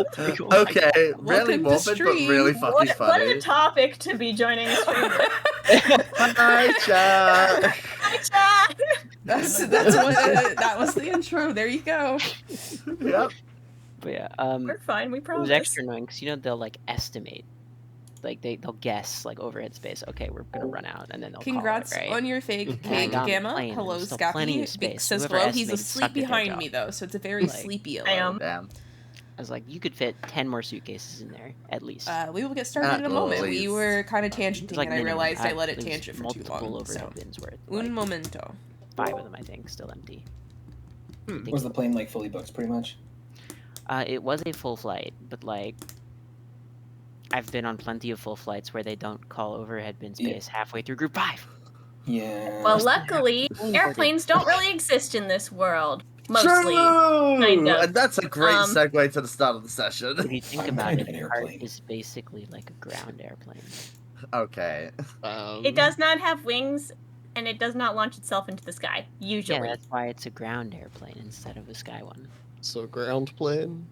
Okay, really Welcome to morbid, but stream. really fucking What funny. a topic to be joining a stream with. Hi, chat. Hi, chat. That's what that was the intro. There you go. Yep. But yeah, We're fine. We it promise. was extra annoying because they'll like estimate, like they'll guess like overhead space. Okay, we're gonna run out, and then they'll Congrats call it, right? on your fake And cake, on the Gamma. plane, Hello, there's still plenty of Scappy. space. Says Whoever hello. He's estimated asleep sucked at their behind job. me though, so it's a very Like, sleepy I hello. am. Damn. I was like, you could fit 10 more suitcases in there at least. We will get started in a moment. We least. were kind of It's tangenting, like and I minimum. realized I I've- let it there's tangent for too multiple long. overhead So, bins worth. un Like, momento. 5 of them, I think, still empty. Was the plane like fully booked, pretty much? It was a full flight, but like, I've been on plenty of full flights where they don't call overhead bin space halfway through group 5. Yeah. Well, luckily, airplanes don't really exist in this world. Mostly. True! kind of. And that's a great segue to the start of the If session. you think I'm about kind it, of an a cart airplane. is basically like a ground airplane. Okay. It does not have wings, and it does not launch itself into the sky, Yeah, usually. that's why it's a ground airplane instead of a sky one. So ground plane.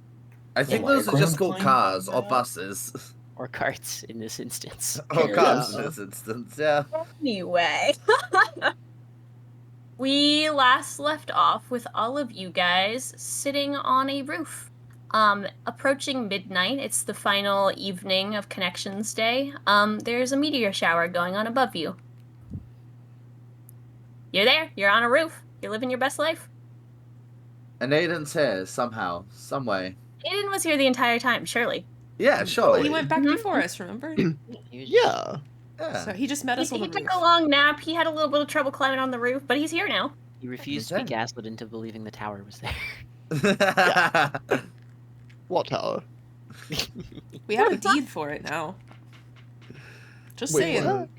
I think Yeah, those are just called plane? cars or buses. Or carts in this instance. Or cars Yeah. in this instance, yeah. Anyway. We last left off with all of you guys sitting on a roof. Approaching midnight, it's the final evening of Connections Day. There's a meteor shower going on above you. You're there, you're on a roof, you're living your best life. And Aiden's here, somehow, some way. Aiden was here the entire time, surely. Yeah, surely. He went back Mhm. before us, remember? He was just- Yeah. Yeah. So he just met us on He the took roof. a long nap, he had a little bit of trouble climbing on the roof, but he's here now. He refused to be gaslit into believing the tower was there. What tower? We have a deed for it now. Just Wait, saying. what?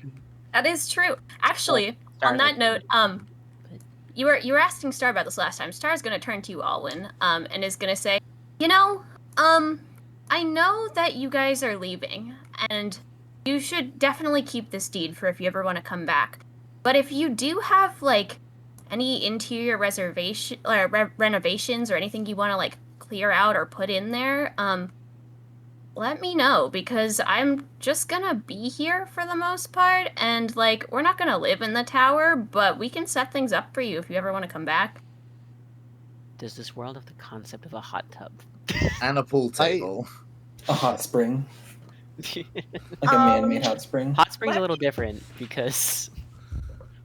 That is true. Actually, Star on that had- note, you were asking Star about this last time. Star's gonna turn to you, Alwyn, and is gonna say, you know, I know that you guys are leaving, and you should definitely keep this deed for if you ever want to come back. But if you do have like any interior reservation or renovations or anything you want to like clear out or put in there, let me know, because I'm just gonna be here for the most part, and like we're not gonna live in the tower, but we can set things up for you if you ever want to come back. Does this world have the concept of a hot tub? And a pool table. A hot spring. Like a man-made hot spring. Hot spring's What? a little different because,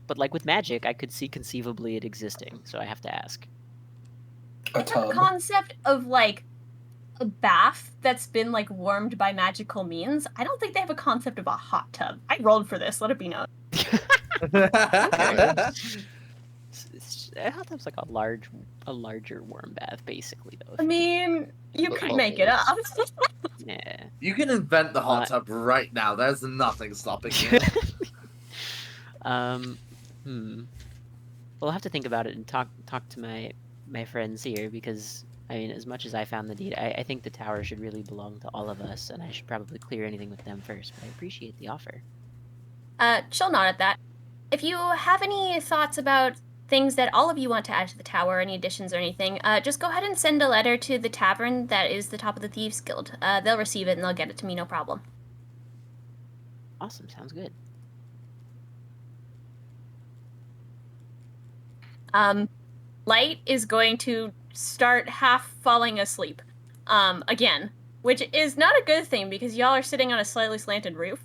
but like with magic, I could see conceivably it existing. So I have to ask. A It's a tub. concept of like a bath that's been like warmed by magical means. I don't think they have a concept of a hot tub. I rolled for this, let it be known. A hot tub's like a larger warm bath, basically though. I mean, you Well, could make it up. Yeah. You can invent the hot tub right now. There's nothing stopping you. We'll have to think about it and talk to my friends here, because I mean, as much as I found the deed, I think the tower should really belong to all of us, and I should probably clear anything with them first. But I appreciate the offer. She'll nod at that. If you have any thoughts about things that all of you want to add to the tower, any additions or anything, just go ahead and send a letter to the tavern that is the top of the Thieves Guild. They'll receive it and they'll get it to me, no problem. Awesome, sounds good. Light is going to start half falling asleep. Again, which is not a good thing because y'all are sitting on a slightly slanted roof.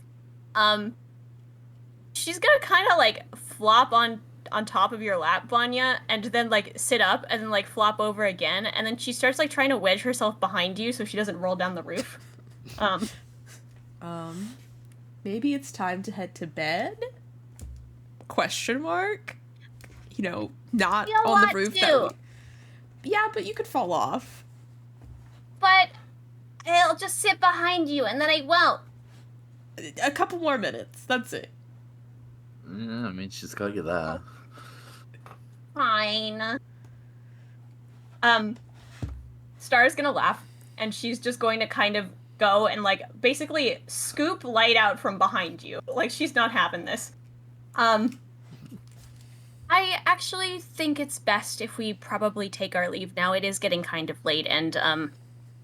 She's gonna kind of like flop on top of your lap, Vanya, and then like sit up and then like flop over again, and then she starts like trying to wedge herself behind you so she doesn't roll down the roof. Maybe it's time to head to bed? Question mark? You know, not You don't on the want roof. to. Yeah, but you could fall off. But I'll just sit behind you and then I won't. A couple more minutes. That's it. Yeah, I mean, she's gotta get there. Fine. Star's gonna laugh, and she's just going to kind of go and like basically scoop Light out from behind you. Like she's not having this. I actually think it's best if we probably take our leave now. It is getting kind of late, and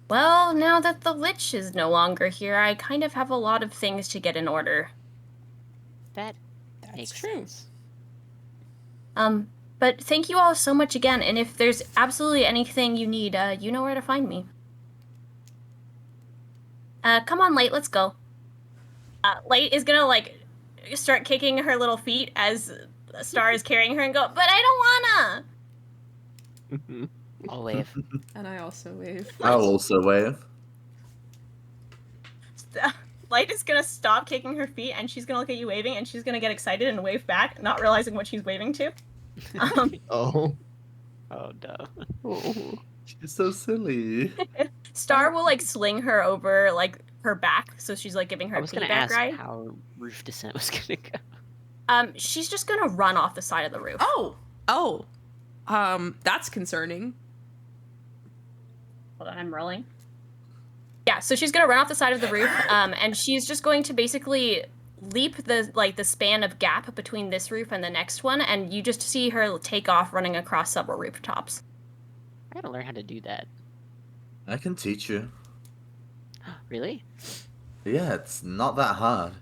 Well, now that the Lich is no longer here, I kind of have a lot of things to get in order. That That's makes true. sense. But thank you all so much again, and if there's absolutely anything you need, you know where to find me. Come on, Light, let's go. Light is gonna, like, start kicking her little feet as Star is carrying her and go, but I don't wanna! I'll wave. And I also wave. I'll also wave. Light is gonna stop kicking her feet, and she's gonna look at you waving, and she's gonna get excited and wave back, not realizing what she's waving to. Oh. Oh no. Oh. She's so silly. Star will, like, sling her over, like, her back, so she's, like, giving her I a was gonna piggyback ask ride. how roof descent was gonna go. She's just gonna run off the side of the roof. Oh. That's concerning. Hold on, I'm rolling. Yeah, so she's gonna run off the side of the roof, and she's just going to basically leap the span of gap between this roof and the next one, and you just see her take off running across several rooftops. I gotta learn how to do that. I can teach you. Really? Yeah, it's not that hard.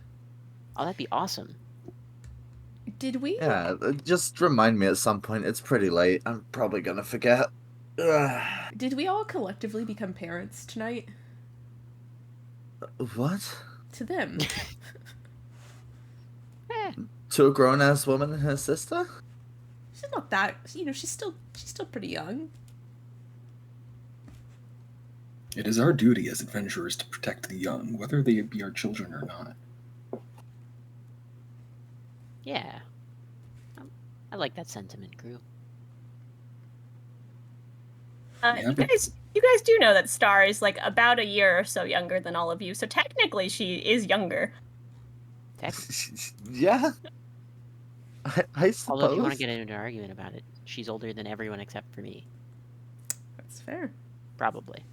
Oh, that'd be awesome. Did we? Yeah, just remind me at some point. It's pretty late. I'm probably gonna forget. Ugh. Did we all collectively become parents tonight? What? To them. To a grown-ass woman and her sister? She's not that, she's still pretty young. It is our duty as adventurers to protect the young, whether they be our children or not. Yeah. I like that sentiment, Kruu. You guys do know that Star is, like, about a year or so younger than all of you, so technically she is younger. Yeah. I suppose. Although if you want to get into an argument about it, she's older than everyone except for me. That's fair. Probably.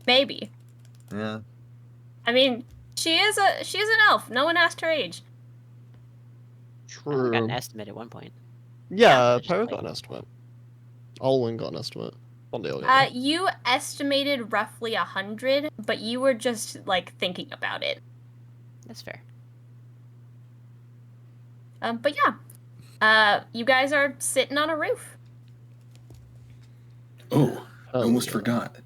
Maybe. Yeah. I mean, she is an elf. No one asked her age. I got an True. estimate at one point. Yeah, just Poe like- got an estimate. Alwyn got an estimate. One day I'll get one. You estimated roughly 100, but you were just, like, thinking about it. That's fair. But yeah. You guys are sitting on a roof. Oh, I Oh, almost yeah. forgot.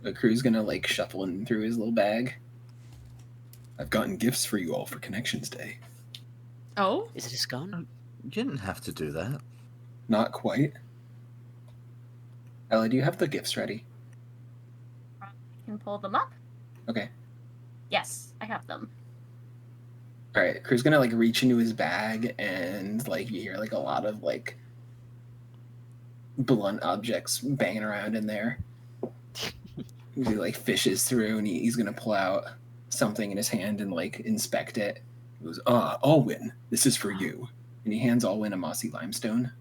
Kruu's gonna, like, shuffle in through his little bag. I've gotten gifts for you all for Connections Day. Oh? Is it a scone? You didn't have to do that. Not quite. Ella, do you have the gifts ready? You can pull them up. Okay. Yes, I have them. Alright, Kruu's gonna, like, reach into his bag and, like, you hear, like, a lot of, like, blunt objects banging around in there. He, like, fishes through and he's gonna pull out something in his hand and, like, inspect it. He goes, Alwyn, this is for you. And he hands Alwyn a mossy limestone.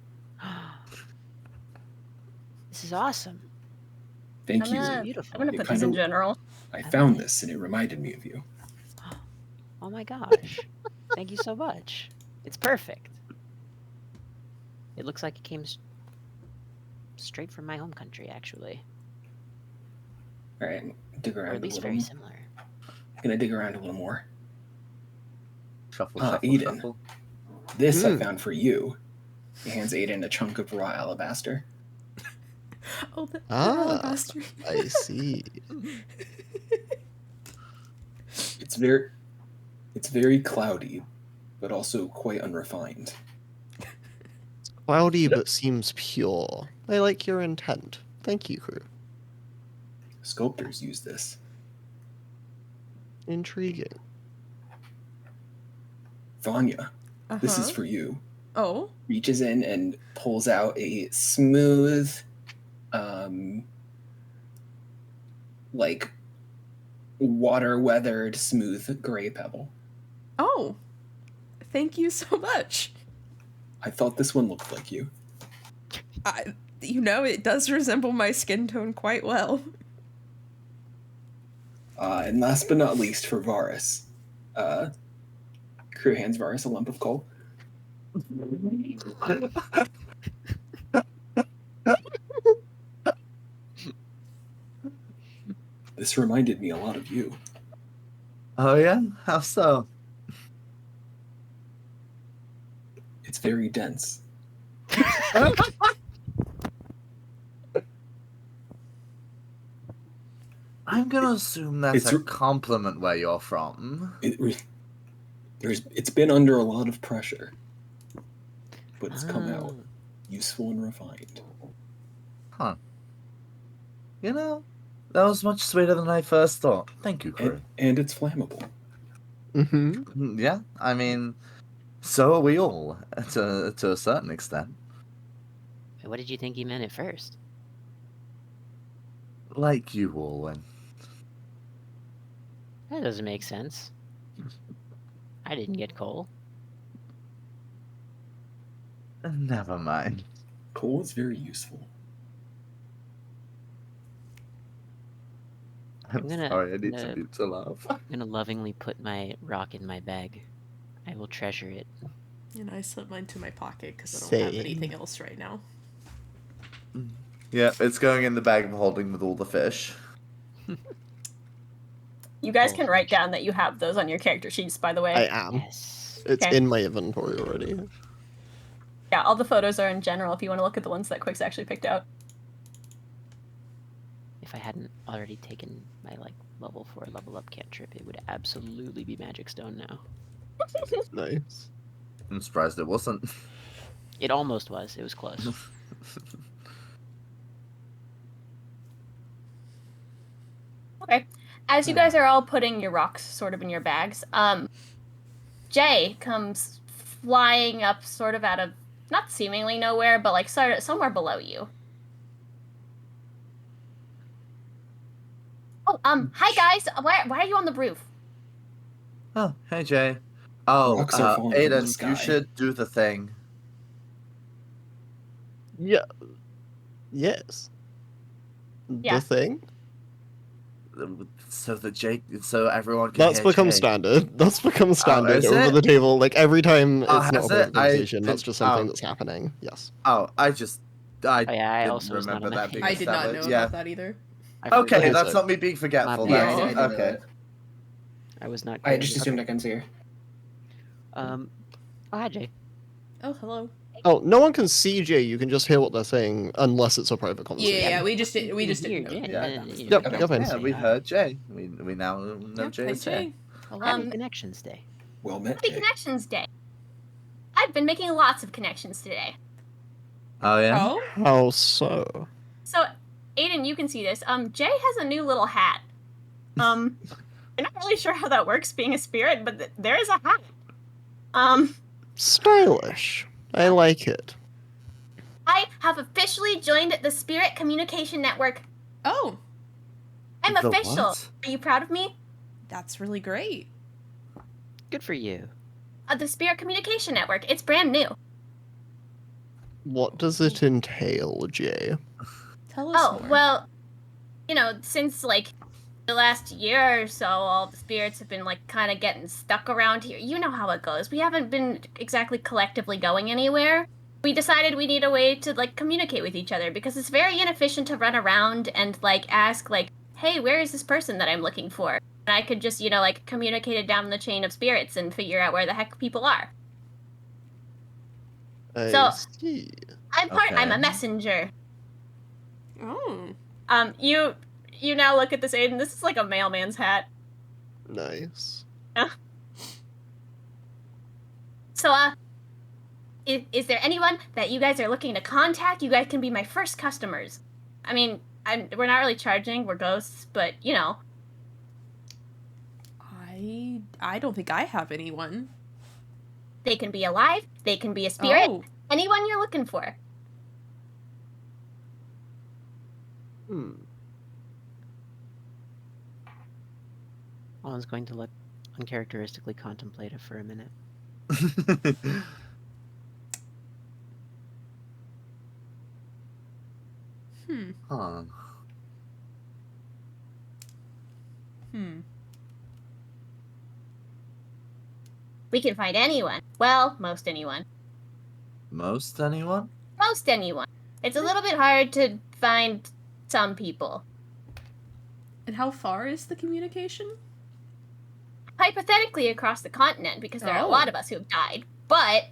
This is awesome. Thank I'm you. gonna- Beautiful. I'm gonna It put kind this in of- general. I found this and it reminded me of you. Oh my gosh. Thank you so much. It's perfect. It looks like it came straight from my home country, actually. Alright, dig Or around at least a little. very similar. Gonna dig around a little more. Shuffle, Ah, shuffle, Aiden. shuffle. This I found for you. He hands Aiden a chunk of raw alabaster. Oh, the Ah. I see. It's very cloudy, but also quite unrefined. Cloudy but seems pure. I like your intent. Thank you, Kruu. Sculptors use this. Intriguing. Vanya, this is Uh-huh. for you. Oh? Reaches in and pulls out a smooth, like, water-weathered, smooth gray pebble. Oh. Thank you so much. I thought this one looked like you. It does resemble my skin tone quite well. And last but not least, for Varas, Kruu hands Varas a lump of coal. This reminded me a lot of you. Oh yeah? How so? It's very dense. I'm gonna assume that's It's a r- compliment where you're from. It's been under a lot of pressure, but it's come out Ah. useful and refined. Huh. You know, that was much sweeter than I first thought. Thank you, Kruu. And it's flammable. Mm-hmm. Yeah, I mean, so are we all, to a certain extent. What did you think he meant at first? Like you, Alwyn. That doesn't make sense. I didn't get coal. Never mind. Coal is very useful. I'm gonna- sorry, I need gonna- to mute to laugh. I'm gonna lovingly put my rock in my bag. I will treasure it. And I slip mine to my pocket because I don't have Same. anything else right now. Yeah, it's going in the bag of holding with all the fish. You guys Oh, can write gosh. down that you have those on your character sheets, by the way. I am. Yes. It's Okay. in my inventory already. Yeah, all the photos are in general if you want to look at the ones that Quick's actually picked out. If I hadn't already taken my level 4 level up cantrip, it would absolutely be magic stone now. Nice. I'm surprised it wasn't. It almost was. It was close. Okay. As you guys are all putting your rocks sort of in your bags, Jay comes flying up sort of out of, not seemingly nowhere, but like sort of somewhere below you. Oh, hi guys! Why are you on the roof? Oh, hey Jay. Oh, Rocks are falling from the Aiden, sky. you should do the thing. Yeah. Yes. Yeah. The thing? So that so everyone can That's hear become Jay. standard. That's become standard is over it? the table. Like every time Oh, it's not has a part of it? the conversation, that's didn't- just something oh. that's happening. Yes. Oh, I Oh, yeah, I didn't also was not remember on that that being I did not know established. about that either. I Okay, Okay, that's so- not me being forgetful. My Yeah, bad. Then. I didn't know Okay. that. I was not. I clear. just assumed I couldn't see her. Oh, hi, Jay. Oh, hello. Oh, no one can see Jay. You can just hear what they're saying, unless it's a private Yeah, conversation. yeah, we just didn't Here, know. Jay. Yeah. Yep, Okay. yep, fine. Yeah, we heard Jay. We now know Yeah, Jay hi, is here. Jay. Hello. Happy Connections Day. Well met, Happy Jay. Connections Day. I've been making lots of connections today. Oh yeah. Oh? How so? So, Aiden, you can see this. Jay has a new little hat. I'm not really sure how that works being a spirit, but there is a hat. Stylish. I like it. I have officially joined the Spirit Communication Network. Oh, I'm The official. what? Are you proud of me? that's really great. Good for you. The Spirit Communication Network. It's brand new. What does it entail, Jay? Tell us Oh, more. well, since like the last year or so, all the spirits have been like kind of getting stuck around here. You know how it goes. We haven't been exactly collectively going anywhere. We decided we need a way to like communicate with each other because it's very inefficient to run around and like ask like, hey, where is this person that I'm looking for? And I could just, like communicate it down the chain of spirits and figure out where the heck people are. I So- see. I'm a Okay. messenger. Oh. You now look at this, Aiden. This is like a mailman's hat. Nice. So, is there anyone that you guys are looking to contact? You guys can be my first customers. I mean, we're not really charging. We're ghosts, but I don't think I have anyone. they can be alive. They can be a spirit. Oh. Anyone you're looking for. Alan's going to look uncharacteristically contemplative for a minute. Hmm. Huh. Hmm. We can find anyone. Well, most anyone. Most anyone? Most anyone. It's a little bit hard to find some people. And how far is the communication? Hypothetically across the continent, because there are a Oh. lot of us who have died. But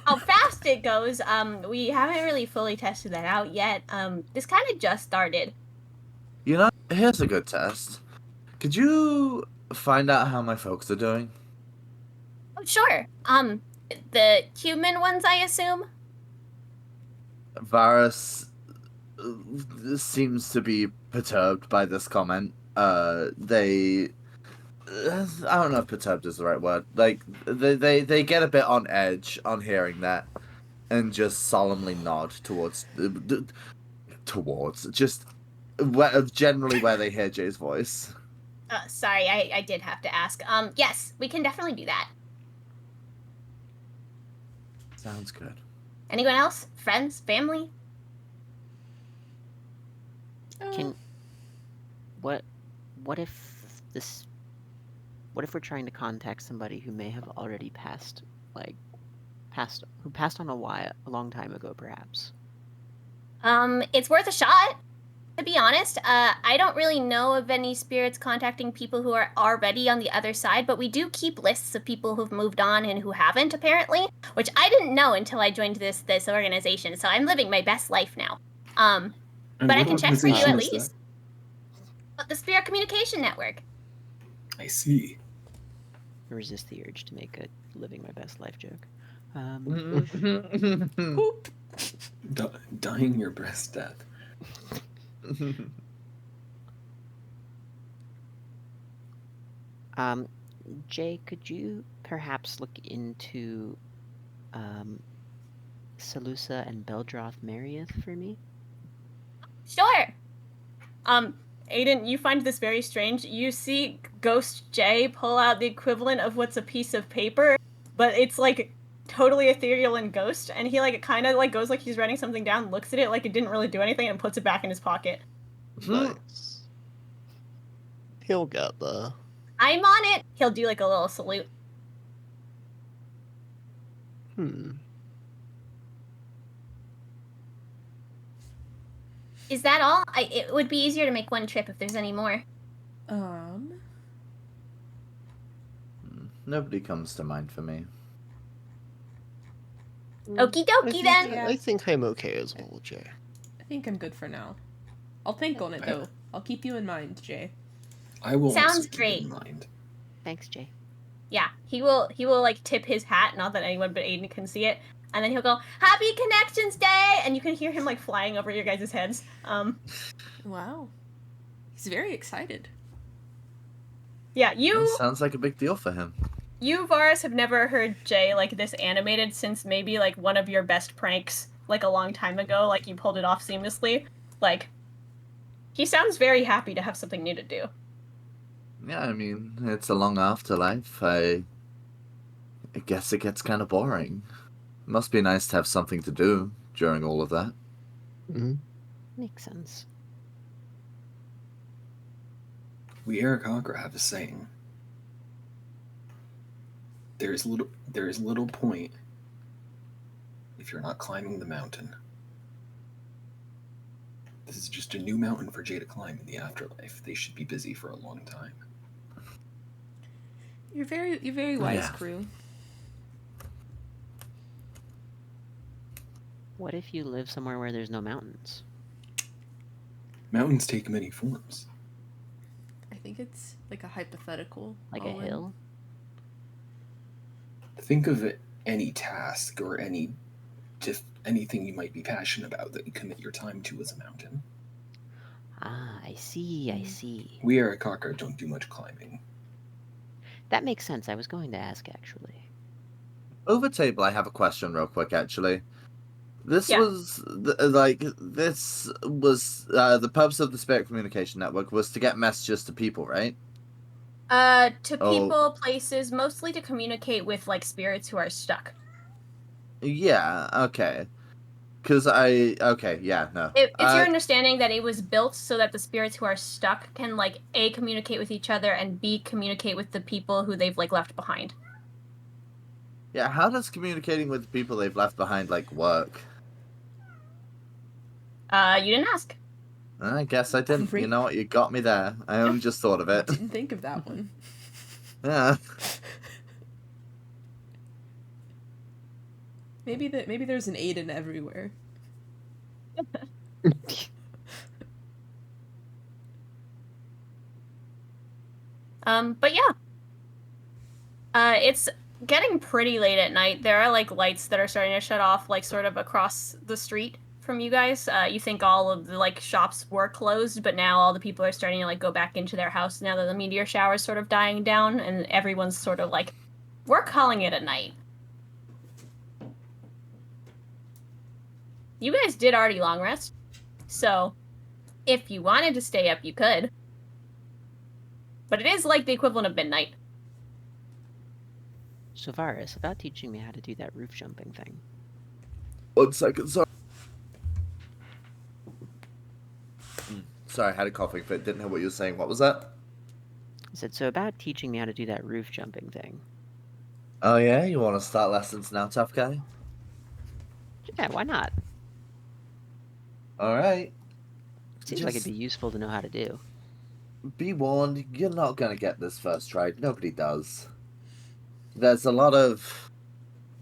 how fast it goes, we haven't really fully tested that out yet. This kind of just started. You know, here's a good test. Could you find out how my folks are doing? Oh, sure. The human ones, I assume? Varas seems to be perturbed by this comment. They, I don't know if perturbed is the right word. Like, they get a bit on edge on hearing that, and just solemnly nod towards just generally where they hear Jay's voice. Sorry, I did have to ask. Yes, we can definitely do that. Sounds good. Anyone else? Friends? Family? Can what if we're trying to contact somebody who may have already passed on a long time ago, perhaps? It's worth a shot. To be honest, I don't really know of any spirits contacting people who are already on the other side, but we do keep lists of people who've moved on and who haven't, apparently, which I didn't know until I joined this organization, so I'm living my best life now. And But I what can check for you organization at is least. But the Spirit Communication Network. that? I see. I resist the urge to make a living my best life joke. Poop. Dying your best death. Jay, could you perhaps look into Salusa and Beldroth Marieth for me? Sure. Aiden, you find this very strange. You see Ghost Jay pull out the equivalent of what's a piece of paper, but it's like totally ethereal and ghost, and he like kind of like goes like he's writing something down, looks at it like it didn't really do anything, and puts it back in his pocket. Nice. He'll get there. I'm on it. He'll do like a little salute. Is that all? It would be easier to make one trip if there's any more. Nobody comes to mind for me. Okie dokie then. I think I'm okay as well, Jay. I think I'm good for now. I'll think on it though. I'll keep you in mind, Jay. I will Sounds also keep great. in mind. Thanks, Jay. Yeah, he will like tip his hat, not that anyone but Aiden can see it, and then he'll go, "Happy Connections Day!" and you can hear him like flying over your guys' heads. Wow. He's very excited. Yeah, That sounds like a big deal for him. You, Varas, have never heard Jay like this animated since maybe like one of your best pranks like a long time ago. Like you pulled it off seamlessly. Like he sounds very happy to have something new to do. Yeah, I mean, it's a long afterlife. I guess it gets kind of boring. Must be nice to have something to do during all of that. Mm-hmm. Makes sense. We aarakocra have a saying. There is little point if you're not climbing the mountain. This is just a new mountain for Jay to climb in the afterlife. They should be busy for a long time. You're very wise, Yeah. Kruu. What if you live somewhere where there's no mountains? Mountains take many forms. I think it's like a hypothetical. Like a Alwyn. hill? Think of any task or anything you might be passionate about that you commit your time to as a mountain. Ah, I see. We aarakocra don't do much climbing. That makes sense. I was going to ask, actually. Over table, I have a question real quick, actually. This Yeah. was, the purpose of the Spirit Communication Network was to get messages to people, right? To Oh. people, places, mostly to communicate with like spirits who are stuck. Yeah, okay. No. It's your understanding that it was built so that the spirits who are stuck can like A, communicate with each other, and B, communicate with the people who they've like left behind. Yeah, how does communicating with the people they've left behind, like, work? You didn't ask. I guess I didn't. Great. You know what? You got me there. I only just thought of it. Didn't think of that one. Yeah. Maybe there's an Aiden everywhere. But yeah. It's getting pretty late at night. There are like lights that are starting to shut off, like sort of across the street from you guys. You think all of the like shops were closed, but now all the people are starting to like go back into their house now that the meteor shower is sort of dying down, and everyone's sort of like, we're calling it a night. You guys did already long rest, so if you wanted to stay up, you could. But it is like the equivalent of midnight. So Varas, about teaching me how to do that roof jumping thing. 1 second, sorry. Sorry, I had a coughing fit. Didn't hear what you were saying. What was that? I said, so about teaching me how to do that roof jumping thing. Oh yeah, you want to start lessons now, tough guy? Yeah, why not? All right. Seems like it'd be useful to know how to do. Be warned, you're not gonna get this first try. Nobody does. There's a lot of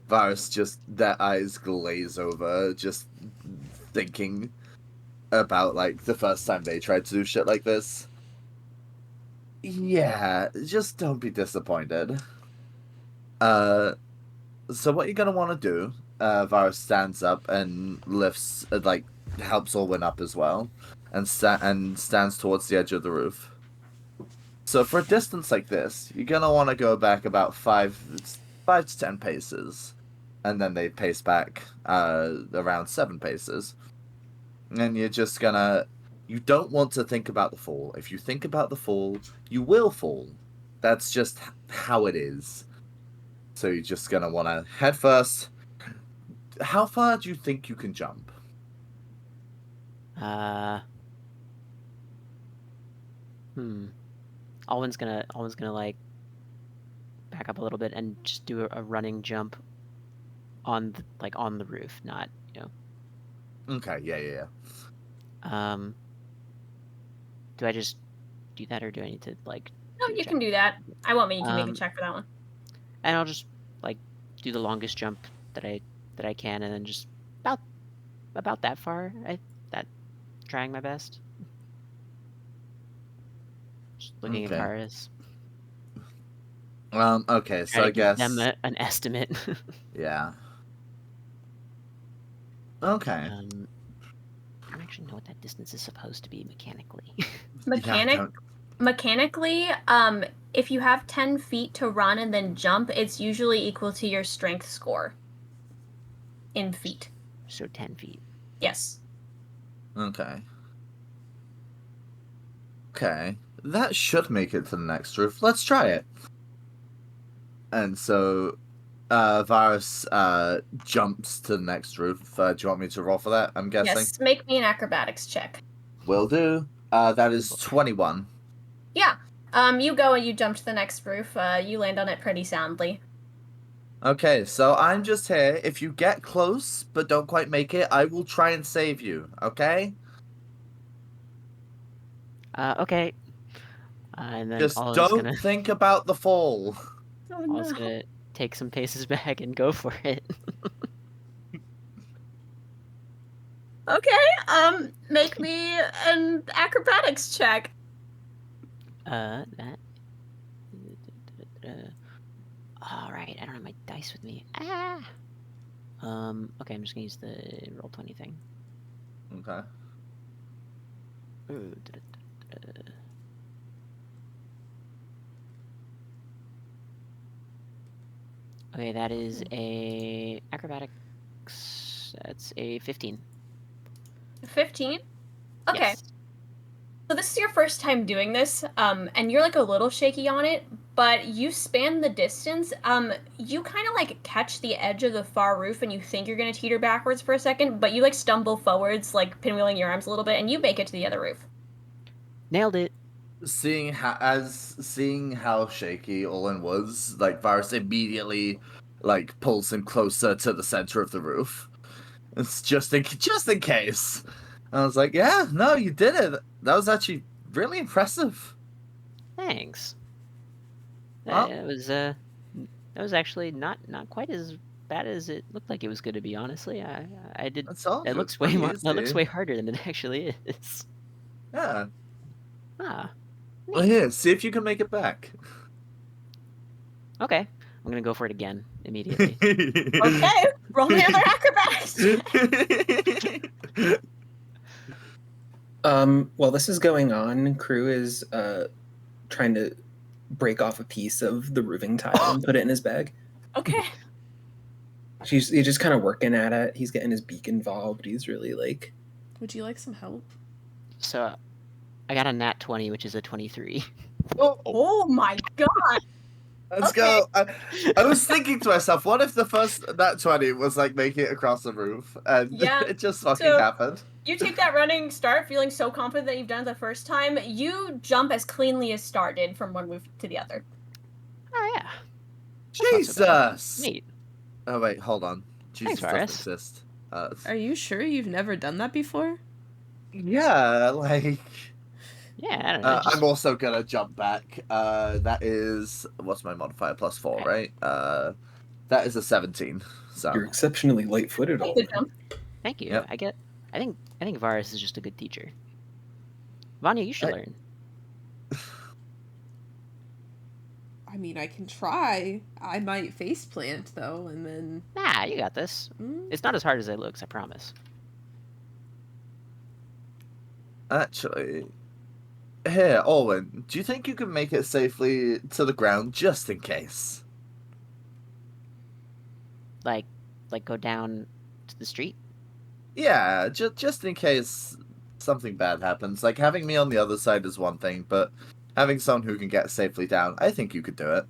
Varas, just their eyes glaze over, just thinking about like the first time they tried to do shit like this. Yeah, just don't be disappointed. So what you're gonna want to do? Varas stands up and lifts, like, helps Alwyn up as well, and stands towards the edge of the roof. So for a distance like this, you're gonna want to go back about 5 to 10 paces, and then they pace back around 7 paces. And you're just gonna... You don't want to think about the fall. If you think about the fall, you will fall. That's just how it is. So you're just gonna want to head first. How far do you think you can jump? Alwyn's gonna like back up a little bit and just do a running jump on the roof, not, you know. Okay, yeah. Do I just do that, or do I need to like? No, you can do that. I won't make you make a check for that one. And I'll just like do the longest jump that I can, and then just about that far. Trying my best. Just looking at Varas. Okay, so Try to I guess... give them an estimate. Yeah. Okay. I don't actually know what that distance is supposed to be mechanically. Mechanically, if you have 10 feet to run and then jump, it's usually equal to your strength score. In feet. So 10 feet. Yes. Okay. That should make it to the next roof. Let's try it. And so, Varas jumps to the next roof. Do you want me to roll for that? I'm guessing. Yes. Make me an acrobatics check. Will do. That is 21. Yeah. You go and you jump to the next roof. You land on it pretty soundly. Okay, so I'm just here. If you get close but don't quite make it, I will try and save you. Okay? Okay. And then Just Alwyn's don't think about the fall. Oh Alwyn's gonna take some paces back and go for it. Okay. Make me an acrobatics check. That. All right, I don't have my dice with me. Okay, I'm just gonna use the Roll20 thing. Okay. Okay, that is a acrobatics. That's a 15. 15? Okay. Yes. So this is your first time doing this, and you're like a little shaky on it, but you span the distance. You kind of like catch the edge of the far roof, and you think you're gonna teeter backwards for a second, but you like stumble forwards, like pinwheeling your arms a little bit, and you make it to the other roof. Nailed it. Seeing how shaky Olin was, like, Varas immediately like pulls him closer to the center of the roof. It's just in case. I was like, yeah, no, you did it. That was actually really impressive. Thanks. Well- That was actually not quite as bad as it looked like it was going to be. Honestly, I did. That's all. It looks way That looks way harder than it actually is. Yeah. Ah. Well, here, see if you can make it back. Okay. I'm gonna go for it again immediately. Okay, roll me another acrobatics. While this is going on, Kruu is trying to break off a piece of the roofing tile and put it in his bag. Okay. He's just kind of working at it. He's getting his beak involved. He's really like. Would you like some help? So, I got a nat 20, which is a 23. Oh my god. Let's go. I was thinking to myself, what if the first nat 20 was like making it across the roof, and Yeah, it just fucking so- happened. You take that running start, feeling so confident that you've done it the first time. You jump as cleanly as Star did from one roof to the other. Oh yeah. Jesus. Neat. Oh wait, hold on. Jesus doesn't Varas. exist. Are you sure you've never done that before? Yeah, like. Yeah, I don't know. I'm also gonna jump back. That is what's my modifier +4, right? That is a 17. So You're exceptionally light-footed. Take Alwyn. the jump. Thank you. Yep. I think Varas is just a good teacher. Vanya, you should learn. I mean, I can try. I might faceplant though, and then. Nah, you got this. It's not as hard as it looks, I promise. actually, here, Alwyn, do you think you can make it safely to the ground just in case? Like go down to the street. Yeah, just in case something bad happens. Like having me on the other side is one thing, but having someone who can get safely down, I think you could do it.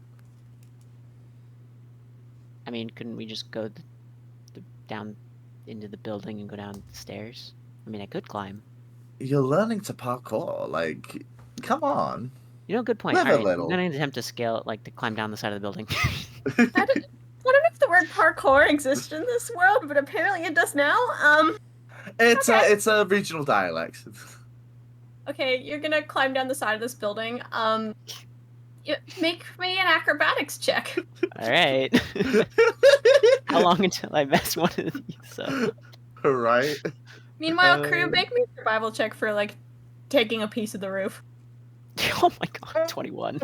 I mean, couldn't we just go down into the building and go down the stairs? I mean, I could climb. You're learning to parkour. Like, come on. You know, good point. Live a All right, little. I'm gonna attempt to scale, to climb down the side of the building. I don't know if the word parkour exists in this world, but apparently it does now. It's Okay. it's a regional dialect. Okay, you're gonna climb down the side of this building. Make me an acrobatics check. All right. How long until I mess one of these up? Right. Meanwhile, Kruu, make me a survival check for taking a piece of the roof. Oh my god, 21.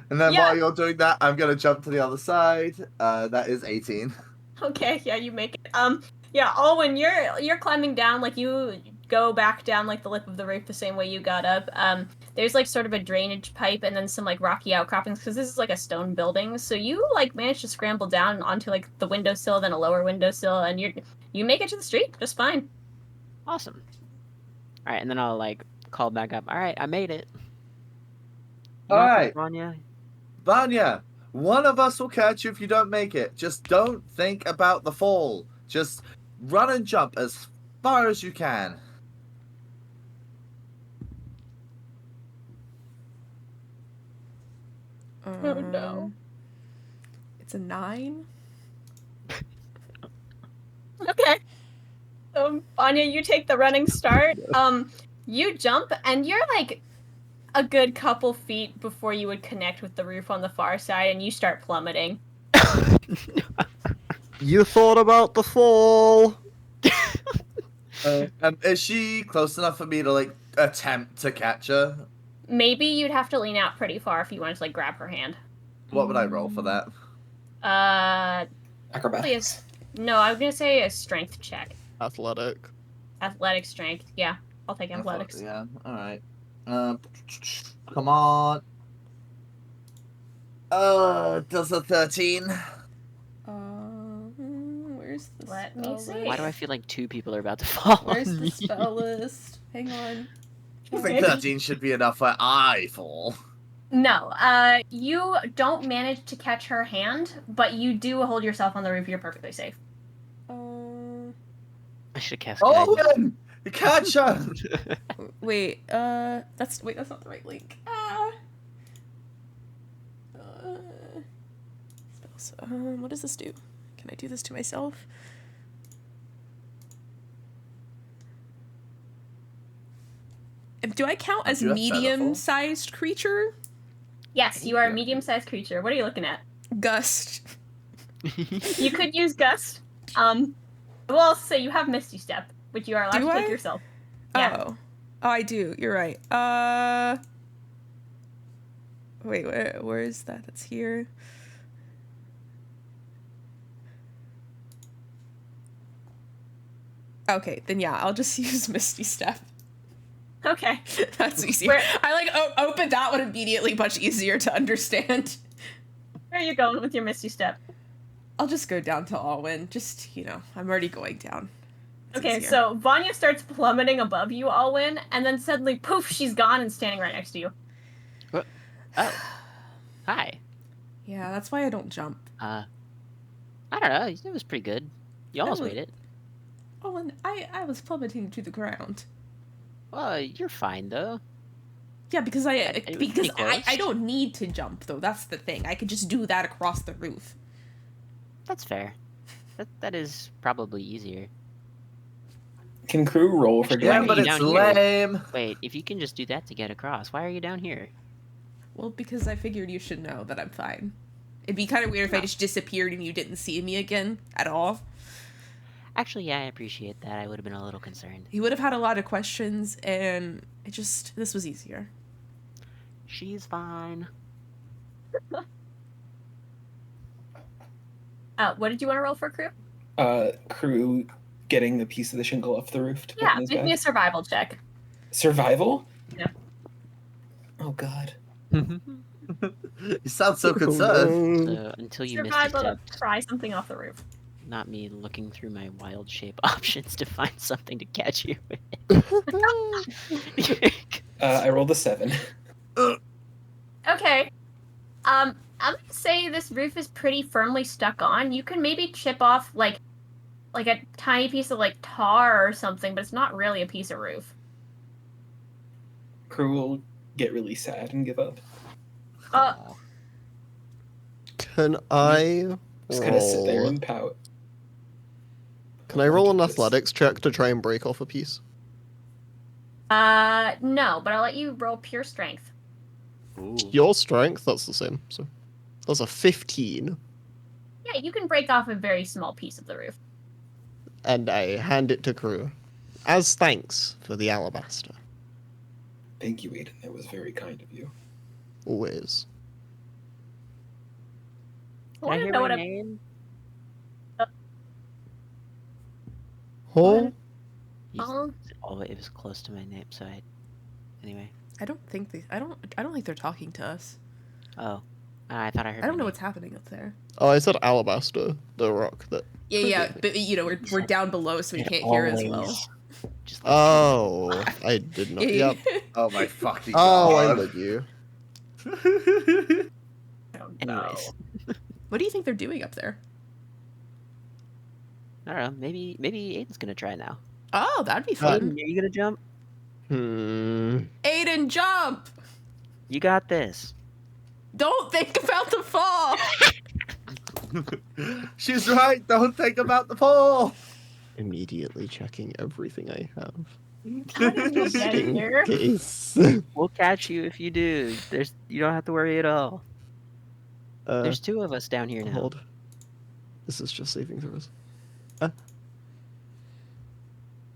And then Yeah. while you're doing that, I'm gonna jump to the other side. That is 18. Okay, yeah, you make it. Yeah, Alwyn, you're climbing down, you go back down the lip of the roof the same way you got up. There's sort of a drainage pipe and then some rocky outcroppings because this is a stone building. So you manage to scramble down onto the windowsill, then a lower windowsill, and you make it to the street just fine. Awesome. All right, and then I'll call back up. All right, I made it. All right. Vanya. Vanya, one of us will catch you if you don't make it. Just don't think about the fall. Just run and jump as far as you can. Oh, no. It's a 9. Okay. So Vanya, you take the running start. You jump and you're a good couple feet before you would connect with the roof on the far side, and you start plummeting. You thought about the fall. Is she close enough for me to attempt to catch her? Maybe you'd have to lean out pretty far if you wanted to grab her hand. What would I roll for that? Acrobatics. No, I was gonna say a strength check. Athletic. Athletic strength. Yeah, I'll take athletics. Yeah. All right. Come on. Does a 13? Where's the Let me spell see. list? Why do I feel like 2 people are about to fall Where's on the me? spell list? Hang on. I think 13 should be enough where I fall. No, you don't manage to catch her hand, but you do hold yourself on the roof. You're perfectly safe. I should have cast guidance. Owen! Catch her! Wait, that's not the right link. Spells. What does this do? Can I do this to myself? Do I count as Do you have featherfall? medium-sized creature? Yes, you are a medium-sized creature. What are you looking at? Gust. You could use Gust. We'll also say you have Misty Step, which you are allowed Do to take I? yourself. Yeah. Oh, I do. You're right. Wait, where is that? That's here. Okay, then yeah, I'll just use Misty Step. Okay. That's easier. Where- I like opened that one immediately, much easier to understand. Where are you going with your Misty Step? I'll just go down to Alwyn. Just, I'm already going down. It's Okay, easier. so Vanya starts plummeting above you, Alwyn, and then suddenly, poof, she's gone and standing right next to you. Oh. Hi. Yeah, that's why I don't jump. I don't know. It was pretty good. You almost was- made it. Alwyn, I was plummeting to the ground. Well, you're fine though. Yeah, because it was pretty close. I don't need to jump though. That's the thing. I could just do that across the roof. That's fair. That is probably easier. Can Kruu roll for Actually, why Yeah, are getting but you it's down here? lame. Wait, if you can just do that to get across, why are you down here? Well, because I figured you should know that I'm fine. It'd be kind of weird if I just disappeared and you didn't see me again at all. Actually, yeah, I appreciate that. I would have been a little concerned. He would have had a lot of questions, and this was easier. She's fine. What did you want to roll for, Kruu? Kruu getting the piece of the shingle off the roof to put Yeah, in his make me a bag. survival check. Survival? Yeah. Oh god. You sound so concerned. So until you missed a Survival step, to pry something off the roof. not me looking through my wild shape options to find something to catch you with. I rolled a 7. Okay. I'm gonna say this roof is pretty firmly stuck on. You can maybe chip off like a tiny piece of like tar or something, but it's not really a piece of roof. Kruu will get really sad and give up. Can I Just kind of sit there roll? and pout. Can I roll an This- athletics check to try and break off a piece? No, but I'll let you roll pure strength. Ooh. Your strength, that's the same. So that's a 15, Yeah, you can break off a very small piece of the roof. and I hand it to Kruu as thanks for the alabaster. Thank you, Aiden. That was very kind of you. Always. Can I hear know my what a- name? Oh, Uh-huh. Oh, it was close to my name, so I... Anyway. I don't think they're talking to us. Oh. I thought I heard I don't my know name. what's happening up there. oh, I said alabaster, the rock that. Yeah, but we're down below, so we can't hear as well. Always. Just like Oh, I did not. Yep. Oh my fucking Oh, I'm god. with you. Anyways. What do you think they're doing up there? I don't know. Maybe Aiden's gonna try now. Oh, that'd be Aiden, fun. are you gonna jump? Aiden, jump! You got this. Don't think about the fall. She's right. Don't think about the fall. Immediately checking everything I have. How did you Just get in here? case. We'll catch you if you do. You don't have to worry at all. There's 2 of us down here now. Hold. This is just saving throws.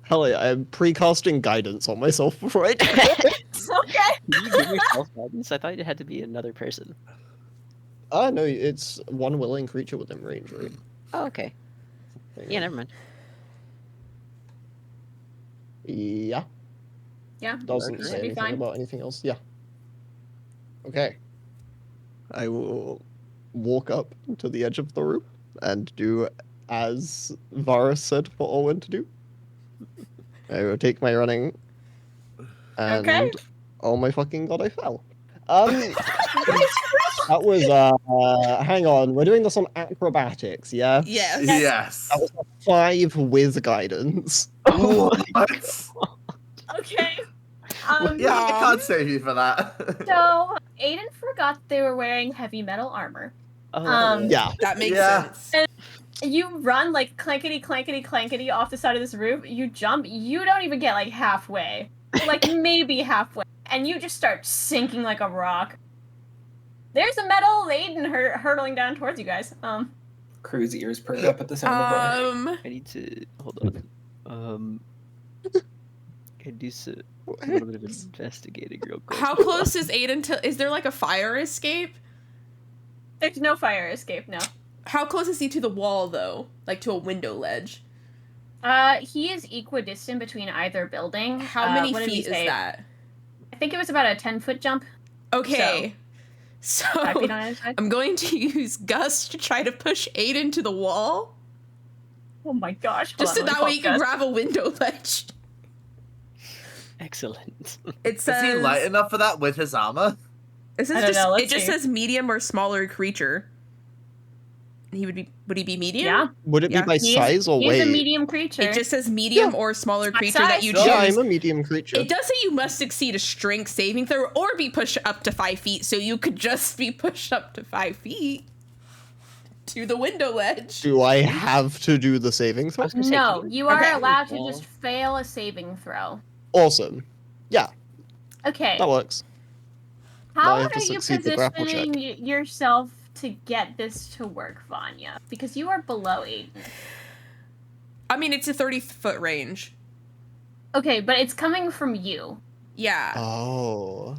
Hell yeah, I'm pre-casting guidance on myself before I do it. Okay. Did you give yourself guidance? I thought it had to be another person. No, it's one willing creature within range, right? Oh, okay. Yeah, never mind. Yeah. Yeah. Doesn't Should say be anything fine. about anything else. Yeah. Okay. I will walk up to the edge of the roof and do as Varas said for Alwyn to do. I will take my running. And Okay. oh my fucking god, I fell. That was hang on, we're doing this on acrobatics, yeah? Yes. Yes. That was a 5 with guidance. What? Okay. Yeah, I can't save you for that. So Aiden forgot they were wearing heavy metal armor. Oh, Yeah. That makes Yeah. sense. You run like clankety clankety clankety off the side of this roof. You jump. You don't even get like halfway, like maybe halfway, and you just start sinking like a rock. There's a metal Aiden hurtling down towards you guys. Kruu's ears perk up at the sound of rock. I need to hold on. Can do a little bit of investigating real quick. How close is Aiden to? Is there like a fire escape? There's no fire escape, no. How close is he to the wall though? Like to a window ledge? He is equidistant between either building. How many what did he feet is say? that? I think it was about a 10-foot jump. Okay. So 5 feet on either side. I'm going to use Gust to try to push Aiden to the wall. Oh my gosh. Just so that way you can grab a window ledge. Excellent. It says Is he light enough for that with his armor? It says I don't know, let's it just see. says medium or smaller creature. Would he be medium? Yeah. Would it be by He's- size or He's weight? a medium creature. It just says medium or smaller My creature that size. you No, Yeah, choose. I'm a medium creature. It does say you must succeed a strength saving throw or be pushed up to 5 feet, so you could just be pushed up to 5 feet to the window ledge. Do I have to do the saving throw? I was gonna say, No, can you are Okay. allowed to Well- just fail a saving throw. Awesome. Okay. That works. How I have to are you succeed the grapple check. positioning yourself to get this to work, Vanya? Because you are below Aiden. I mean, it's a 30-foot range. Okay, but it's coming from you. Yeah. Oh.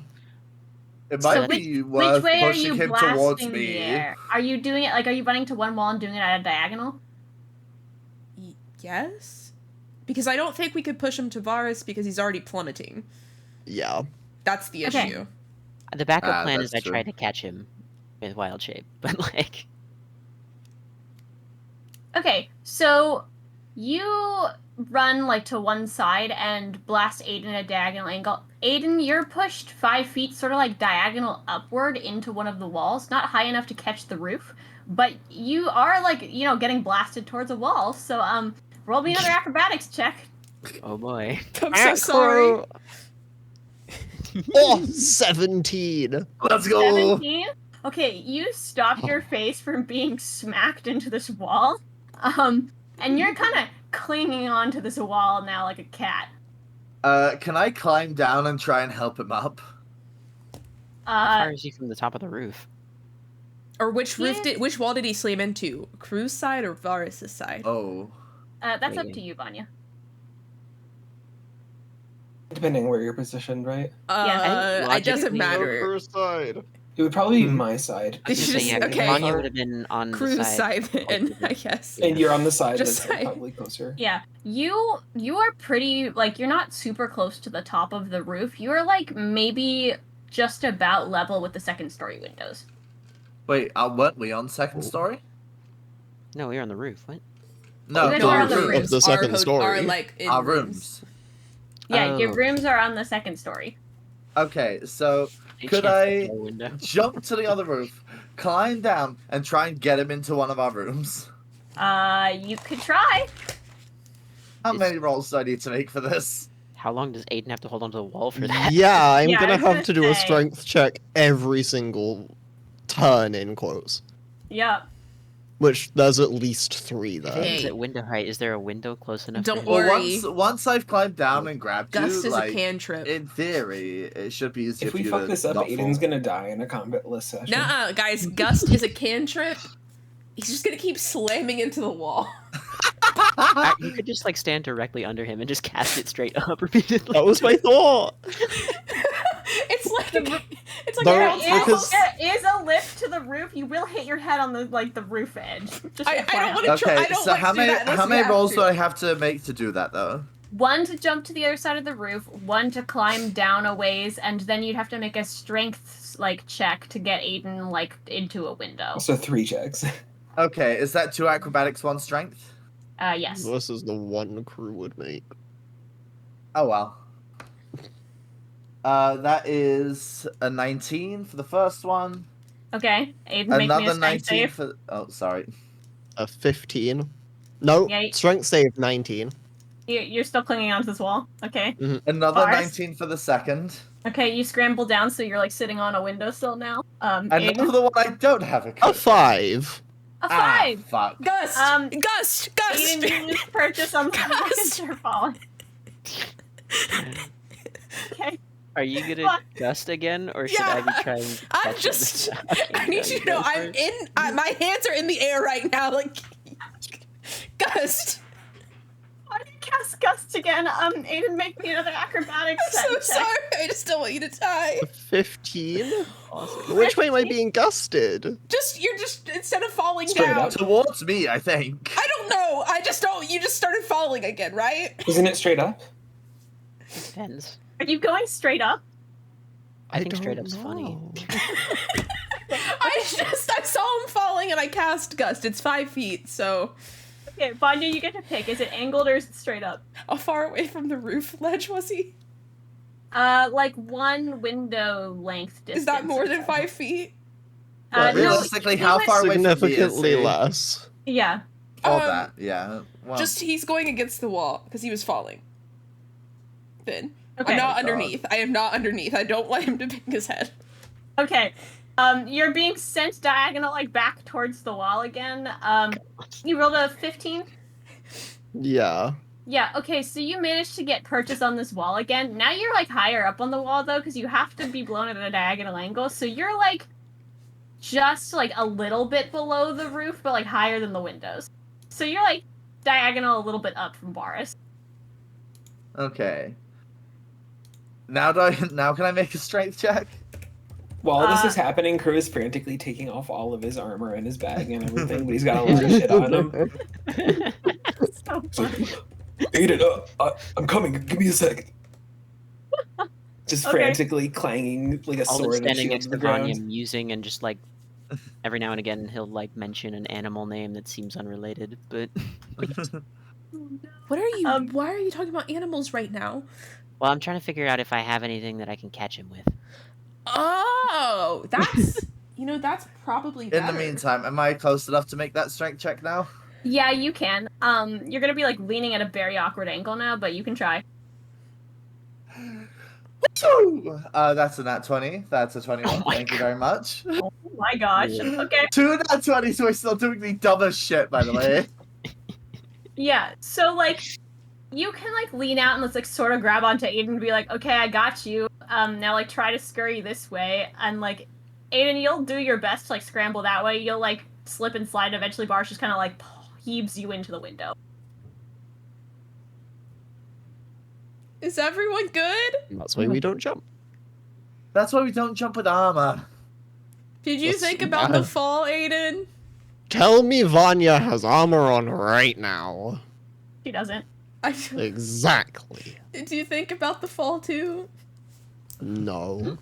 It So might be Which worth way are pushing you him towards blasting the me. air? Are you doing it, like, are you running to one wall and doing it at a diagonal? Yes? Because I don't think we could push him to Varas because he's already plummeting. Yeah. That's the Okay. issue. The backup plan that's is I true. try to catch him with wild shape, but like, Okay, so you run, like, to one side and blast Aiden at a diagonal angle. Aiden, you're pushed 5 feet, sort of like diagonal upward into one of the walls. Not high enough to catch the roof, but you are, like, you know, getting blasted towards a wall. So, roll me another acrobatics check. oh boy. I'm so sorry. Oh, 17. Let's go. 17. Okay, you stop your face from being smacked into this wall. And you're kind of clinging onto this wall now like a cat. Can I climb down and try and help him up? How far is he from the top of the roof? Or which Yes. which wall did he slam into? Kruu's side or Varas' side? Oh. That's up Wait. to you, Vanya. Depending where you're positioned, right? Yeah. It doesn't logically, matter. First side. It would probably be my side. I was Did gonna you say, yeah, just- okay. Vanya would have been on Kruu's the side then, closer. I guess. And you're on the side Just that's saying. probably closer. Yeah, you are pretty, like, you're not super close to the top of the roof. You're, like, maybe just about level with the second story windows. Wait, weren't we on second story? No, we were on the roof. What? No, You guys the are on the roof. roof. Of the second story. Are like in Our rooms. Yeah, your Oh. rooms are on the second story. Okay, so Any Could chance I- that's our window? jump to the other roof, climb down, and try and get him into one of our rooms. You could try. How It's- many rolls do I need to make for this? How long does Aiden have to hold onto the wall for that? Yeah, I'm Yeah, I gonna was gonna have to do a say. strength check every single turn in quotes. Yep. Which there's at least 3 If there. Aiden's Hey. at window height, is there a window close enough? Don't for him? Well, worry. once I've climbed down and grabbed Gust you, is like, a cantrip. in theory, it should be easier If for we you fuck to this up, not Aiden's fall. gonna die in a combat-less session. Nuh-uh, guys, Gust is a cantrip. He's just gonna keep slamming into the wall. You could just like stand directly under him and just cast it straight up repeatedly. That was my thought! It's like it's like No, an it's because- There is a lift to the roof. You will hit your head on the roof edge. Just I don't FYI. wanna try. Okay, I don't so want how to do many that unless how we many have rolls to. do I have to make to do that though? One to jump to the other side of the roof, one to climb down a ways, and then you'd have to make a strength check to get Aiden into a window. So 3 checks. Okay, is that 2 acrobatics, 1 strength? Yes. This is the one Kruu would make. Oh well. That is a 19 for the first one. Okay. Aiden, make me a Another strength 19 save. for. Oh, sorry. A 15. No, Yeah, strength save 19. You're still clinging onto this wall. Okay. Another Bars. 19 for the second. Okay, you scramble down, so you're sitting on a windowsill now. Aiden, Another one I don't have a A code. 5. a 5. Fuck. Gust, Gust. Aiden, you lose purchase on the Gust. you're falling. Are you gonna gust again, or should I be trying to I'm catch just. him? I need you to know I'm in. My hands are in the air right now. Like, gust. Why did you cast Gust again? Aiden, make me another acrobatics I'm so sorry. I just don't want you to die. 15? Awesome. Which way am I being gusted? You're just instead of falling Straight down. up. Towards me, I think. I don't know. I just don't. You just started falling again, right? Isn't it straight up? Depends. Are you going straight up? I think straight up's funny. know. I saw him falling and I cast Gust. It's 5 feet, so Okay, Vanya, you get to pick. Is it angled or is it straight up? how far away from the roof ledge was he? Like 1 window length distance. Is that more than 5 feet? Well, No, Realistically, he how went- far away from me is Significantly he? less. Yeah. All Um, that, yeah. Well, Just he's going against the wall because he was falling. Finn. Okay. I'm not God. underneath. I am not underneath. I don't want him to pick his head. Okay. You're being sent diagonal, like, back towards the wall again. You rolled a 15? Yeah. Yeah, okay, so you managed to get purchase on this wall again. Now you're, like, higher up on the wall, though, because you have to be blown at a diagonal angle. So you're, like, just, like, a little bit below the roof, but, like, higher than the windows. So you're, like, diagonal a little bit up from Varas. okay. Now can I make a strength check? While this is happening, Kruu is frantically taking off all of his armor and his bag and everything, but he's got a lot of shit on him. So It's like, Aiden, I'm coming. Give me a second. Just Okay. frantically clanging like a Alden sword and standing shield next to to the ground. Vanya, musing, and just like every now and again he'll like mention an animal name that seems unrelated, but What are you? Um, Why are you talking about animals right now? well, I'm trying to figure out if I have anything that I can catch him with. Oh, that's that's probably In the better. meantime, am I close enough to make that strength check now? yeah, you can. You're gonna be, like, leaning at a very awkward angle now, but you can try. That's a nat 20. That's a 21. Oh my Thank you very much. Oh my gosh. Yeah. Okay. 2 nat 20s, so we're still doing the dumbest shit, by the way. Yeah, so, like, you can, like, lean out and let's, like, sort of grab onto Aiden and be like, okay, I got you. Now, like, try to scurry this way. And, like, Aiden, you'll do your best to, like, scramble that way. You'll, like, slip and slide. Eventually, Barsh just kind of, like, heaves you into the window. Is everyone good? That's why we don't jump. That's why we don't jump with armor. Did you That's think about the bad. fall, Aiden? Tell me Vanya has armor on right now. She doesn't. Exactly. Did you think about the fall too? No.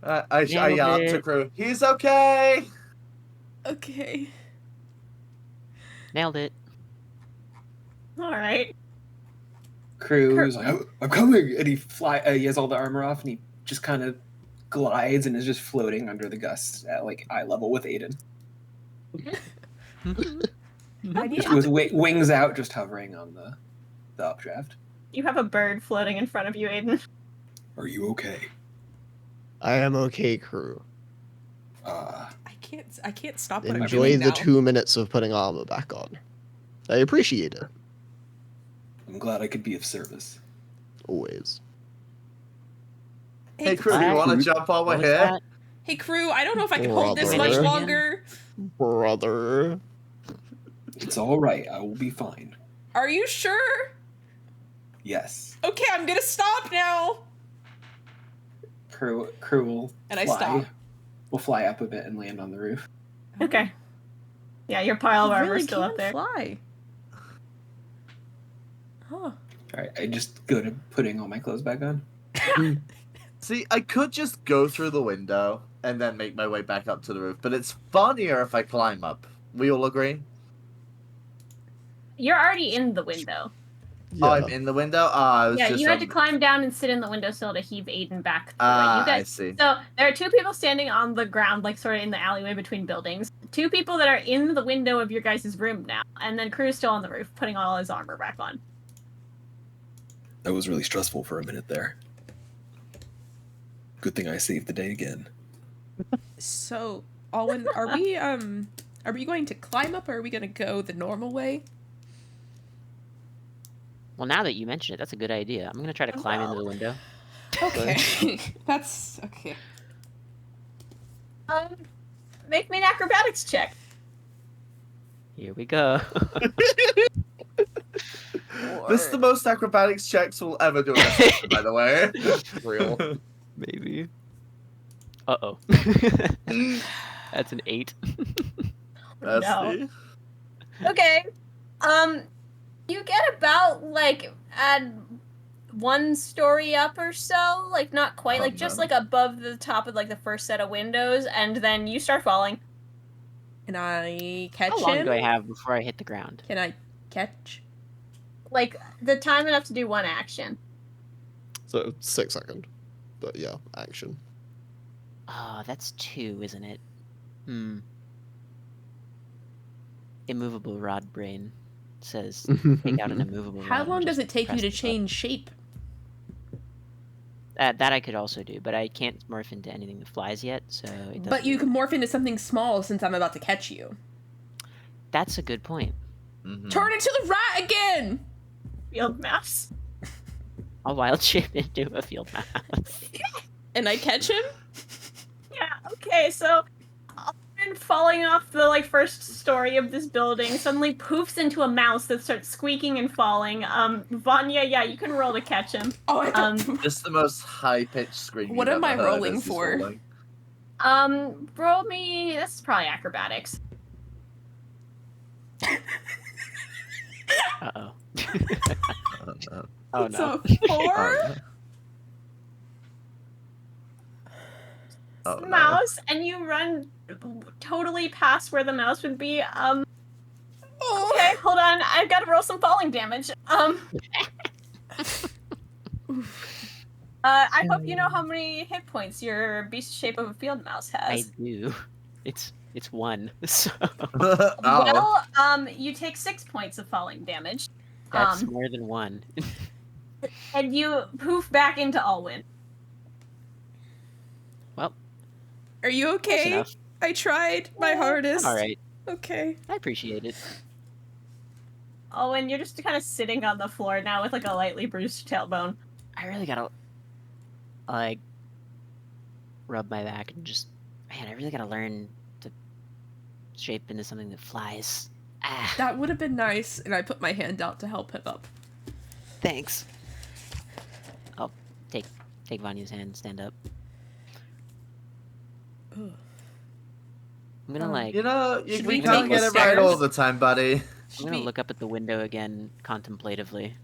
I yell Nailed out to it. Kruu, he's okay! Okay. Nailed it. Alright. Kruu is like, I'm coming, and he has all the armor off, and he just kind of glides and is just floating under the gust at like eye level with Aiden. I need Just with wings out, just hovering on the updraft. You have a bird floating in front of you, Aiden. Are you okay? I am okay, Kruu. I can't stop what I'm Enjoy doing the now. 2 minutes of putting armor back on. I appreciate it. I'm glad I could be of service. Always. Hey, Kruu, you want to jump while we're What was here? that? Hey, Kruu, I don't know if I can hold this Brother. much longer. Brother. It's all right. I will be fine. Are you sure? Yes. Okay, I'm gonna stop now. Kruu will And I fly. stop. We'll fly up a bit and land on the roof. Okay. Yeah, your pile of You armor's really still up can there. fly. Huh. All right. I just go to putting all my clothes back on. See, I could just go through the window and then make my way back up to the roof, but it's funnier if I climb up. We all agree? You're already in the window. Yeah. Oh, I'm in the window? I was Yeah, just you had to on- climb down and sit in the windowsill to heave Aiden back. To the way. Ah, You guys, I see. So there are 2 people standing on the ground, like sort of in the alleyway between buildings. 2 people that are in the window of your guys' room now, and then Kruu's still on the roof, putting all his armor back on. That was really stressful for a minute there. Good thing I saved the day again. So, Alwyn, are we going to climb up or are we gonna go the normal way? Well, now that you mention it, that's a good idea. I'm gonna try to climb into the window. Okay. That's okay. Make me an acrobatics check. Here we go. This is the most acrobatics checks we'll ever do in a session, by the way. Real. Maybe. Uh-oh. That's an 8. That's No. the... Okay. You get about like at 1 story up or so, like not quite, like just like above the top of like the first set of windows, and then you start falling. Can I catch How long him? do I have before I hit the ground? Can I catch? Like the time enough to do 1 action. So 6 seconds. But yeah, action. Oh, that's 2, isn't it? Immovable rod brain says take out an immovable rod. How and long does just it take you press to the button. change shape? That I could also do, but I can't morph into anything that flies yet, so it doesn't But you really- can morph into something small since I'm about to catch you. That's a good point. Mhm. Turn into the rat again! Field mouse. I'll wild shape into a field mouse. And I catch him? Yeah, okay, so Alwyn falling off the like first story of this building suddenly poofs into a mouse that starts squeaking and falling. Vanya, yeah, you can roll to catch him. Oh, I thought... This is the most high-pitched scream What you've am ever I heard rolling as he's for? falling. Roll me, this is probably acrobatics. Uh-oh. Oh, no. Oh It's no. a 4? Oh, Oh, no. Mouse, and you run totally past where the mouse would be. Oh. Okay, hold on, I've got to roll some falling damage. I hope you know how many hit points your beast shape of a field mouse I has. do. It's 1, so Oh. Well, you take 6 points of falling damage. that's more than 1. And you poof back into Alwyn. Well, Are you close okay? enough. I tried my hardest. All right. Okay. I appreciate it. Alwyn, you're just kind of sitting on the floor now with like a lightly bruised tailbone. I really gotta, like, rub my back and just, man, I really gotta learn to shape into something that flies. Ah, That would have been nice, and I put my hand out to help him up. thanks. I'll take Vanya's hand, stand up. Ugh. I'm gonna, like, You know, Should we we can't take get the it right stairs? all the time, buddy. I'm Should gonna we... look up at the window again, contemplatively.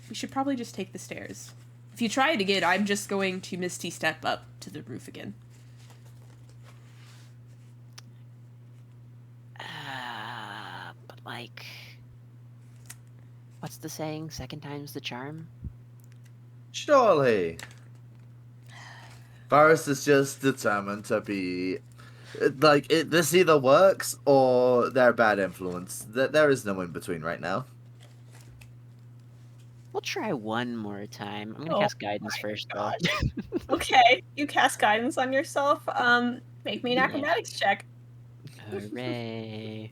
we should probably just take the stairs. If you try it again, I'm just going to Misty step up to the roof again. But, like, what's the saying? 2nd time's the charm? Surely. Varas is just determined to be... Like, this either works or they're a bad influence. There is no in between right now. We'll try one more time. I'm gonna Oh cast guidance my first, God. though. Okay, you cast guidance on yourself. Make me an Yeah. acrobatics check. Hooray!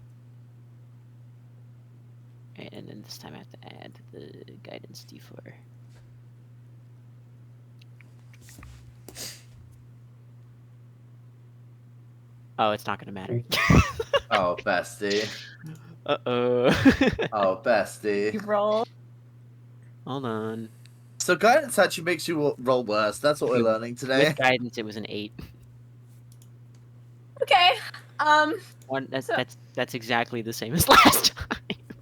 Alright, and then this time I have to add the guidance d4. Oh, it's not gonna matter. Oh, bestie. Uh-oh. Oh, bestie. You roll. Hold on. So guidance actually makes you roll worse. That's what we're learning today. With guidance, it was an 8. Okay. So- That's exactly the same as last time.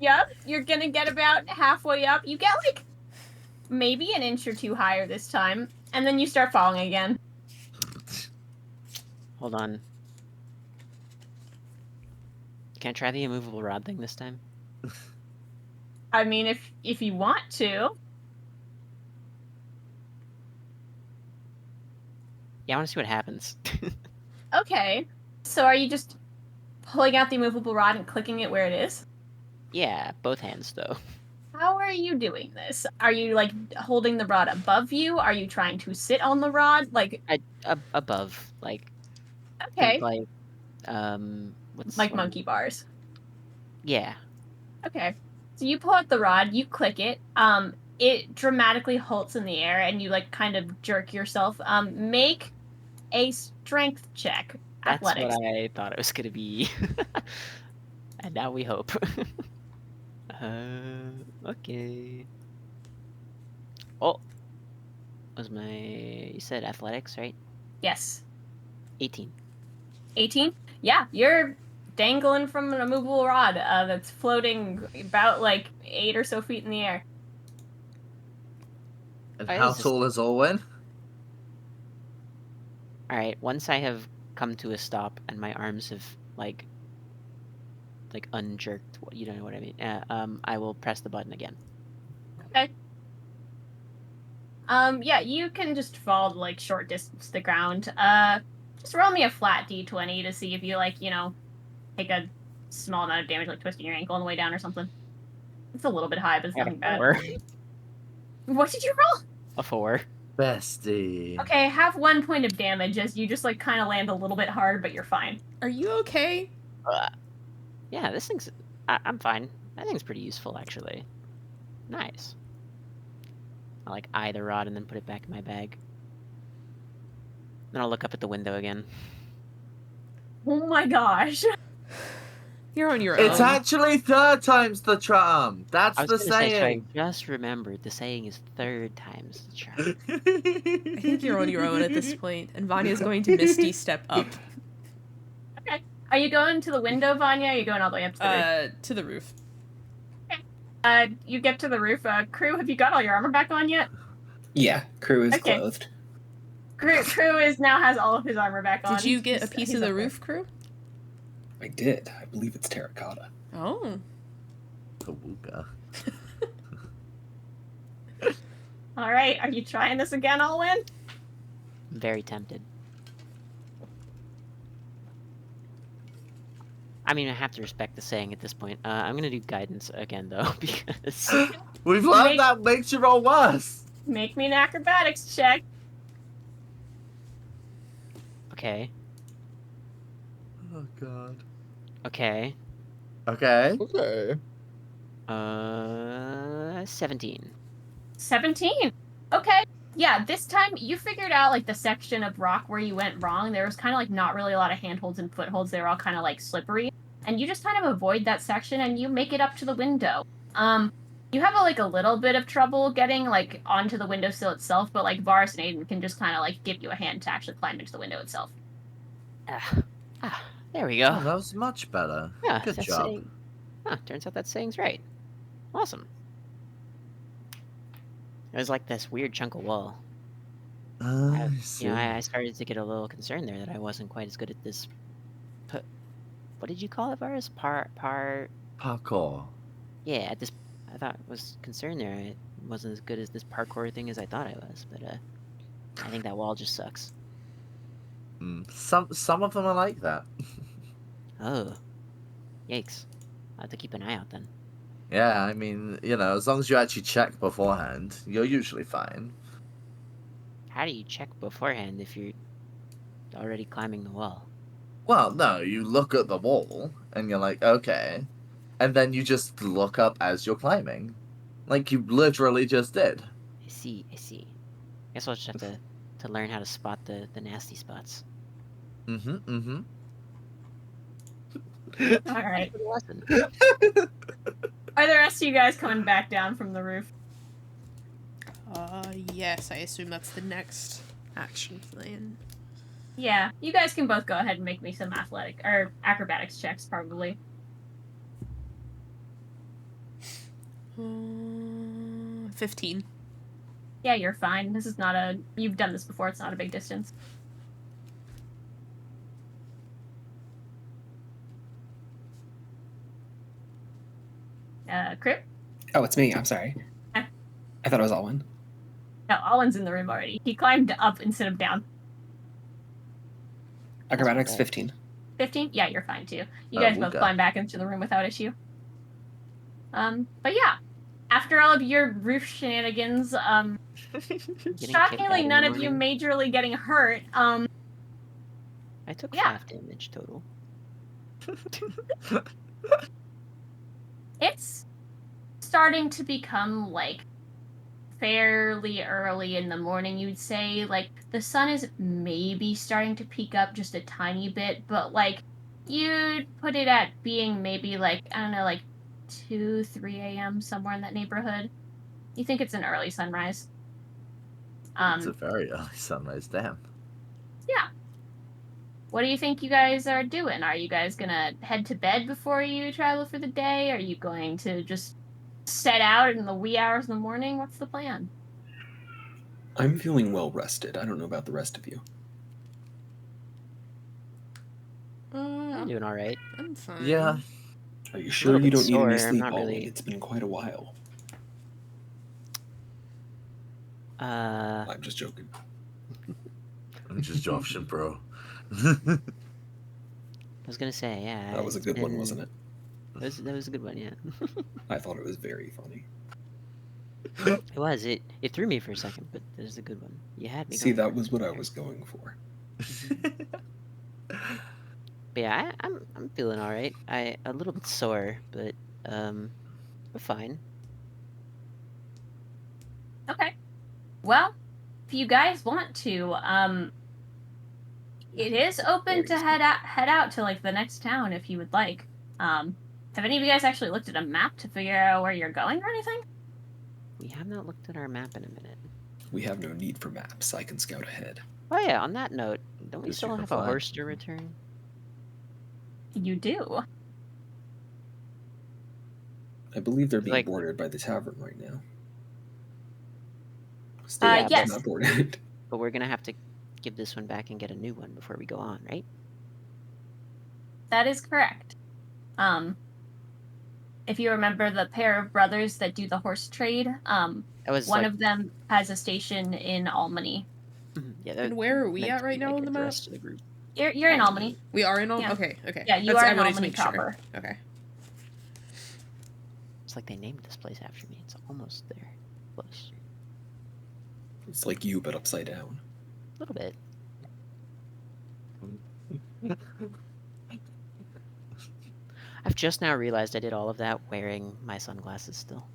Yep, you're gonna get about halfway up. You get like maybe an inch or 2 higher this time, and then you start falling again. Hold on. Can I try the immovable rod thing this time? I mean, if you want to. Yeah, I want to see what happens. Okay. So are you just pulling out the immovable rod and clicking it where it is? Yeah, both hands though. How are you doing this? Are you like holding the rod above you? Are you trying to sit on the rod? Like Above, like okay, think like what's like one- monkey bars. Yeah. Okay. So you pull out the rod, you click it. It dramatically halts in the air, and you like kind of jerk yourself. Make a strength check. That's Athletics. what I thought it was gonna be. And now we hope. Okay. Oh, was my... You said athletics, right? Yes. 18. 18? Yeah, you're dangling from an immovable rod that's floating about like 8 or so feet in the air. And Oh, how this is- tall is Alwyn? Alright, once I have come to a stop and my arms have, like unjerked, you know what I mean, I will press the button again. Okay. Yeah, you can just fall like short distance to the ground. Just roll me a flat d20 to see if you like, take a small amount of damage, like twisting your ankle on the way down or something. It's a little bit high, but it's I got nothing a bad. 4. What did you roll? A 4. Bestie. Okay, have 1 point of damage as you just like kind of land a little bit hard, but you're fine. Are you okay? Yeah, this thing's... I'm fine. That thing's pretty useful, actually. Nice. I'll like eye the rod and then put it back in my bag. Then I'll look up at the window again. Oh my gosh. You're on your It's own. actually 3rd times the charm. That's I was the gonna say, so I saying. just remembered the saying is 3rd times the charm. I think you're on your own at this point, and Vanya's going to Misty step up Okay. Are you going to the window, Vanya? Or are you going all the way up to the roof? to the roof. You get to the roof. Kruu, have you got all your armor back on yet? Yeah, Kruu is Okay. clothed. Kruu has all of his armor back on. Did you get a He's- piece he's of the up there. roof, Kruu? I did. I believe it's terracotta. Oh. Kawooga. All right, are you trying this again, Alwyn? I'm very tempted. I mean, I have to respect the saying at this point. I'm gonna do guidance again, though, because... We've learned Make- that makes you roll worse. Make me an acrobatics check. Okay. Oh god. Okay. Okay. Okay. 17. 17. Okay. Yeah, this time you figured out like the section of rock where you went wrong. There was kind of like not really a lot of handholds and footholds. They were all kind of like slippery. And you just kind of avoid that section and you make it up to the window. You have a little bit of trouble getting like onto the windowsill itself, but like Varas and Aiden can just kind of like give you a hand to actually climb into the window itself. There we go. Oh, that was much better. Yeah, Good that job. saying... turns out that saying's right. Awesome. It was like this weird chunk of wall. I see. I started to get a little concerned there that I wasn't quite as good at this. What did you call it, Varas? Parkour. Yeah, at this, I thought I was concerned there. I wasn't as good as this parkour thing as I thought I was, but I think that wall just sucks. Some of them are like that. Oh, yikes! I'll have to keep an eye out then. Yeah, I mean, as long as you actually check beforehand, you're usually fine. How do you check beforehand if you're already climbing the wall? Well, no, you look at the wall and you're like, okay, and then you just look up as you're climbing, like you literally just did. I see. Guess I'll just have to learn how to spot the nasty spots. Mm-hmm. All right. Good lesson. Are the rest of you guys coming back down from the roof? Yes, I assume that's the next action plan. Yeah, you guys can both go ahead and make me some athletic or acrobatics checks, probably. 15. Yeah, you're fine. This is not you've done this before, it's not a big distance. Kruu? Oh, it's me. I'm sorry. Eh. I thought it was Alwyn. No, Alwyn's in the room already. He climbed up instead of down. Acrobatics okay. 15. 15? Yeah, you're fine too. You guys both okay. climb back into the room without issue. But yeah, after all of your roof shenanigans, Getting kicked shockingly out none the of you morning. majorly getting hurt. I took yeah. 5 damage total. It's starting to become like fairly early in the morning, you'd say. Like the sun is maybe starting to peak up just a tiny bit, but like you'd put it at being maybe like, I don't know, like 2-3 a.m. somewhere in that neighborhood. You think it's an early sunrise. It's a very early sunrise, damn. Yeah. What do you think you guys are doing? Are you guys gonna head to bed before you travel for the day? Are you going to just set out in the wee hours in the morning? What's the plan? I'm feeling well rested. I don't know about the rest of you. I'm doing all right. I'm fine. Yeah. Are you A sure little you bit don't need any sore, I'm sleep, not Alwyn? really- It's been quite a while. I I'm just joking. I'm just joshing, bro. was gonna say, yeah. That was a it's good one, been- wasn't it? That was a good one, yeah. I thought it was very funny. It was. It threw me for a second, but it was a good one. You had me. See, going that for was it. what I was going for. But yeah, I'm feeling all right. A little bit sore, but we're fine. Okay. Well, if you guys want to, it is open to head out to like the next town if you would like. Have any of you guys actually looked at a map to figure out where you're going or anything? We have not looked at our map in a minute. We have no need for maps. I can scout ahead. Oh yeah. On that note, don't we Guess you still can have a fly. horse to return? You do. I believe they're being Like- boarded by the tavern right now. Yeah, Stay yes. not boarded. But we're gonna have to give this one back and get a new one before we go on, right? That is correct. If you remember the pair of brothers that do the horse trade, That was one like, of them has a station in Albany. yeah. And where are we meant at to right be, now like, on the the map? rest of the group. You're in Albany. We are in Albany? Yeah. Okay, okay. Yeah, you That's- are I in wanted to Albany make sure. proper. Okay. It's like they named this place after me. It's almost there. Close. It's like you, but upside down. A little bit. I've just now realized I did all of that wearing my sunglasses still.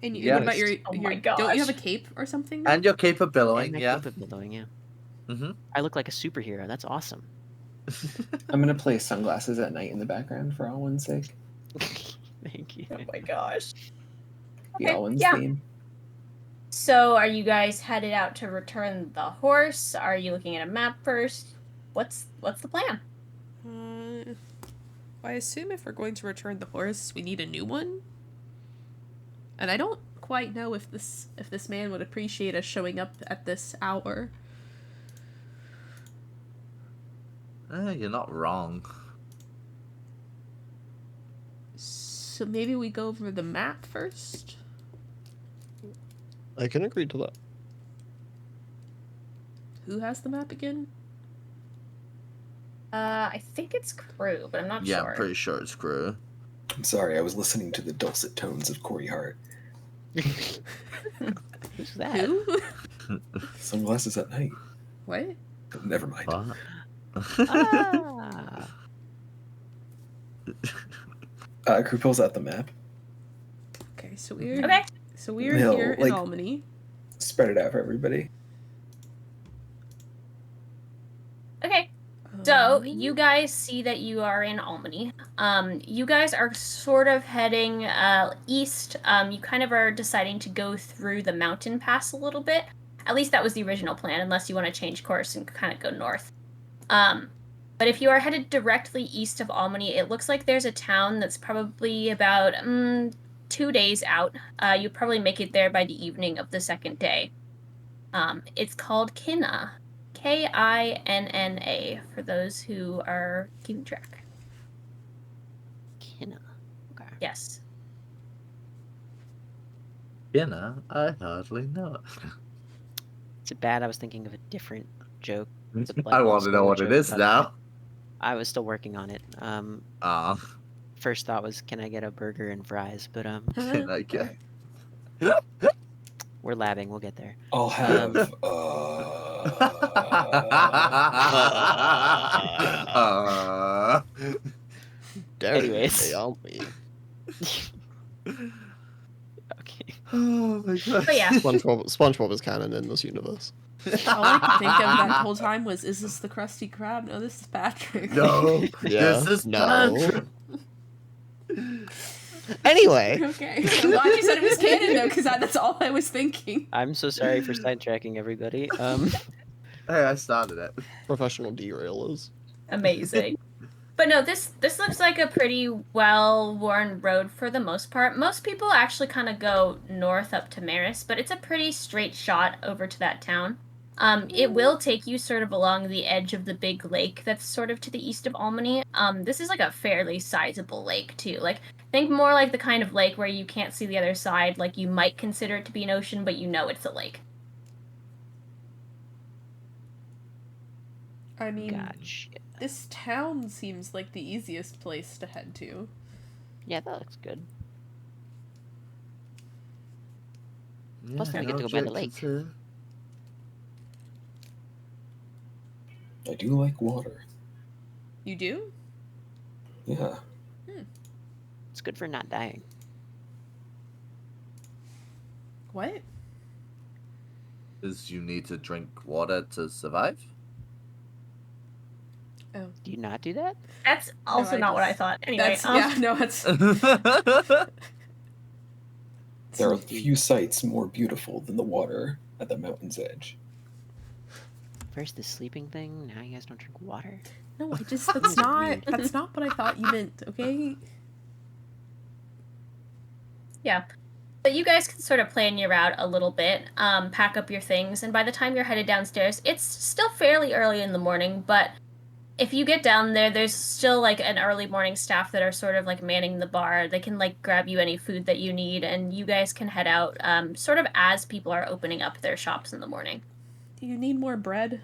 And you, Yeah. what about your, Oh your my don't you have a gosh. cape or something? And your cape of billowing, And my yeah. cape of billowing, yeah. Mm-hmm. I look like a superhero. That's awesome. I'm gonna play sunglasses at night in the background for Alwyn's sake. Thank you. Oh my gosh. The Okay, Alwyn's yeah. theme. So, are you guys headed out to return the horse? Are you looking at a map first? What's the plan? I assume if we're going to return the horse, we need a new one. And I don't quite know if this man would appreciate us showing up at this hour. You're not wrong. So maybe we go over the map first? I can agree to that. Who has the map again? I think it's Kruu, but I'm not Yeah, sure. I'm pretty sure it's Kruu. I'm sorry, I was listening to the dulcet tones of Corey Hart. Who's that? Who? Sunglasses at night. What? Never mind. What? Ah. Kruu pulls out the map. Okay, so we're Okay. here in like- Albany. Spread it out for everybody. Okay. So, you guys see that you are in Albany. You guys are sort of heading east. You kind of are deciding to go through the mountain pass a little bit. At least that was the original plan, unless you want to change course and kind of go north. But if you are headed directly east of Albany, it looks like there's a town that's probably about 2 days out. You'd probably make it there by the evening of the second day. It's called Kinna. Kinna, for those who are keeping track. Kinna. Okay. Yes. I hardly know. Is it bad? I was thinking of a different joke. It's like I want also to know a what it joke is about- now. I was still working on it. First thought was, can I get a burger and fries? But Okay. we're labbing. We'll get there. I'll have. Daring Anyways. they are me. Oh my god. But yeah. SpongeBob is canon in this universe. All I could think of that whole time was, is this the Krusty Krab? No, this is Patrick. No. Yeah, This is no. Patrick. Anyway, Okay. I'm glad you said it was canon though, because that's all I was thinking. I'm so sorry for sidetracking everybody. Hey, I started it. professional derailers. Amazing. But no, this looks like a pretty well-worn road for the most part. Most people actually kind of go north up to Maris, but it's a pretty straight shot over to that town. It will take you sort of along the edge of the big lake that's sort of to the east of Albany. This is like a fairly sizable lake too. Like, think more like the kind of lake where you can't see the other side. Like, you might consider it to be an ocean, but you know it's a lake. I mean, Gotcha. this town seems like the easiest place to head to. Yeah, that looks good. Yeah, Plus, then we get to go by the lake. I do like water. You do? Yeah. It's good for not dying. What? Is you need to drink water to survive? Oh. Do you not do that? That's also I not what I just- thought. Anyway, That's, yeah, no, it's... There are few sights more beautiful than the water at the mountain's edge. First the sleeping thing, now you guys don't drink water. No, I just, that's not what I thought you meant, okay? Yeah. But you guys can sort of plan your route a little bit, pack up your things, and by the time you're headed downstairs, it's still fairly early in the morning, but if you get down there, there's still, like, an early morning staff that are sort of, like, manning the bar. They can, like, grab you any food that you need, and you guys can head out sort of as people are opening up their shops in the morning. Do you need more bread?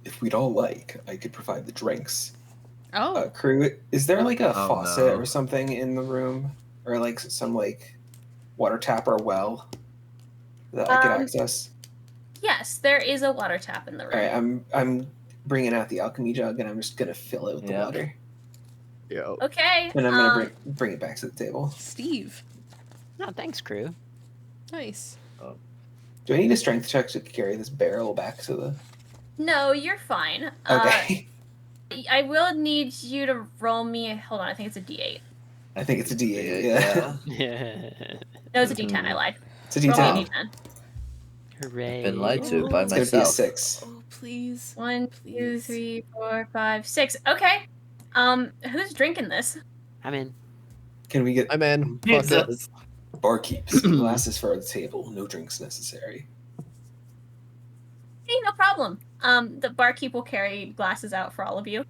If we'd all like, I could provide the drinks. Oh. Kruu, is there like a Oh, faucet no. or something in the room? Or like some like water tap or well that I could access? Yes, there is a water tap in the room. Alright, I'm bringing out the alchemy jug and I'm just gonna fill it with the Yeah. water. Yeah. Okay. And I'm gonna bring it back to the table. Steve. No, thanks, Kruu. Nice. Do I need a strength check to carry this barrel back to the No, you're fine. Okay. I will need you to roll me. Hold on, I think it's a D8. I think it's a D8, yeah. Yeah. No, it's a D10. I lied. It's a Roll me a D10. D10. Hooray. Been lied to by It's gonna be a myself. 6. Oh, please. 1, 2, Please. 3, 4, 5, 6. Okay. Who's drinking this? I'm in. Can we get I'm in. Fuck it. Jesus. barkeeps? Glasses for the table, no drinks necessary. Hey, no problem. The barkeep will carry glasses out for all of you.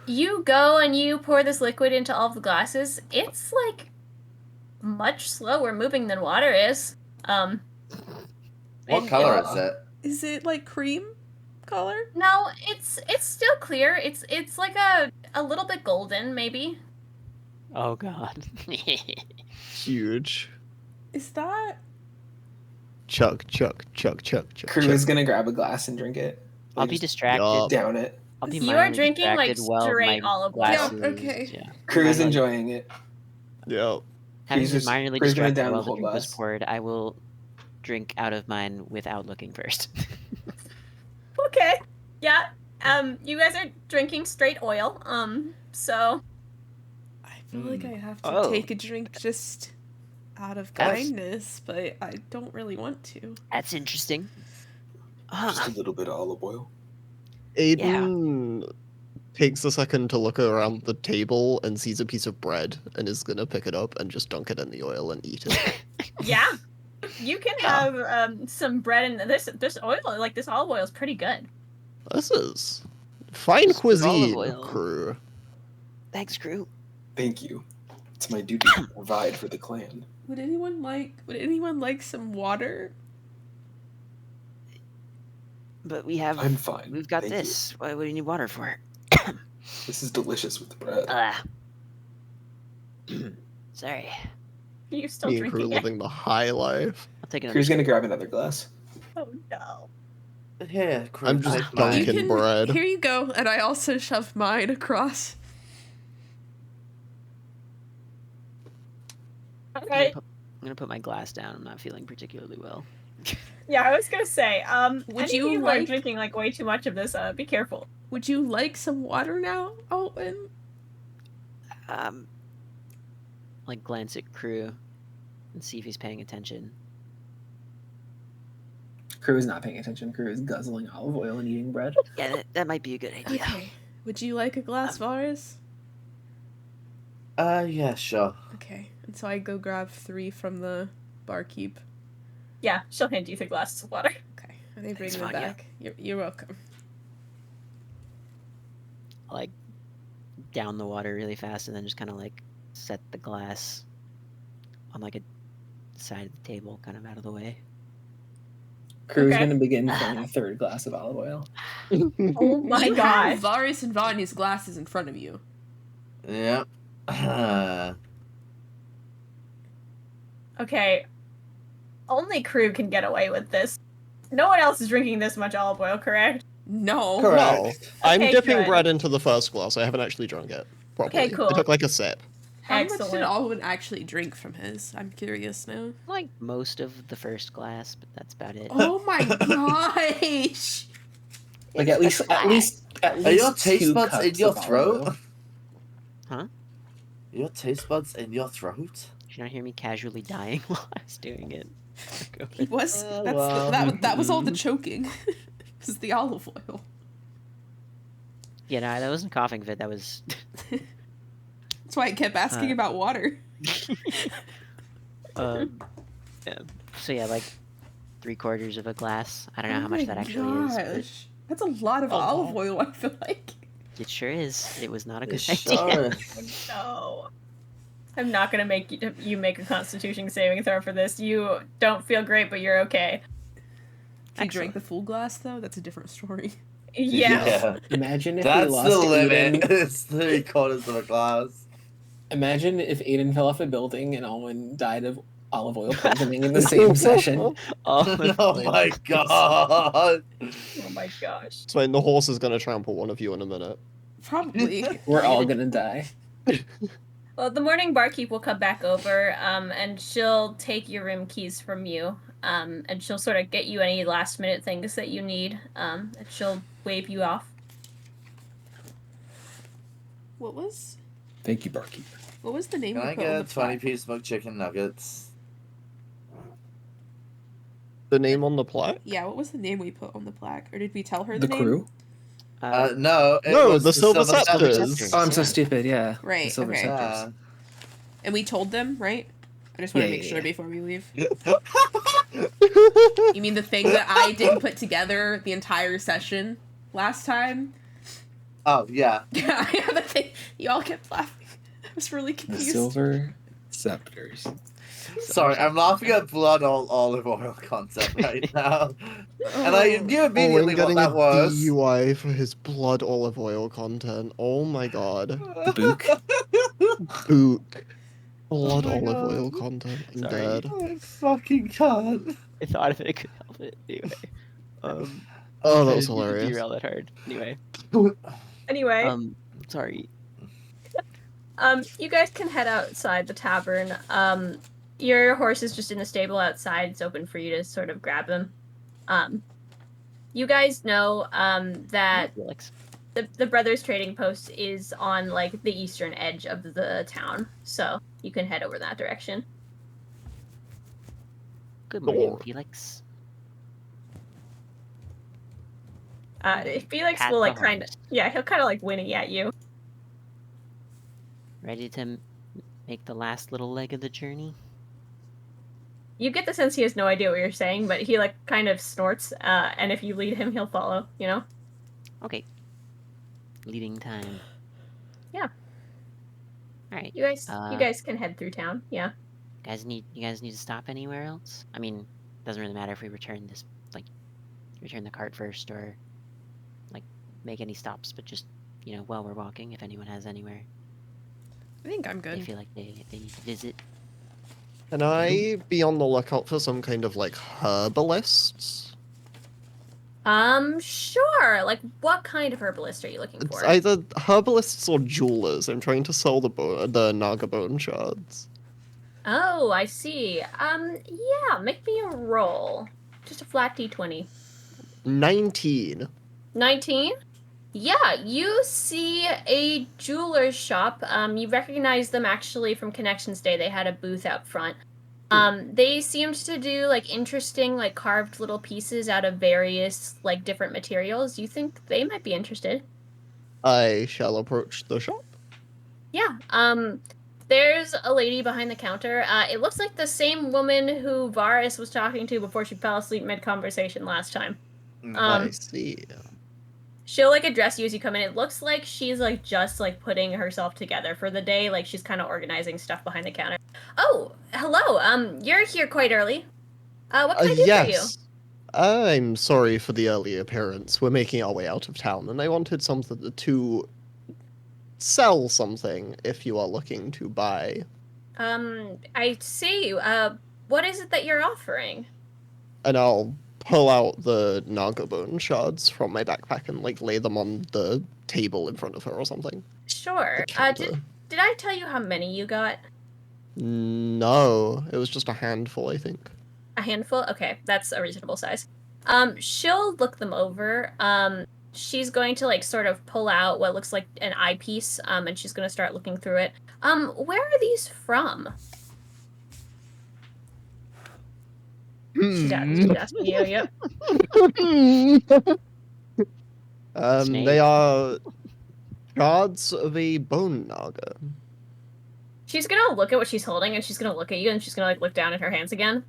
You go and you pour this liquid into all of the glasses. It's like much slower moving than water is. What and color it- is it? Is it like cream color? No, it's still clear. It's like a little bit golden, maybe. Oh god. Huge. Is that... Chug. Kruu is gonna grab a glass and drink it. I'll Like, be just distracted. Yup. down it. I'll be You are mildly drinking, like, distracted while straight my olive oil. glasses, Yeah, okay. Yeah. Kruu is I'm, enjoying it. Yep. Having He's been just- minorly Kru's gonna distracted down while the the whole drink was glass. poured, I will drink out of mine without looking first. Okay. Yeah. You guys are drinking straight oil. So I feel like I have to Oh. take a drink just out of That's- kindness, but I don't really want to. That's interesting. Just a little bit of olive oil. Aiden takes a second to look around the table and sees a piece of bread and is gonna pick it up and just dunk it in the oil and eat it. yeah, you can have some bread and this oil, like this olive oil, is pretty good. This is fine This is olive cuisine, oil. Kruu. Thanks, Kruu. Thank you. It's my duty to provide for the clan. Would anyone like some water? But we have. I'm fine. We've got Thank you. this. What do you need water for? This is delicious with the bread. Sorry. You're still Me and Kruu drinking it. living the high life. I'll take another. Kru's gonna grab another glass. Oh no. Here, Kruu, I'm just take mine. You dunking can, bread. Here you go, and I also shove mine across. Okay. I'm gonna put my glass down. I'm not feeling particularly well. Yeah, I was gonna say, Would any you people are like- drinking like way too much of this, be careful. Would you like some water now, Alwyn? Like glance at Kruu and see if he's paying attention. Kruu is not paying attention. Kruu is guzzling olive oil and eating bread. Yeah, that might be a good idea. Okay. Would you like a glass, Varas? Yeah, sure. Okay. And so I go grab 3 from the barkeep. Yeah, she'll hand you 3 glasses of water. Okay. And they bring Thanks, them Vanya. back. You're welcome. Like down the water really fast and then just kind of like set the glass on like a side of the table, kind of out of the way. Kruu is Okay. going to begin filling a third glass of olive oil. Oh my you god. have Varas and Vanya's glasses in front of you. Yep. Okay. Only Kruu can get away with this. No one else is drinking this much olive oil, correct? No. Correct. No, I'm Okay, dipping good. bread into the first glass. I haven't actually drunk it properly. Okay, cool. I took like a sip. How much did Excellent. Alwyn actually drink from his? I'm curious now. Like most of the first glass, but that's about it. Oh my gosh! Like at least Are your taste 2 buds in cups your of olive throat? oil. Huh? Your taste buds in your throat? Did you not hear me casually dying while I was doing it? He was. Oh, That's well. that was all the choking. It was the olive oil. Yeah, no, that wasn't coughing fit. That was. That's why I kept asking about water. Yeah. So yeah, like 3/4 of a glass. I don't know how much that actually is. But That's a lot of Oh, olive wow. oil, I feel like. it sure is. It was not a good Sure. idea. No. I'm not gonna make you make a Constitution saving throw for this. You don't feel great, but you're okay. If you drank the full glass, though, that's a different story. Yeah. Imagine if we That's lost the limit. Aiden. It's 3/4 of a glass. Imagine if Aiden fell off a building and Alwyn died of olive oil poisoning in the same session. Oh my god. Oh my gosh. So the horse is gonna trample one of you in a minute. Probably. We're all gonna die. Well, the morning barkeep will come back over, and she'll take your room keys from you, and she'll sort of get you any last minute things that you need, and she'll wave you off. What was Thank you, barkeep. the name? Can we I put on get the 20 plaque? piece smoked chicken nuggets? The name on the plaque? Yeah, what was the name we put on the plaque, or did we tell her the, The name? crew? No. It No, was the Silver Scepters. Scepters. Oh, I'm so Yeah. stupid. Yeah. Right, The Silver okay. Scepters. And we told them, right? I just want to Yeah, make yeah, sure yeah. before we leave. You mean the thing that I didn't put together the entire session last time? Oh, yeah. Yeah, I have a thing. You all kept laughing. I was really The confused. Silver Scepters. Sorry, I'm laughing at blood all olive oil concept right now. And I knew Owen immediately what getting a that was. DUI for his blood olive oil content. Oh my god. The Book. Book. Blood Oh my olive God. oil content. I'm Sorry. dead. I fucking can't. I thought if it could help it. Anyway. Oh, that I was didn't mean to hilarious. derail that hard. Anyway. Anyway, Sorry. you guys can head outside the tavern. Your horse is just in the stable outside. It's open for you to sort of grab him. You guys know that Felix. the Brothers Trading Post is on like the eastern edge of the town, so you can head over that direction. Good morning, Door. Felix. Felix Pat will like the kind of, horse. yeah, he'll kind of like whinny at you. Ready to make the last little leg of the journey? You get the sense he has no idea what you're saying, but he like kind of snorts, and if you lead him, he'll follow. You know. Okay. Leading time. Yeah. All right. You guys Uh, can head through town. Yeah. You guys need to stop anywhere else? I mean, doesn't really matter if we return the cart first or like make any stops, but just while we're walking, if anyone has anywhere I think I'm they good. feel like they need to visit. Can I be on the lookout for some kind of like herbalists? Sure. Like, what kind of herbalist are you looking It's for? either herbalists or jewelers. I'm trying to sell the Naga bone shards. Oh, I see. Yeah, make me a roll. Just a flat d20. 19. 19? Yeah, you see a jeweler's shop. You recognize them actually from Connections Day. They had a booth out front. They seemed to do like interesting, like carved little pieces out of various like different materials. You think they might be interested? I shall approach the shop. Yeah. There's a lady behind the counter. It looks like the same woman who Varas was talking to before she fell asleep mid-conversation last time. I see. She'll like address you as you come in. It looks like she's like just like putting herself together for the day. Like she's kind of organizing stuff behind the counter. Oh, hello. You're here quite early. What can I do for you? Yes. I'm sorry for the early appearance. We're making our way out of town, and I wanted something to sell something if you are looking to buy. I see. What is it that you're offering? And I'll pull out the naga bone shards from my backpack and like lay them on the table in front of her or something. Sure. The counter. Did I tell you how many you got? No, it was just a handful, I think. A handful? Okay, that's a reasonable size. She'll look them over. She's going to like sort of pull out what looks like an eyepiece, and she's gonna start looking through it. Where are these from? She's asking you, yep. They are shards of a bone naga. She's gonna look at what she's holding, and she's gonna look at you, and she's gonna like look down at her hands again.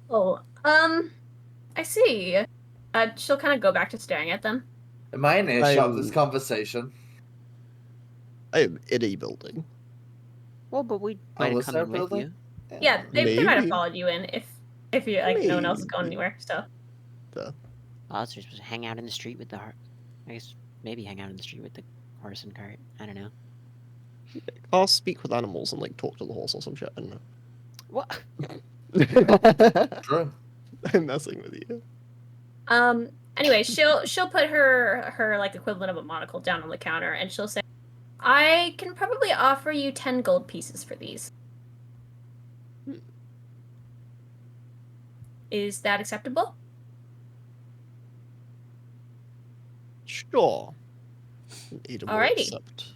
Oh, I see. She'll kind of go back to staring at them. Am I in earshot of this conversation? I'm in a building. Well, but we might have was come there in a with building? you. Yeah, they might have Maybe. followed you in if you like no one else is going anywhere. So Oh, so you're supposed to hang out in the street with the I guess maybe hang out in the street with the horse and cart. I don't know. I'll speak with animals and like talk to the horse or some shit. I don't What? know. True. I'm messing with you. Anyway, she'll put her like equivalent of a monocle down on the counter, and she'll say, "I can probably offer you 10 gold pieces for these. Is that acceptable?" Sure. Ada will Alrighty. accept.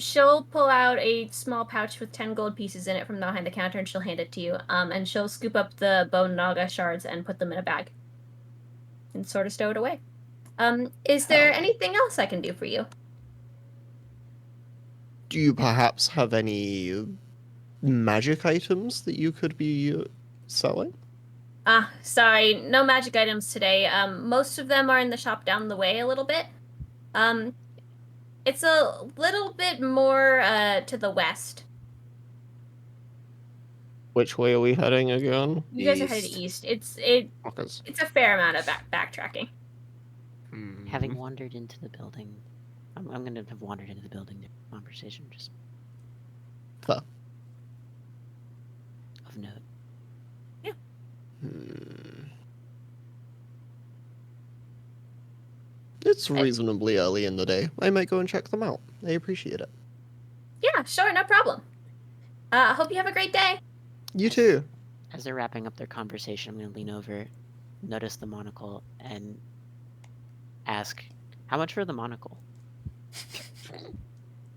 She'll pull out a small pouch with 10 gold pieces in it from behind the counter, and she'll hand it to you. And she'll scoop up the bone naga shards and put them in a bag. And sort of stow it away. Is there anything else I can do for you? Do you perhaps have any magic items that you could be selling? Sorry, no magic items today. Most of them are in the shop down the way a little bit. It's a little bit more to the west. Which way are we heading again? You guys are headed east. It's a fair amount of backtracking. Having wandered into the building, I'm gonna have wandered into the building. The conversation just Fair. of note. Yeah. It's reasonably early in the day. I might go and check them out. I appreciate it. Yeah, sure, no problem. Hope you have a great day. You too. As they're wrapping up their conversation, I'm gonna lean over, notice the monocle, and ask, "How much for the monocle?"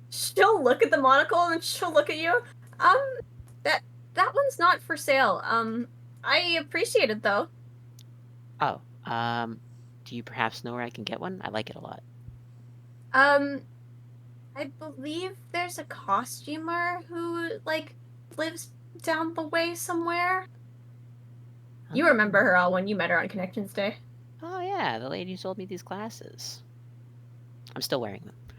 She'll look at the monocle and she'll look at you. That one's not for sale. I appreciate it though. Oh, do you perhaps know where I can get one? I like it a lot. I believe there's a costumer who like lives down the way somewhere. You remember her all when you met her on Connections Day. Oh yeah, the lady who sold me these glasses. I'm still wearing them. I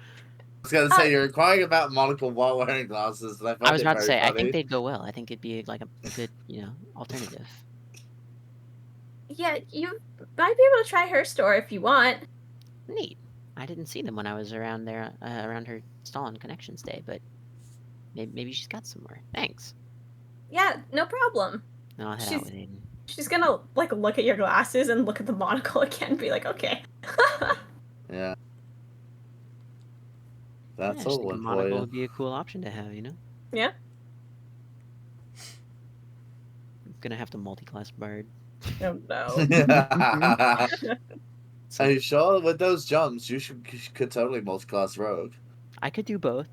was gonna say you're inquiring about monocle while wearing glasses. And I was about to say, funny. I think they'd go well. I think it'd be like a good, alternative. Yeah, you might be able to try her store if you want. Neat. I didn't see them when I was around there, around her stall on Connections Day, but maybe she's got some more. Thanks. Yeah, no problem. And I'll head out with Aiden. She's gonna like look at your glasses and look at the monocle again and be like, okay. Yeah. That's I just all think a one for monocle you. would be a cool option to have, Yeah. gonna have to multi-class bard. Oh no. Are you sure? With those jumps, you could totally multi-class rogue. I could do both.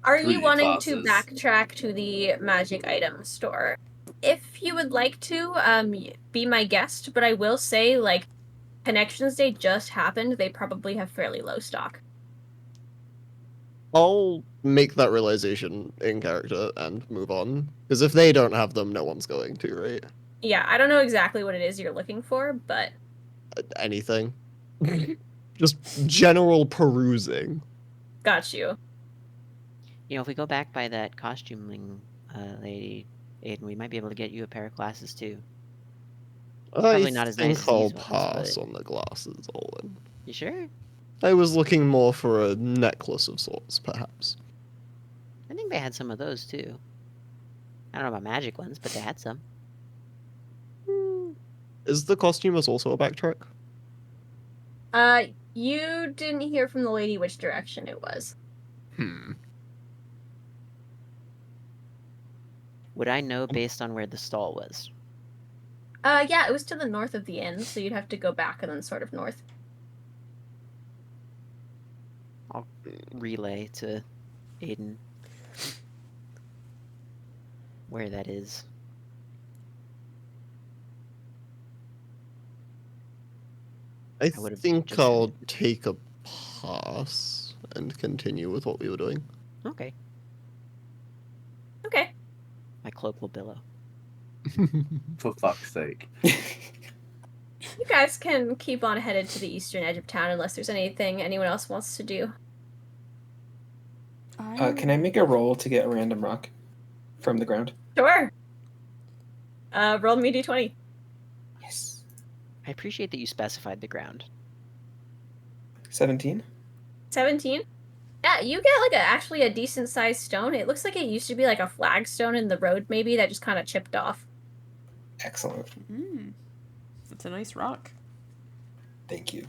Are you 3D wanting to classes. backtrack to the magic item store? If you would like to, be my guest, but I will say, like, Connections Day just happened. They probably have fairly low stock. I'll make that realization in character and move on. Because if they don't have them, no one's going to, right? Yeah, I don't know exactly what it is you're looking for, but Anything. Just general perusing. got you. You know, if we go back by that costuming lady, Aiden, we might be able to get you a pair of glasses too. Probably not as nice as I'll these ones, pass but- on the glasses, Alwyn. You sure? I was looking more for a necklace of sorts, perhaps. I think they had some of those too. I don't know about magic ones, but they had some. Is the costumers also a backtrack? You didn't hear from the lady which direction it was. Would I know based on where the stall was? Yeah, it was to the north of the inn, so you'd have to go back and then sort of north. I'll relay to Aiden where that is. I would've think just I'll said take a pass and continue with what we were doing. Okay. Okay. My cloak will billow. For fuck's sake. You guys can keep on headed to the eastern edge of town unless there's anything anyone else wants to do. Can I make a roll to get a random rock from the ground? Sure. Roll me d20. Yes. I appreciate that you specified the ground. 17? 17. Yeah, you get like actually a decent sized stone. It looks like it used to be like a flagstone in the road, maybe that just kind of chipped off. Excellent. It's a nice rock. Thank you.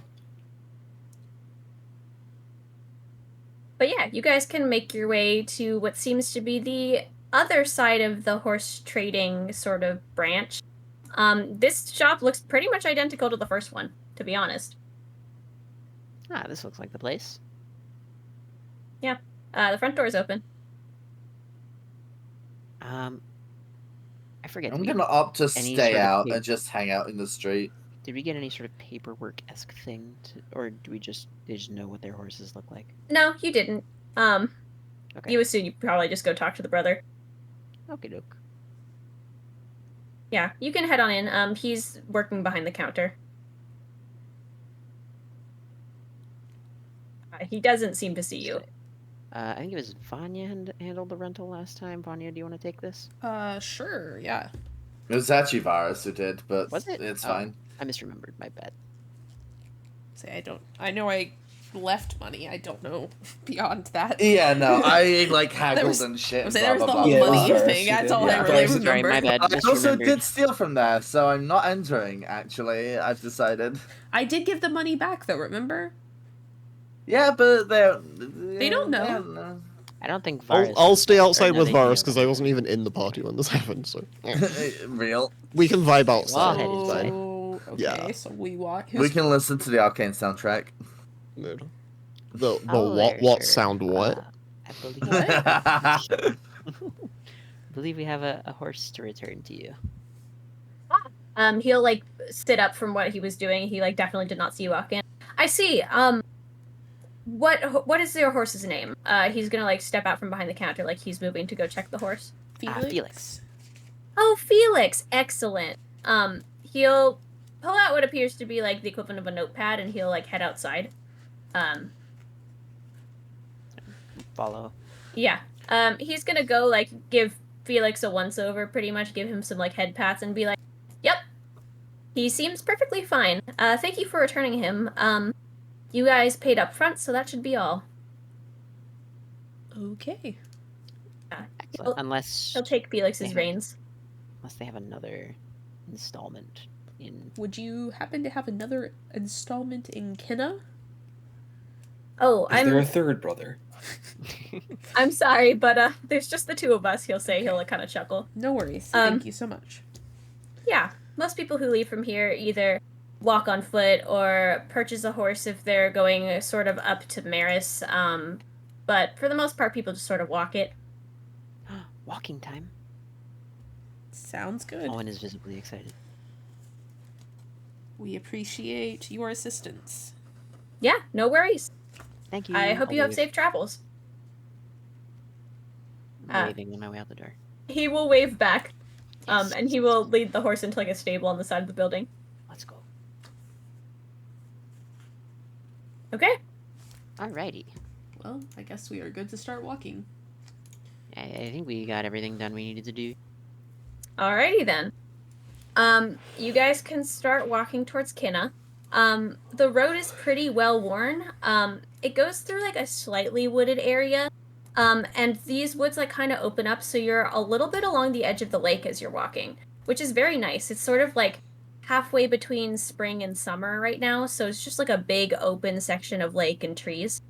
But yeah, you guys can make your way to what seems to be the other side of the horse trading sort of branch. This shop looks pretty much identical to the first one, to be honest. Ah, this looks like the place. The front door is open. I forget. I'm did we gonna opt to any stay sort of out pa- and just hang out in the street. Did we get any sort of paperwork-esque thing, or do they just know what their horses look like? No, you didn't. Okay. You assume you probably just go talk to the brother. Okay, doke. Yeah, you can head on in. He's working behind the counter. He doesn't seem to see you. I think it was Vanya handled the rental last time. Vanya, do you want to take this? Sure, yeah. It was actually Varas who did, but Was it? it's Oh. fine. I misremembered. My bad. Say I know I left money. I don't know beyond that. Yeah, no, I like haggled was- and shit. and There was the blah, blah, whole blah, Yeah, blah, money blah. Varas, thing. you That's did, all yeah. I really Varas, sorry, remember. my bad. I also Misremembered. did steal from there, so I'm not entering. Actually, I've decided. I did give the money back though. Remember? Yeah, but They don't know. know. I don't think Varus. I'll stay outside no, with they do know Varus because that. I wasn't even in the party when this happened, so Real. we can vibe Well, outside. headed it's inside. fine. Oh, okay. Yeah. So we walk. We can listen to the Arcane soundtrack. Mood. The Oh, what there, sound what? I believe. What? I believe we have a horse to return to you. He'll like sit up from what he was doing. He like definitely did not see you walk in. I see. What is your horse's name? He's gonna like step out from behind the counter, like he's moving to go check the horse. Felix. Oh, Felix, excellent. He'll pull out what appears to be like the equivalent of a notepad, and he'll like head outside. Follow. Yeah. He's gonna go like give Felix a once over, pretty much give him some like head pats and be like, "Yep, he seems perfectly fine. Thank you for returning him. You guys paid up front, so that should be all." Okay. He'll, Unless he'll take Felix's Yeah. reins. unless they have another installment in. Would you happen to have another installment in Kinna? Oh, Is there a third brother? I'm sorry, but there's just the two of us, he'll say. He'll kind of chuckle. No worries. Thank you so much. Yeah, most people who leave from here either walk on foot or purchase a horse if they're going sort of up to Maris. But for the most part, people just sort of walk it. Walking time. Sounds good. Owen is visibly excited. We appreciate your assistance. Yeah, no worries. Thank you. I hope I'll you have wave. safe travels. Waving on my way out the door. He will wave back, Yes. and he will lead the horse into like a stable on the side of the building. Let's go. Okay. Alrighty. Well, I guess we are good to start walking. I think we got everything done we needed to do. Alrighty then. You guys can start walking towards Kinna. The road is pretty well worn. It goes through like a slightly wooded area. And these woods like kind of open up, so you're a little bit along the edge of the lake as you're walking, which is very nice. It's sort of like halfway between spring and summer right now, so it's just like a big open section of lake and trees.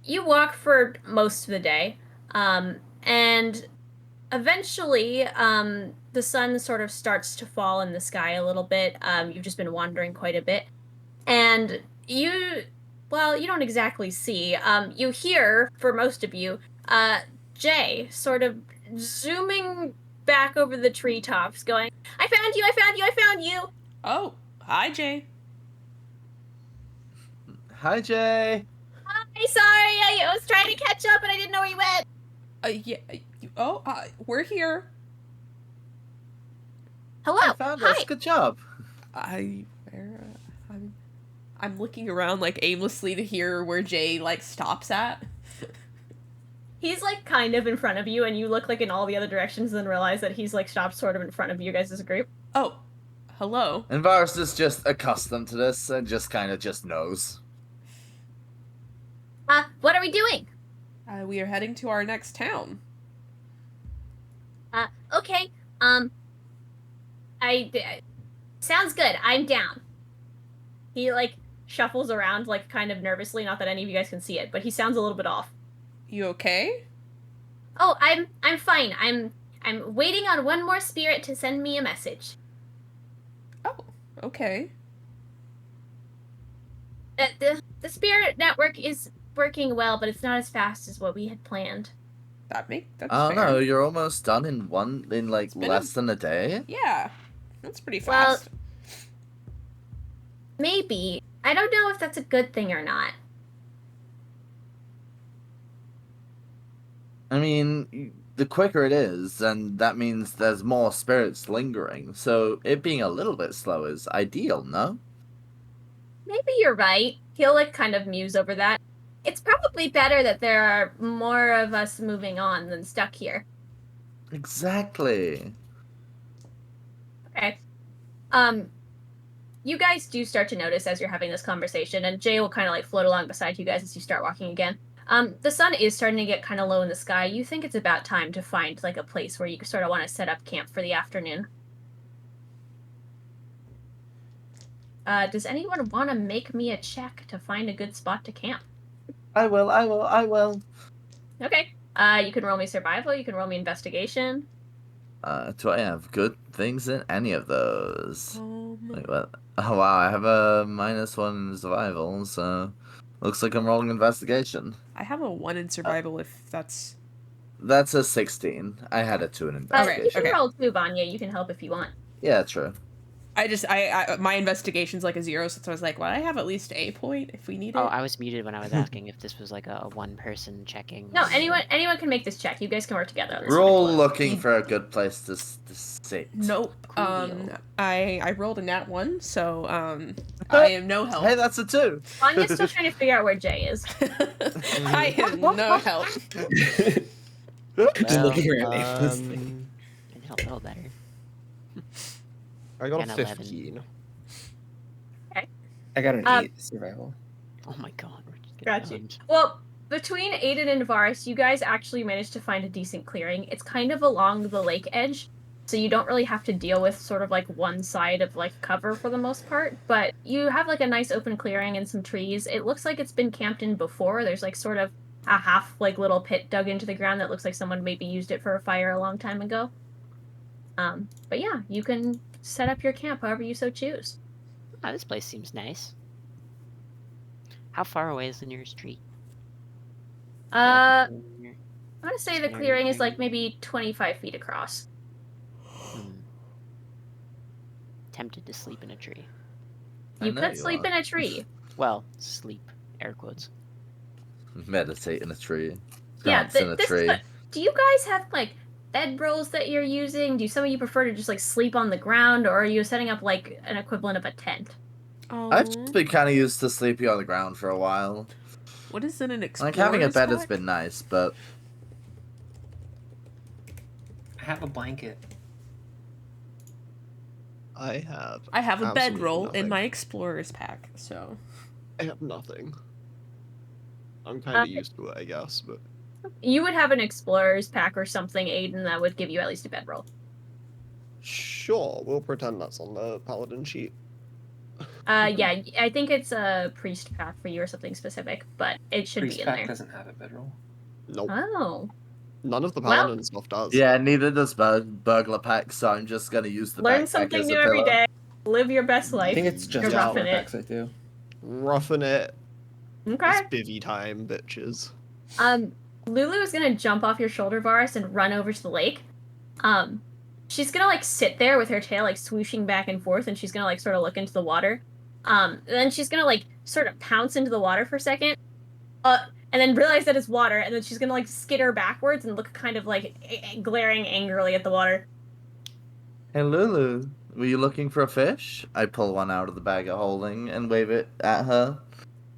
You walk for most of the day, and eventually, the sun sort of starts to fall in the sky a little bit. You've just been wandering quite a bit, and you don't exactly see. You hear, for most of you, Jay sort of zooming back over the treetops, going, "I found you! I found you! I found you!" Oh, hi, Jay. Hi, Jay. Hi, sorry, I was trying to catch up and I didn't know where you went. Yeah. We're here. Hello. I found us. Hi. Good job. I'm looking around like aimlessly to hear where Jay like stops at. He's like kind of in front of you, and you look like in all the other directions, and then realize that he's like stopped sort of in front of you guys as a group. Oh, hello. And Varas is just accustomed to this and just kind of just knows. What are we doing? We are heading to our next town. Okay. Sounds good. I'm down. He like shuffles around like kind of nervously, not that any of you guys can see it, but he sounds a little bit off. You okay? Oh, I'm fine. I'm waiting on one more spirit to send me a message. Oh, okay. The spirit network is working well, but it's not as fast as what we had planned. That's Oh fair. no, you're almost done in like been less than a day. Yeah, that's pretty Well, fast. Maybe. I don't know if that's a good thing or not. I mean, the quicker it is, then that means there's more spirits lingering. So it being a little bit slow is ideal, no? Maybe you're right. He'll like kind of muse over that. It's probably better that there are more of us moving on than stuck here. Exactly. Okay. You guys do start to notice as you're having this conversation, and Jay will kind of like float along beside you guys as you start walking again. The sun is starting to get kind of low in the sky. You think it's about time to find like a place where you sort of want to set up camp for the afternoon. Does anyone want to make me a check to find a good spot to camp? I will. Okay. You can roll me survival. You can roll me investigation. Do I have good things in any of those? Um, Wait, what? Oh wow, I have a -1 in survival, so looks like I'm rolling investigation. I have a 1 in survival if that's... That's a 16. I had a 2 in You investigation. can roll too, Vanya. You can help if you want. Yeah, true. I my investigation's like a 0, so I was like, well, I have at least a point if we need it. Oh, I was muted when I was asking if this was like a one-person checking. No, anyone can make this check. You guys can work together on this. We're all looking for a good place to sit. Nope. Cool. I rolled a nat 1, so I am no help. Hey, that's a 2. Vanya's still trying to figure out where Jay is. I am no help. Just looking around aimlessly. Can help a little better. I got And a 11. 15. I got an Um, 8 survival. Oh my god, we're just getting Gotcha. owned. Well, between Aiden and Varas, you guys actually managed to find a decent clearing. It's kind of along the lake edge, so you don't really have to deal with sort of like one side of like cover for the most part, but you have like a nice open clearing and some trees. It looks like it's been camped in before. There's like sort of a half like little pit dug into the ground that looks like someone maybe used it for a fire a long time ago. But yeah, you can set up your camp however you so choose. Oh, this place seems nice. How far away is the nearest tree? I Near- want to say the Scenario clearing is tree? like maybe 25 feet across. Tempted to sleep in a tree. You could sleep in a tree. Well, sleep. Air quotes. Meditate in a tree. Yeah, Dance in a tree. do you guys have like bed rolls that you're using? Do some of you prefer to just like sleep on the ground, or are you setting up like an equivalent of a tent? I've just been kind of used to sleeping on the ground for a while. What is in an explorer's Like, having a bed has pack? been nice, but... I have a blanket. I have I have a absolutely bedroll in nothing. my explorer's pack, so. I have nothing. I'm kind of used to it, I guess, but... You would have an explorer's pack or something, Aiden, that would give you at least a bedroll. Sure, we'll pretend that's on the paladin sheet. Yeah, I think it's a priest pack for you or something specific, but it should Priest be in pack there. doesn't have a bedroll. Nope. Oh. None of the Well- paladin stuff does. Yeah, neither does burglar pack, so I'm just gonna use the Learn backpack something as a new every pillow. day. Live your best I life. think it's just You're Yeah. roughing it. packs I do. Roughing it. Okay. It's bivvy time, bitches. Lulu is gonna jump off your shoulder, Varus, and run over to the lake. She's gonna like sit there with her tail like swooshing back and forth, and she's gonna like sort of look into the water. Then she's gonna like sort of pounce into the water for a second, and then realize that it's water, and then she's gonna like skitter backwards and look kind of like glaring angrily at the water. Hey Lulu, were you looking for a fish? I pull one out of the bag of holding and wave it at her.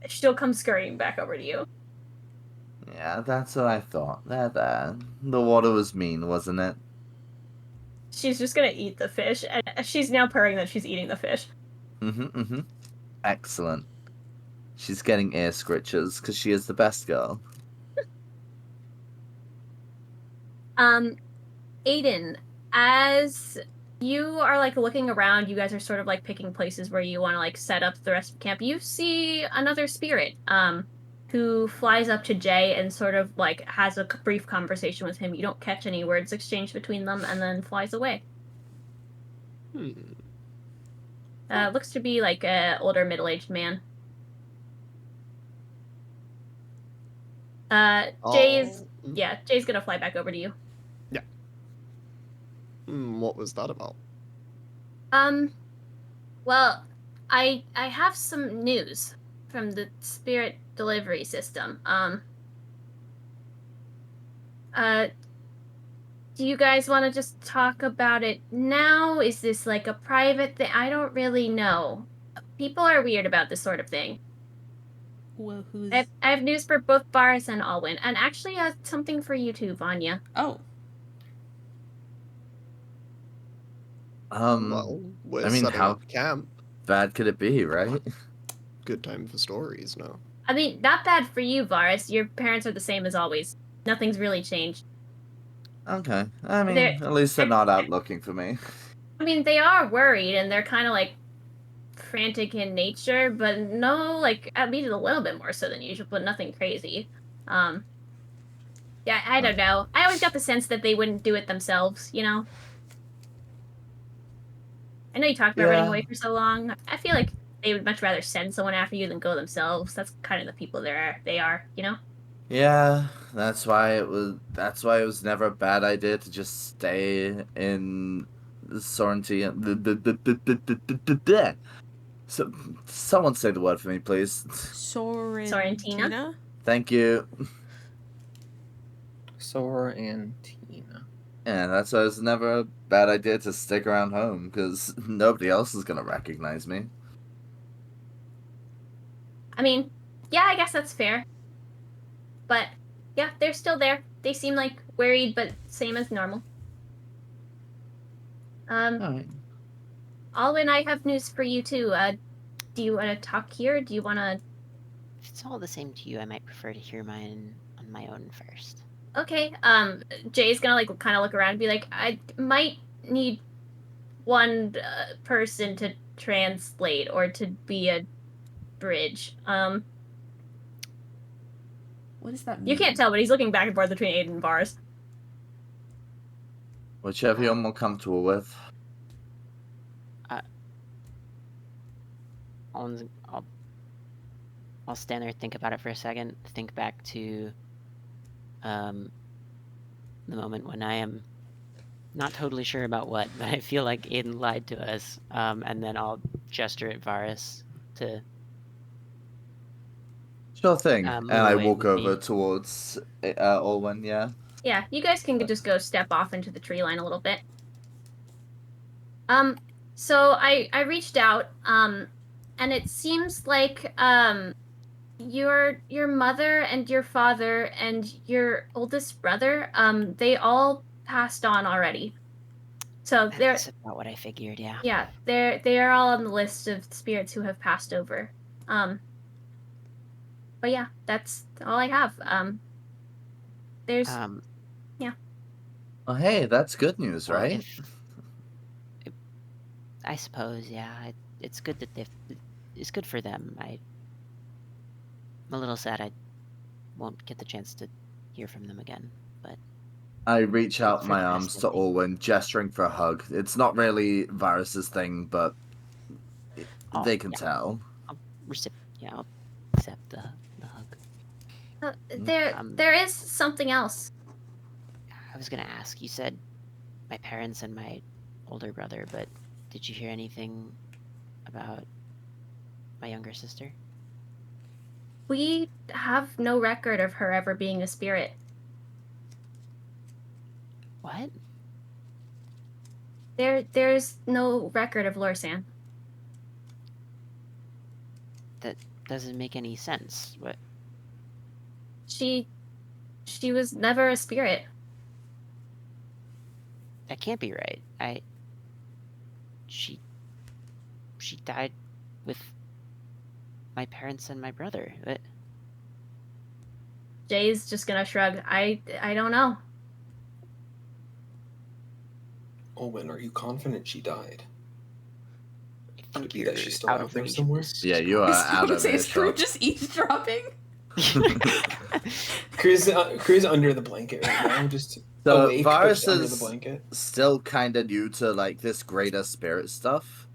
She'll come scurrying back over to you. Yeah, that's what I thought. There. The water was mean, wasn't it? She's just gonna eat the fish, and she's now purring that she's eating the fish. Mm-hmm. Excellent. She's getting ear scritches, because she is the best girl. Aiden, as you are like looking around, you guys are sort of like picking places where you want to like set up the rest of camp. You see another spirit, who flies up to Jay and sort of like has a brief conversation with him. You don't catch any words exchanged between them, and then flies away. Looks to be like a older middle-aged man. Jay's gonna fly back over to you. Yeah. What was that about? Well, I have some news from the spirit delivery system. Do you guys want to just talk about it now? Is this like a private thing? I don't really know. People are weird about this sort of thing. Well, who's... I have news for both Varas and Alwyn, and actually something for you too, Vanya. Oh. Well, we're setting how up camp. bad could it be, right? Good time for stories, no? I mean, not bad for you, Varas. Your parents are the same as always. Nothing's really changed. Okay. I mean, They're- at least they're not out looking for me. I mean, they are worried, and they're kind of like frantic in nature, but no, like at least a little bit more so than usual, but nothing crazy. Yeah, I don't know. I always got the sense that they wouldn't do it themselves, you know? I know you talked about running Yeah. away for so long. I feel like they would much rather send someone after you than go themselves. That's kind of the people they are, you know? Yeah, that's why it was never a bad idea to just stay in Sorenty. So, someone say the word for me, please. Sorrentina? Thank you. Sora and Tina. Yeah, that's why it's never a bad idea to stick around home, because nobody else is gonna recognize me. I mean, yeah, I guess that's fair. But, yeah, they're still there. They seem like worried, but same as normal. Alright. Alwyn, I have news for you too. Do you want to talk here? Do you want to... If it's all the same to you, I might prefer to hear mine on my own first. Okay, Jay's gonna, like, kind of look around and be like, I might need one person to translate or to be a bridge. What does that mean? You can't tell, but he's looking back and forth between Aiden and Varas. Whichever you're more comfortable with. I'll stand there, think about it for a second, think back to the moment when I am not totally sure about what, but I feel like Aiden lied to us, and then I'll gesture at Varas to Sure thing. move And I away walk with over me. towards Alwyn, yeah. Yeah, you guys can just go step off into the tree line a little bit. So I reached out, and it seems like your mother and your father and your oldest brother, they all passed on already. So they're That's about what I figured, yeah. yeah, they are all on the list of spirits who have passed over. But yeah, that's all I have. There's Oh, hey, that's good news, well, right? I suppose, yeah. It's good that it's good for them. I'm a little sad I won't get the chance to hear from them again, but I reach out for my the arms best, I to think. Alwyn, gesturing for a hug. It's not really Varus's thing, but Oh, they can yeah. tell. I'll accept the hug. there is something else. I was gonna ask, you said my parents and my older brother, but did you hear anything about my younger sister? We have no record of her ever being a spirit. What? There's no record of Lorsan. That doesn't make any sense. What? She was never a spirit. That can't be right. She died with my parents and my brother. What? Jay's just gonna shrug. I don't know. Olwen, are you confident she died? I Could think it be you're that she's still out out of there range of somewhere? this Yeah, you are out of Is Kruu earshot. just eavesdropping? Krew's under the blanket right now, just So awake, but Varus just under the is blanket. still kind of new to like this greater spirit stuff,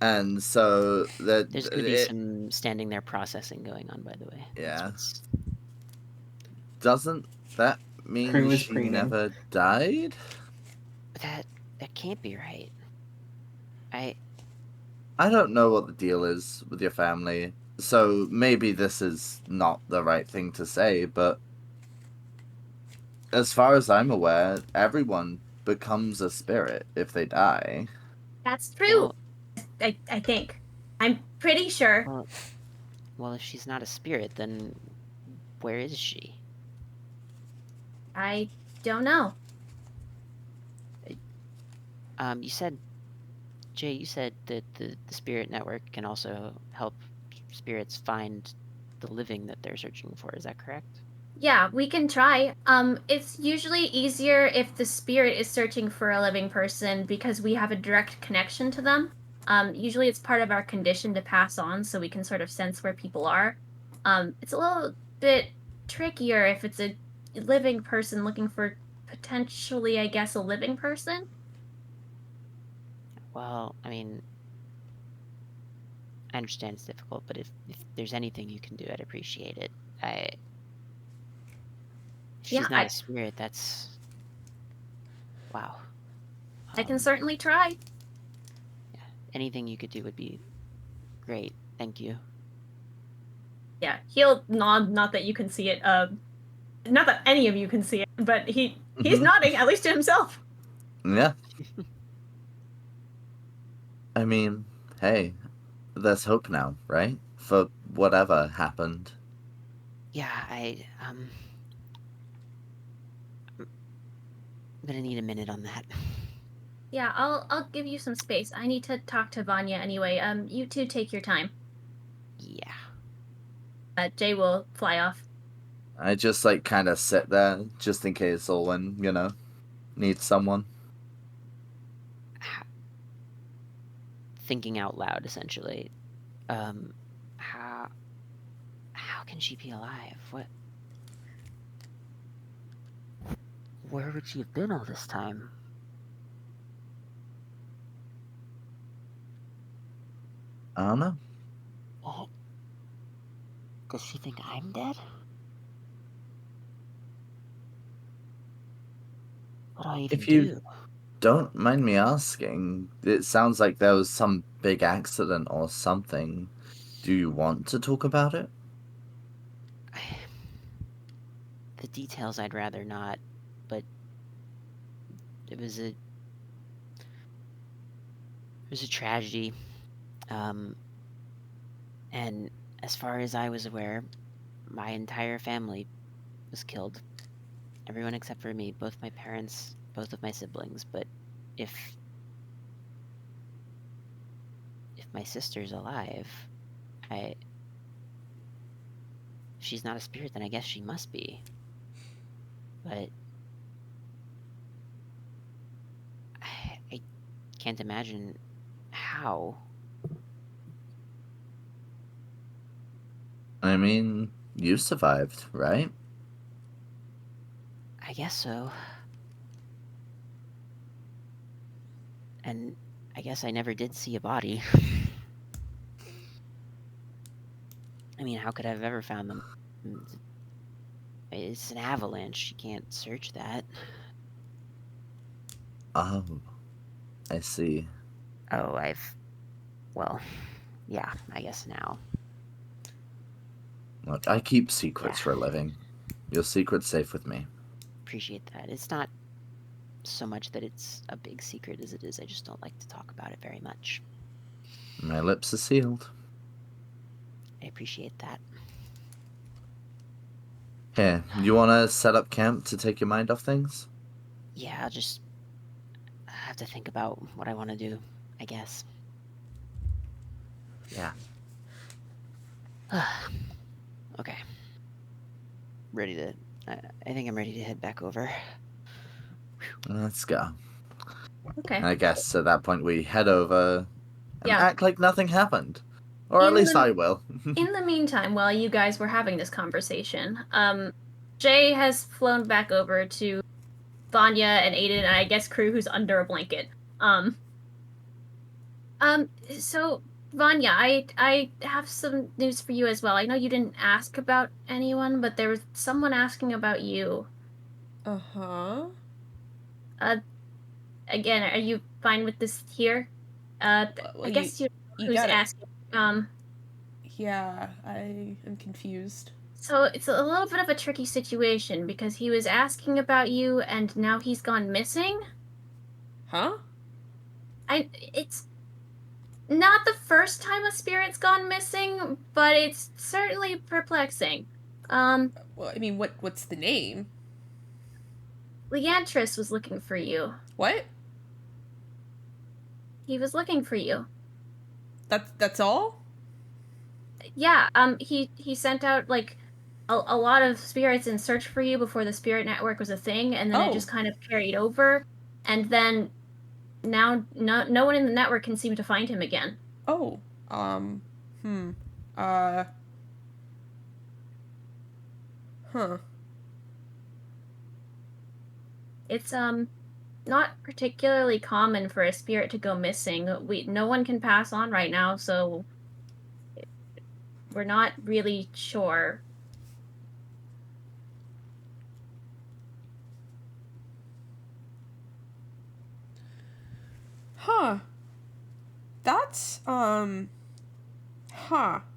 and so that There's gonna be some standing there processing going on, by the way. Yeah. That's doesn't that mean Kruu is she preening. never died? that can't be right. I don't know what the deal is with your family, so maybe this is not the right thing to say, but as far as I'm aware, everyone becomes a spirit if they die. That's true. Well, I think. I'm pretty sure. well, if she's not a spirit, then where is she? I don't know. You said, Jay, you said that the spirit network can also help spirits find the living that they're searching for. Is that correct? Yeah, we can try. It's usually easier if the spirit is searching for a living person because we have a direct connection to them. Usually it's part of our condition to pass on, so we can sort of sense where people are. It's a little bit trickier if it's a living person looking for potentially, I guess, a living person. Well, I mean, I understand it's difficult, but if there's anything you can do, I'd appreciate it. If she's not a spirit, that's wow. I can certainly try. Yeah, anything you could do would be great. Thank you. Yeah, he'll nod. Not that you can see it. Not that any of you can see it, but he's nodding at least to himself. Yeah. I mean, hey, there's hope now, right? For whatever happened. Yeah, I'm gonna need a minute on that. Yeah, I'll give you some space. I need to talk to Vanya anyway. You two take your time. Yeah. Jay will fly off. I just like kind of sit there just in case Olwen, needs someone. Thinking out loud, essentially. How can she be alive? What? Where would she have been all this time? I don't know. Does she think I'm dead? What do I even If you do? don't mind me asking, it sounds like there was some big accident or something. Do you want to talk about it? The details I'd rather not, but it was a tragedy. And as far as I was aware, my entire family was killed. Everyone except for me, both my parents, both of my siblings. But if my sister's alive, if she's not a spirit, then I guess she must be. But I can't imagine how. I mean, you survived, right? I guess so. And I guess I never did see a body. I mean, how could I have ever found them? It's an avalanche. You can't search that. Oh, I see. Oh, well, yeah, I guess now. Look, I keep secrets Yeah. for a living. Your secret's safe with me. Appreciate that. It's not so much that it's a big secret as it is I just don't like to talk about it very much. My lips are sealed. I appreciate that. Here, you want to set up camp to take your mind off things? Yeah, I'll just have to think about what I want to do, I guess. Yeah. Okay. Ready to... I think I'm ready to head back over. Let's go. Okay. I guess at that point we head over and Yeah. act like nothing happened. Or at In least the- I will. In the meantime, while you guys were having this conversation, Jay has flown back over to Vanya and Aiden, and I guess Kruu, who's under a blanket. So Vanya, I have some news for you as well. I know you didn't ask about anyone, but there was someone asking about you. Uh-huh. Again, are you fine with this here? Well, I guess you who's gotta- asking. Yeah, I am confused. So it's a little bit of a tricky situation because he was asking about you and now he's gone missing. Huh? It's not the first time a spirit's gone missing, but it's certainly perplexing. Well, I mean, what's the name? Leantris was looking for you. What? He was looking for you. That's all? Yeah, he sent out like a lot of spirits in search for you before the spirit network was a thing, and then it just kind of carried over, and then now no one in the network can seem to find him again. Oh. Huh. It's not particularly common for a spirit to go missing. No one can pass on right now, so we're not really sure. Huh. That's, huh.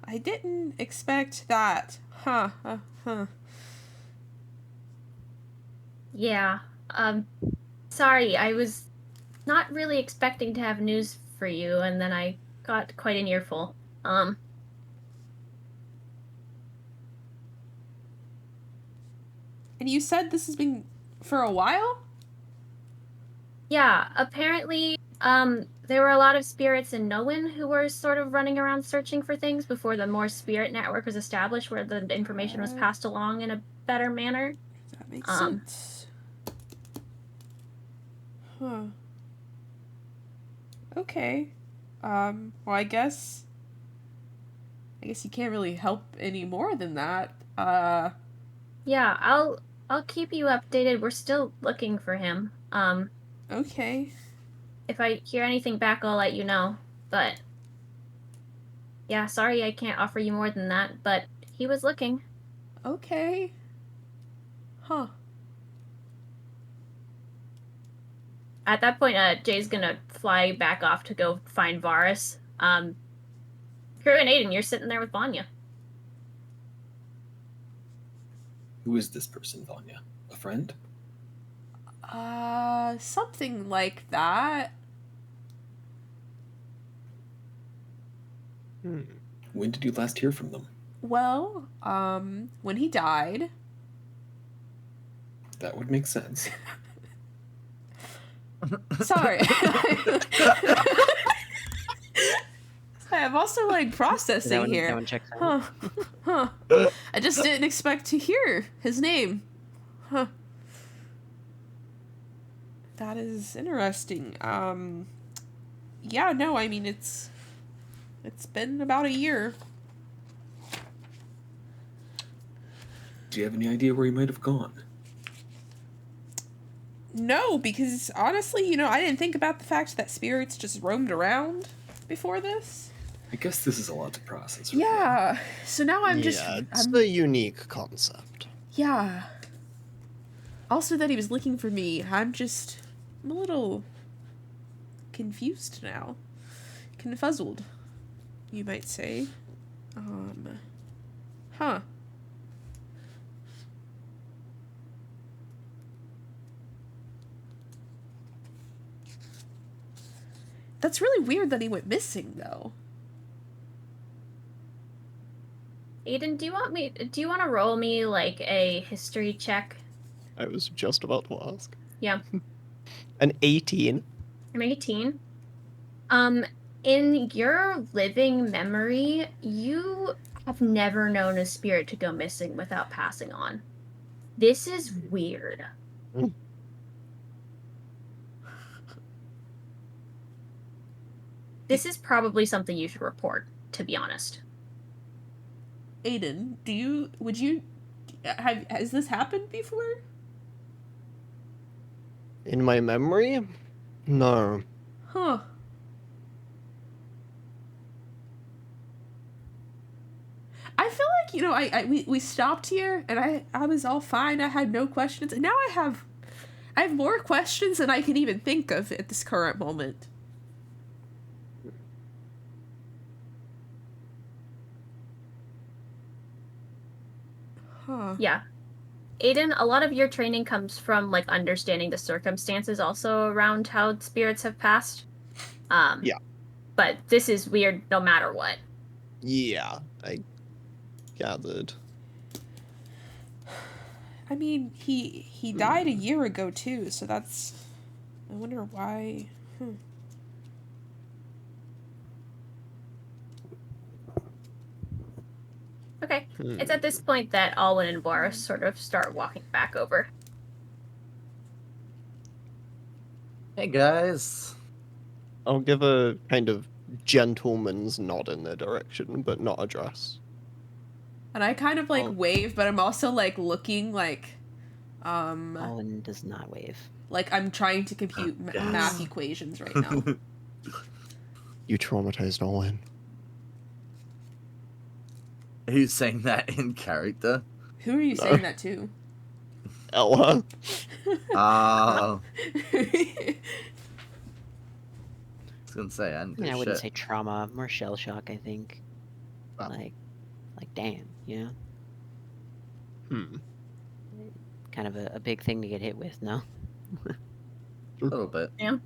I didn't expect that. Huh. Yeah. Sorry, I was not really expecting to have news for you, and then I got quite an earful. And you said this has been for a while? Yeah, apparently, there were a lot of spirits in Nowen who were sort of running around searching for things before the more spirit network was established, where the information was passed along in a better manner. That makes sense. Huh. Okay. Well, I guess you can't really help any more than that. Yeah, I'll keep you updated. We're still looking for him. Okay. If I hear anything back, I'll let you know. But yeah, sorry I can't offer you more than that, but he was looking. Okay. Huh. At that point, Jay's gonna fly back off to go find Varas. Kruu and Aiden, you're sitting there with Vanya. Who is this person, Vanya? A friend? Something like that. When did you last hear from them? Well, when he died. That would make sense. Sorry. I'm also like processing here. That one checks out. Huh. I just didn't expect to hear his name. Huh. That is interesting. Yeah, no, I mean it's been about a year. Do you have any idea where he might have gone? No, because honestly, I didn't think about the fact that spirits just roamed around before this. I guess this is a lot to process. Right Yeah. So now I'm just it's a unique concept. Yeah. Also that he was looking for me. I'm a little confused now. Confuzzled, you might say. Huh. That's really weird that he went missing, though. Aiden, do you want to roll me like a history check? I was just about to ask. Yeah. An 18. I'm 18. In your living memory, you have never known a spirit to go missing without passing on. This is weird. This is probably something you should report, to be honest. Aiden, has this happened before? In my memory? No. Huh. I feel like, we stopped here and I was all fine. I had no questions. And now I have more questions than I can even think of at this current moment. Huh. Yeah. Aiden, a lot of your training comes from like understanding the circumstances also around how spirits have passed. Yeah. But this is weird no matter what. Yeah, I gathered. I mean, he died a year ago too, so that's... I wonder why... Okay. It's at this point that Alwyn and Boris sort of start walking back over. Hey guys. I'll give a kind of gentleman's nod in their direction, but not address. And I kind of like wave, but I'm also like looking like... Alwyn does not wave. Like I'm trying to compute math equations right now. You traumatized Alwyn. Who's saying that in character? Who are you saying that to? Ella. I was gonna say, I I wouldn't say trauma, more shell shock, I think. Oh. Like damn, you know? Kind of a big thing to get hit with, no? A little bit. Yeah.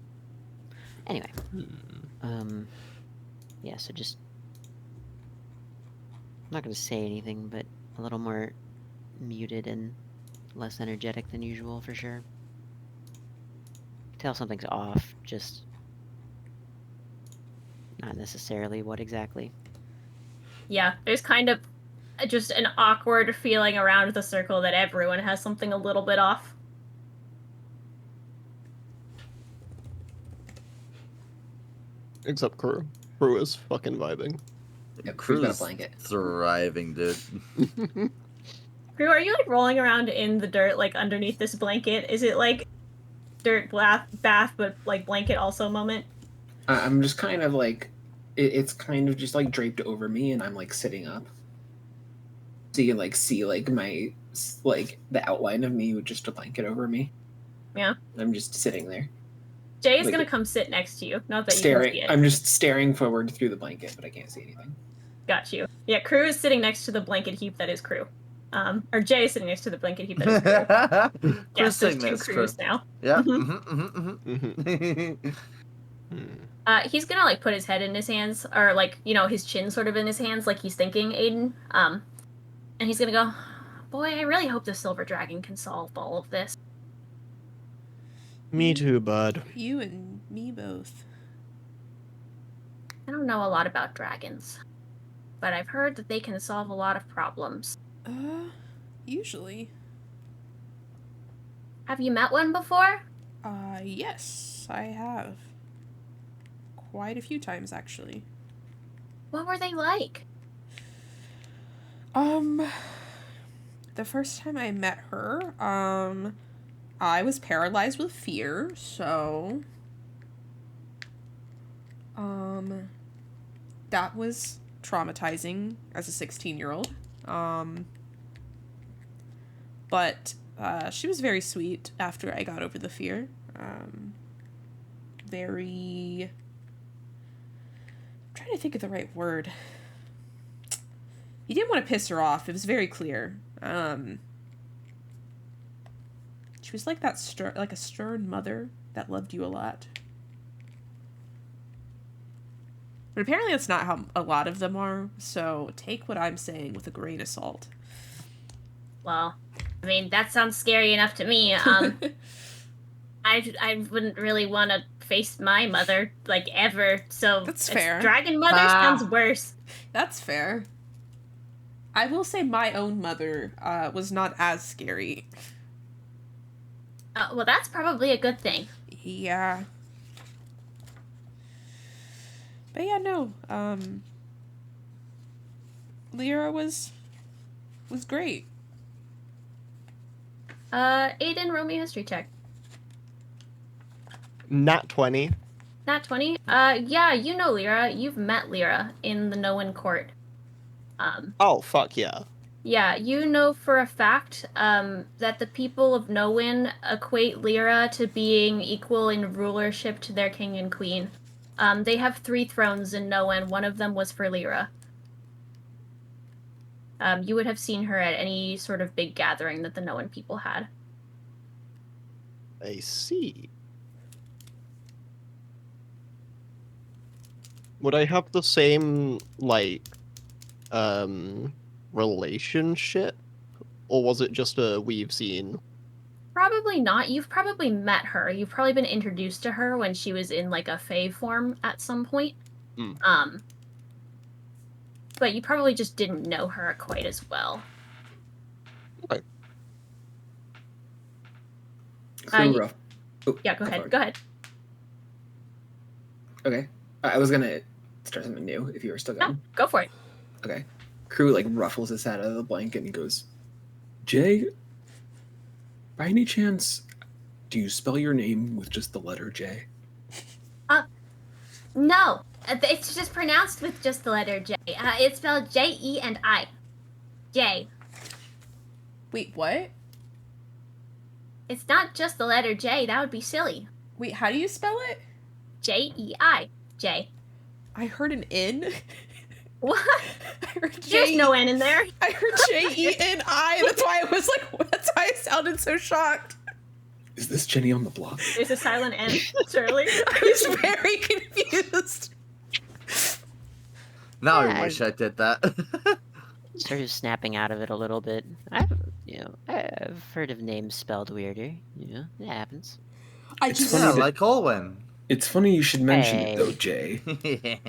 Anyway. Yeah, so just... I'm not going to say anything, but a little more muted and less energetic than usual, for sure. Tell something's off, just... not necessarily what exactly. Yeah, there's kind of just an awkward feeling around the circle that everyone has something a little bit off. Except Kruu. Kruu is fucking vibing. Yep, Kruu's got a Kruu's blanket. thriving, dude. Kruu, are you like rolling around in the dirt like underneath this blanket? Is it like dirt bath but like blanket also moment? I'm just kind of like, it's kind of just like draped over me, and I'm like sitting up, so you can like see like my like the outline of me with just a blanket over me. Yeah. I'm just sitting there. Jay is Like, gonna come sit next to you. Not that you can staring. see it. I'm just staring forward through the blanket, but I can't see anything. Got you. Yeah, Kruu is sitting next to the blanket heap that is Kruu. Or Jay is sitting next to the blanket heap that is Kruu. Yes, there's two Kruus now. Yeah. He's gonna like put his head in his hands, or like, you know, his chin sort of in his hands, like he's thinking Aiden. And he's gonna go, boy, I really hope the silver dragon can solve all of this. Me too, bud. You and me both. I don't know a lot about dragons, but I've heard that they can solve a lot of problems. Usually. Have you met one before? Yes, I have. Quite a few times, actually. What were they like? The first time I met her, I was paralyzed with fear, so... that was traumatizing as a 16-year-old. But she was very sweet after I got over the fear. Very... I'm trying to think of the right word. You didn't want to piss her off. It was very clear. She was like that like a stern mother that loved you a lot. But apparently that's not how a lot of them are, so take what I'm saying with a grain of salt. Well, I mean, that sounds scary enough to me. I wouldn't really want to face my mother, like, ever, so... That's fair. Dragon mother sounds worse. That's fair. I will say my own mother was not as scary. Well, that's probably a good thing. Yeah. But yeah, no. Lyra was great. Aiden, roll me a history check. Nat 20. Nat 20? Yeah, you know Lyra. You've met Lyra in the Noan court. Oh, fuck yeah. Yeah, you know for a fact that the people of Noan equate Lyra to being equal in rulership to their king and queen. They have 3 thrones in Noan. One of them was for Lyra. You would have seen her at any sort of big gathering that the Noan people had. I see. Would I have the same, like, relationship? Or was it just a we've seen? Probably not. You've probably met her. You've probably been introduced to her when she was in, like, a fae form at some point. But you probably just didn't know her quite as well. Okay. Yeah, go ahead. Go ahead. Okay. I was gonna start something new if you were still going. No, go for it. Okay. Kruu like ruffles his head out of the blanket and goes, Jay, by any chance, do you spell your name with just the letter J? No. It's just pronounced with just the letter J. It's spelled J-E-and-I. J. Wait, what? It's not just the letter J. That would be silly. Wait, how do you spell it? J-E-I. J. I heard an N. What? I heard There's no N in there. I heard J-E-N-I. That's why I was like, that's why I sounded so shocked. Is this Jenny on the block? There's a silent N, Shirley. I was very confused. Now Yeah, I wish I did that. Sort of snapping out of it a little bit. I've heard of names spelled weirder. It happens. It's Yeah, funny that- like Alwyn. It's funny you should mention Hey. it though, Jay.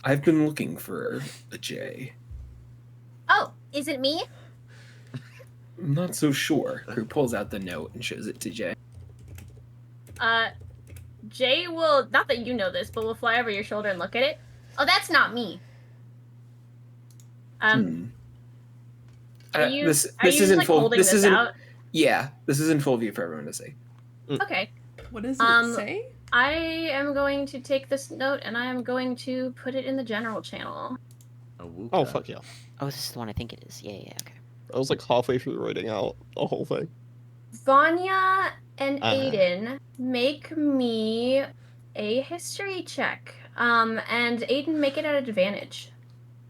I've been looking for a J. Oh, is it me? I'm not so sure. Kruu pulls out the note and shows it to Jay. Jay will, not that you know this, but will fly over your shoulder and look at it. Oh, that's not me. Are you this are you isn't like full. holding This this isn't. out? Yeah, this is in full view for everyone to see. Okay. What does it say? I am going to take this note and I am going to put it in the general channel. Oh, fuck yeah. Oh, this is the one I think it is. Yeah, okay. I was like halfway through writing out the whole thing. Vanya and Uh-huh. Aiden, make me a history check. And Aiden, make it at advantage.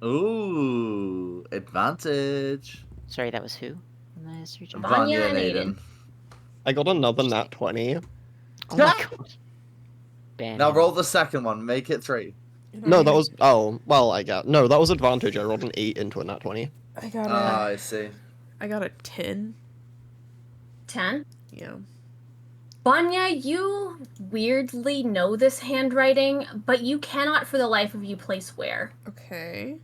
Ooh, advantage. Sorry, that was who? On the history check? Vanya Vanya and and Aiden. I got another nat 20. Oh my god. Now roll the second one. Make it 3. No, that was... Oh, well, I got... No, that was advantage. I rolled an 8 into a nat 20. I got Ah, I see. I got a 10. 10. Yeah. Vanya, you weirdly know this handwriting, but you cannot for the life of you place where. Okay.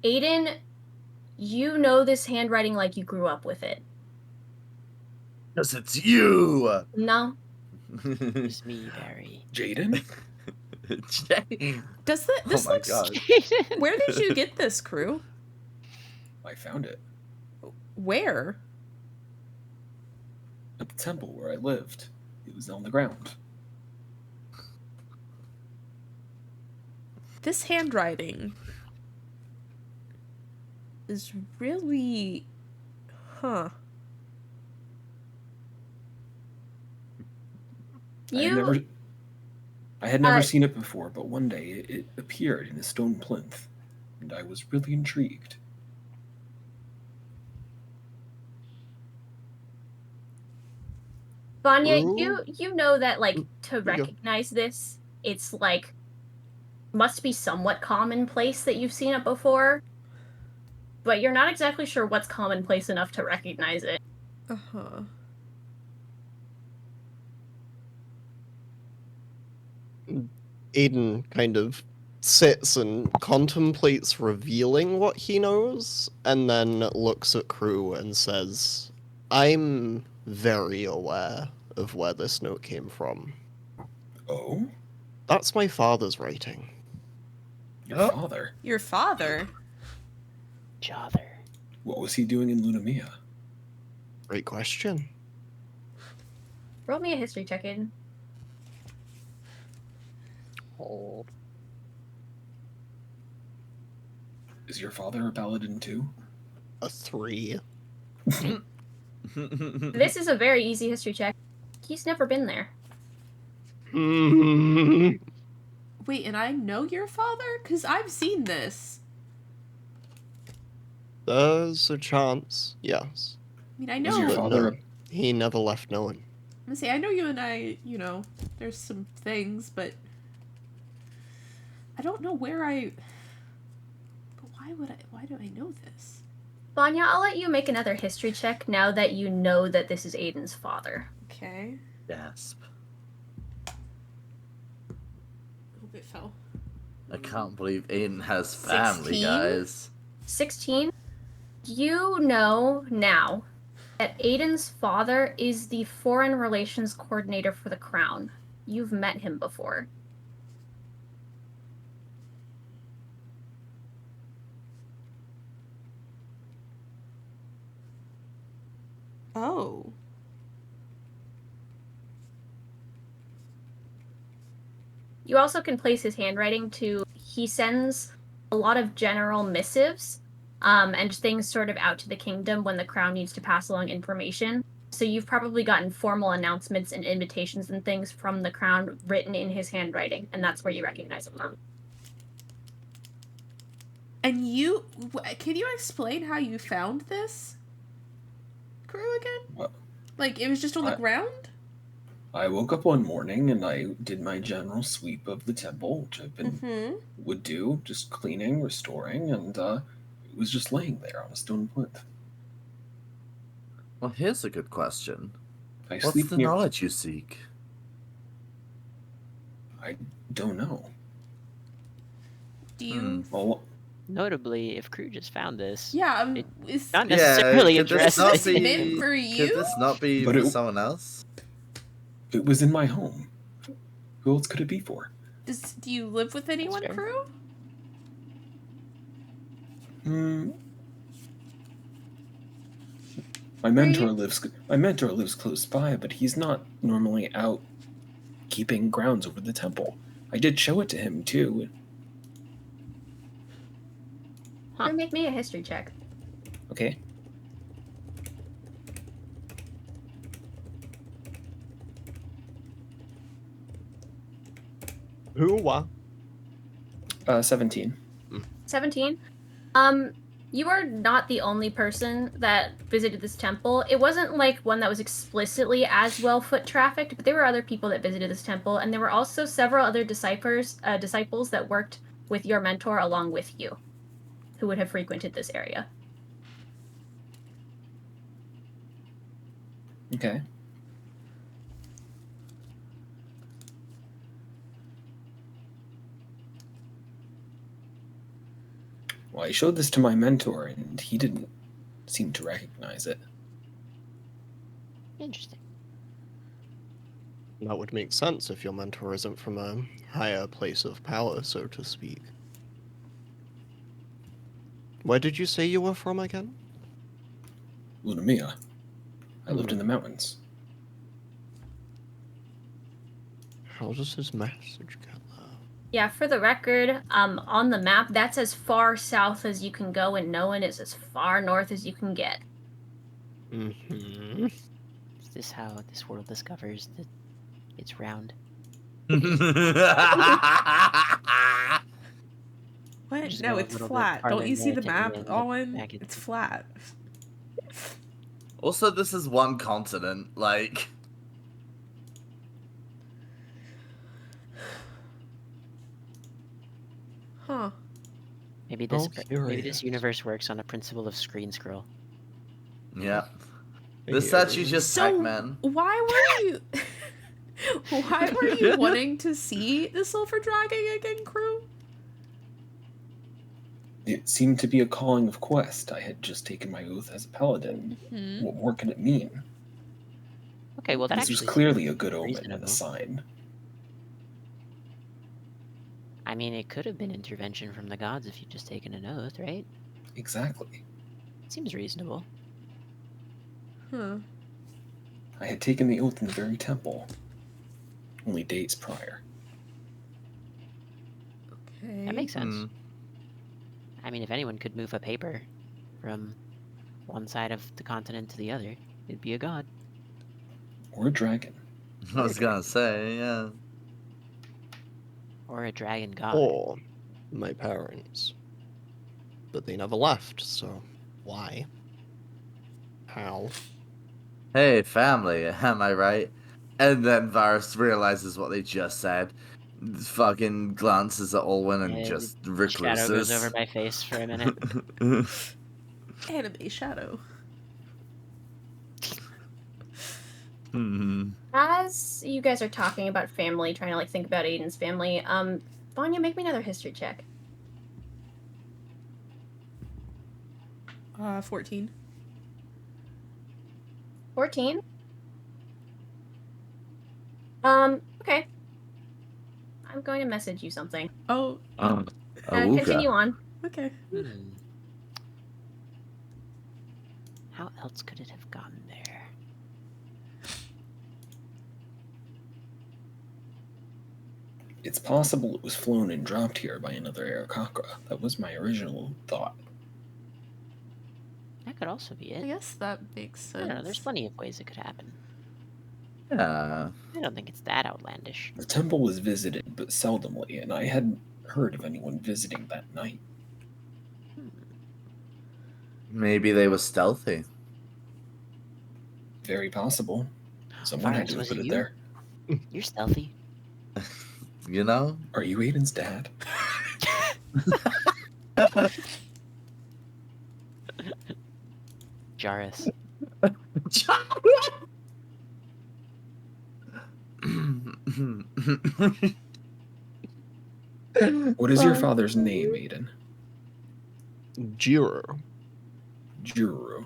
Aiden, you know this handwriting like you grew up with it. Because it's you! No? It's me, Barry. Jaden? Does this Oh my looks... god. Where did you get this, Kruu? I found it Where? at the temple where I lived. It was on the ground. This handwriting is really... Huh. I had never seen it before, but one day it appeared in a stone plinth, and I was really intrigued. Vanya, Ooh. you know that, like, to There you go. recognize this, it's, like, must be somewhat commonplace that you've seen it before, but you're not exactly sure what's commonplace enough to recognize it. Uh-huh. Aiden kind of sits and contemplates revealing what he knows, and then looks at Kruu and says, I'm very aware of where this note came from. Oh? That's my father's writing. Your father? Your father? Jother. What was he doing in Lunamia? Great question. Roll me a history check in. Hold. Is your father a paladin too? A 3. This is a very easy history check. He's never been there. Wait, and I know your father? Because I've seen this. There's a chance, yes. I mean, I Was your know... But father no, he never left knowing. I'm gonna say, I know you and I, you know, there's some things, but... I don't know where I... But why do I know this? Vanya, I'll let you make another history check now that you know that this is Aiden's father. Okay. Gasp. Hope it fell. I can't believe Aiden has family, 16? guys. 16. You know now that Aiden's father is the foreign relations coordinator for the Crown. You've met him before. Oh. You also can place his handwriting to, he sends a lot of general missives and things sort of out to the kingdom when the crown needs to pass along information. So you've probably gotten formal announcements and invitations and things from the crown written in his handwriting, and that's where you recognize him from. And can you explain how you found this? Kruu again? What? Like, it was just on the ground? I woke up one morning and I did my general sweep of the temple, which I've been would do, just cleaning, restoring, and it was just laying there on a stone plinth. Well, here's a good question. I What's sleep the near. knowledge you seek? I don't know. Do you... Well, Notably, if Kruu just found this, Yeah, it's not necessarily could this not interesting. meant for you? Could this not be But for it- someone else? it was in my home. Who else could it be for? Do you live with anyone, fair. Kruu? My mentor lives close by, but he's not normally out keeping grounds over the temple. I did show it to him too. Huh. Make me a history check. Okay. Who? What? 17. 17. You are not the only person that visited this temple. It wasn't like one that was explicitly as well foot trafficked, but there were other people that visited this temple, and there were also several other disciples that worked with your mentor along with you, who would have frequented this area. Okay. Well, I showed this to my mentor, and he didn't seem to recognize it. Interesting. That would make sense if your mentor isn't from a higher place of power, so to speak. Where did you say you were from again? Lunamia. I lived in the mountains. How does his message get there? Yeah, for the record, on the map, that's as far south as you can go, and Noan is as far north as you can get. Mm-hmm. Is this how this world discovers that it's round? What? Just No, go a it's little bit flat. Don't farther you see the north and map, you end up Alwyn? back at- It's flat. Also, this is one continent. Like, Huh. Maybe this Oh, maybe curious. this universe works on a principle of screen scroll. yeah. This statue's just So, Pac-Man. why were you... Why were you wanting to see the Silver Dragon again, Kruu? It seemed to be a calling of quest. I had just taken my oath as a paladin. Hmm. What more could it mean? Okay, well that This was actually clearly a good omen and reasonable. a sign. I mean, it could have been intervention from the gods if you'd just taken an oath, right? Exactly. Seems reasonable. Huh. I had taken the oath in the very temple, only days prior. Okay. That makes sense. Hmm. I mean, if anyone could move a paper from one side of the continent to the other, it'd be a god. Or a dragon. I was gonna say, yeah. Or a dragon god. Or my parents. But they never left, so why? How? Hey, family, am I right? And then Varus realizes what they just said, fucking glances at Alwyn and Yeah, just the shadow goes recluses. over my face for a minute. Anime shadow. Hmm. As you guys are talking about family, trying to like think about Aiden's family, Vanya, make me another history check. 14. 14. Okay. I'm going to message you something. Oh, Continue on. okay. Hmm. How else could it have gotten there? It's possible it was flown and dropped here by another aarakocra. That was my original thought. That could also be I it. guess that makes I sense. don't know, there's plenty of ways it could happen. Yeah. I don't think it's that outlandish. The temple was visited, but seldomly, and I hadn't heard of anyone visiting that night. Maybe they were stealthy. Very possible. Someone had Varus, to have was put it it you? there. You're stealthy. You know? Are you Aiden's dad? Jarus. What is your father's name, Aiden? Jiro. Jiro.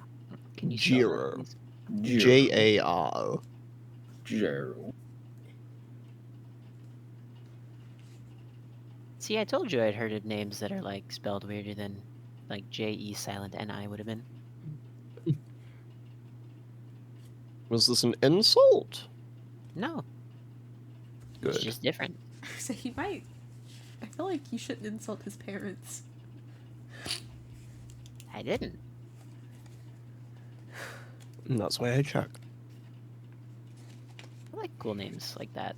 Can you Jiro. spell that, please? Jaro. Jiro. See, I told you I'd heard of names that are like spelled weirder than like J-E silent N-I would have been. Was this an insult? No, Good. it's just different. So he might. I feel like you shouldn't insult his parents. I didn't. And that's why I check. I like cool names like that.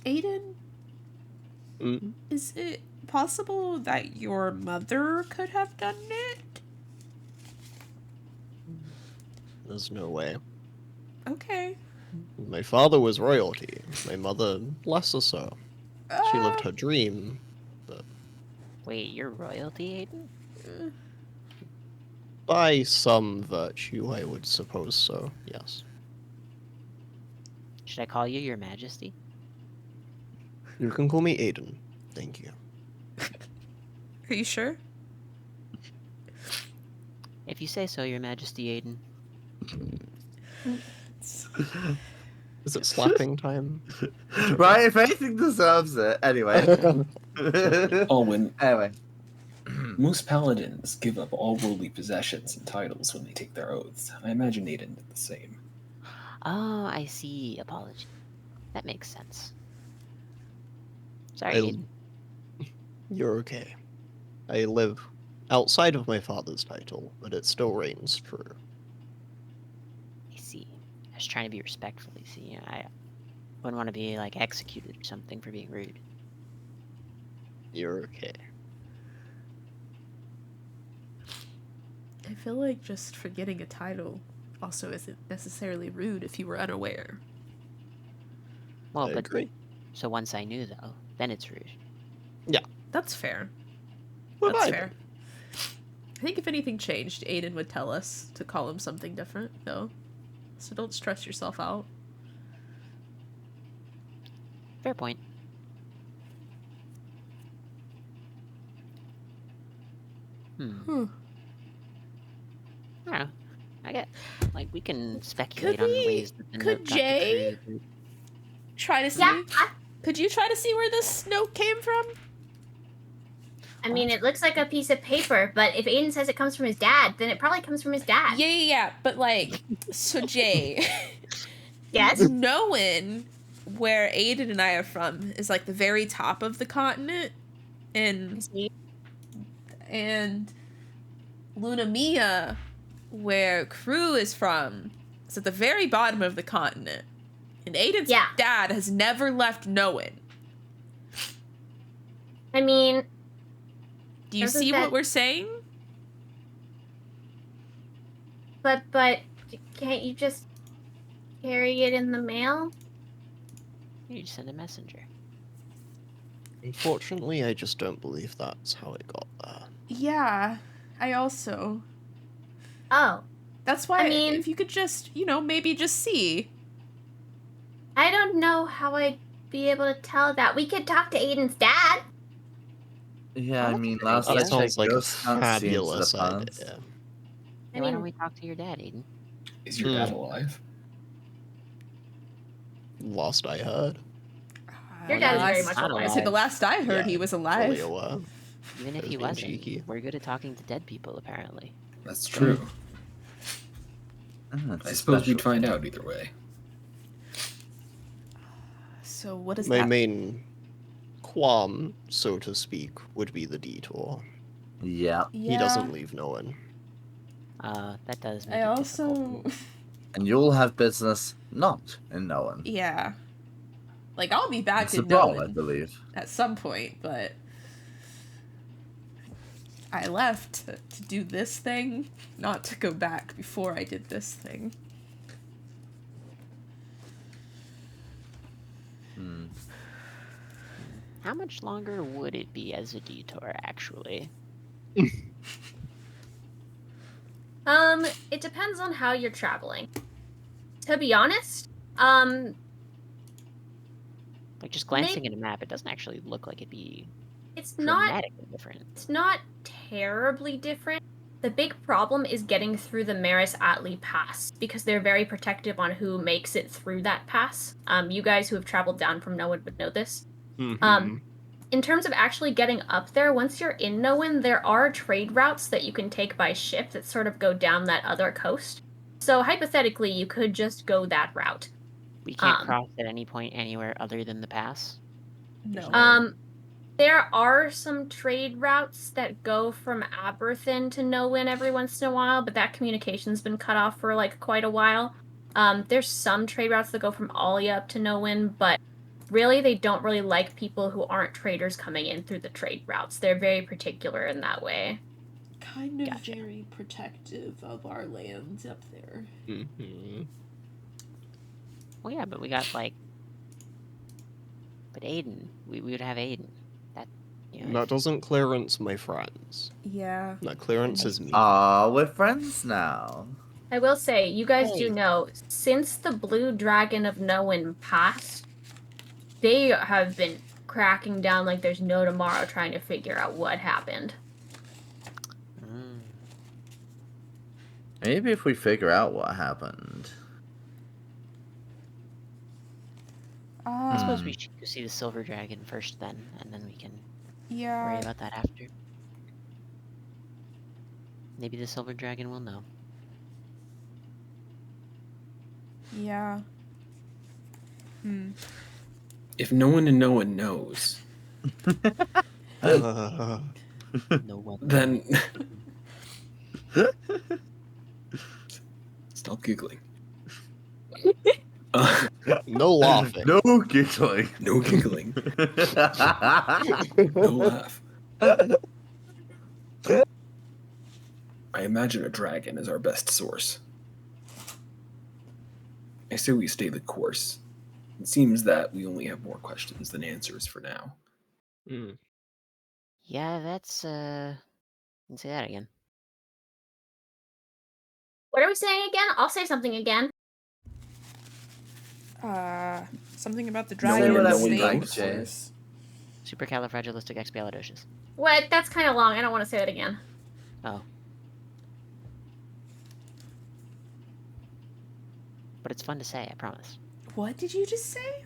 Aiden, Mm. is it possible that your mother could have done it? There's no way. Okay. My father was royalty. My mother, less or so. She lived Uh, her dream. But Wait, you're royalty, Aiden? by some virtue, I would suppose so, yes. Should I call you Your Majesty? You can call me Aiden. Thank you. Are you sure? If you say so, Your Majesty, Aiden. Is it slapping time? Right, if anything deserves it. Anyway. Alwyn, Anyway. most paladins give up all worldly possessions and titles when they take their oaths. I imagine Aiden did the same. Oh, I see. Apology. That makes sense. Sorry, I'll- Aiden. You're okay. I live outside of my father's title, but it still reigns true. I see. I was trying to be respectful, you see. I wouldn't want to be, like, executed or something for being rude. You're okay. I feel like just forgetting a title also isn't necessarily rude if you were unaware. Well, I but agree. so once I knew, though, then it's rude. That's fair. We're That's vibing. fair. I think if anything changed, Aiden would tell us to call him something different, though. So don't stress yourself out. Fair point. Hmm. I don't know. I get, like, we can speculate Could on we- ways that the could note got to Jay- Kruu. Try to see. Yeah, Could you try to see where this note came from? I mean, it looks like a piece of paper, but if Aiden says it comes from his dad, then it probably comes from his dad. Yeah. But like, so Jay, Yes? knowing where Aiden and I are from is like the very top of the continent, and Luna Mia, where Kruu is from, is at the very bottom of the continent. And Aiden's Yeah. dad has never left Noen. I mean, Do you Doesn't see that- what we're saying? but can't you just carry it in the mail? You just send a messenger. Unfortunately, I just don't believe that's how it got there. Yeah, I also. Oh, That's why I mean- if you could just, maybe just see. I don't know how I'd be able to tell that. We could talk to Aiden's dad. Yeah, I mean, good last idea. I That sounds checked, like a ghosts can't see into the fabulous past. idea. I Why don't mean, we talk to your dad, Aiden? Is your dad alive? Last I heard. Your dad is very Last- much not alive. I said the last I heard, Yeah, he was Fully alive. aware. Even if Just he being wasn't, cheeky. we're good at talking to dead people, apparently. That's true. It's I a suppose we'd special find thing. out either way. So what is My that? main qualm, so to speak, would be the detour. Yeah, He doesn't leave no one. That does make I it also. difficult. and you'll have business not in Noen. Yeah. Like, I'll be back It's in a brawl, I Noen believe. at some point, but. I left to do this thing, not to go back before I did this thing. Hmm. How much longer would it be as a detour, actually? It depends on how you're traveling. To be honest, Like, just glancing at a map, it doesn't actually look like it'd be it's not dramatically different. it's not terribly different. The big problem is getting through the Maris Atli Pass because they're very protective on who makes it through that pass. You guys who have traveled down from Noen would know this. Mhm. In terms of actually getting up there, once you're in Noen, there are trade routes that you can take by ship that sort of go down that other coast. So hypothetically, you could just go that route. We can't cross at any point anywhere other than the pass. No. There are some trade routes that go from Aberthin to Nowin every once in a while, but that communication's been cut off for like quite a while. There's some trade routes that go from Alia up to Nowin, but really they don't really like people who aren't traders coming in through the trade routes. They're very particular in that way. Kind of Gotcha. very protective of our lands up there. Mm-hmm. Well, yeah, but we got like. But Aiden, we would have Aiden. That. You know, That doesn't clearance my friends. Yeah. That clearance is me. We're friends now. I will say, you guys Hey. do know, since the Blue Dragon of Nowin passed, they have been cracking down like there's no tomorrow trying to figure out what happened. Maybe if we figure out what happened. I suppose we should go see the Silver Dragon first, then, and then we can worry Yeah. about that after. Maybe the Silver Dragon will know. Yeah. If no one and no one knows, No one. then stop giggling. No laughing. No giggling. No giggling. No laugh. I imagine a dragon is our best source. I say we stay the course. It seems that we only have more questions than answers for now. Mm. Yeah, that's Let's say that again. What are we saying again? I'll say something again. Something about the No dragon one and the knows. snake. James. Supercalifragilisticexpialidocious. What? That's kind of long. I don't want to say that again. Oh. But it's fun to say, I promise. What did you just say?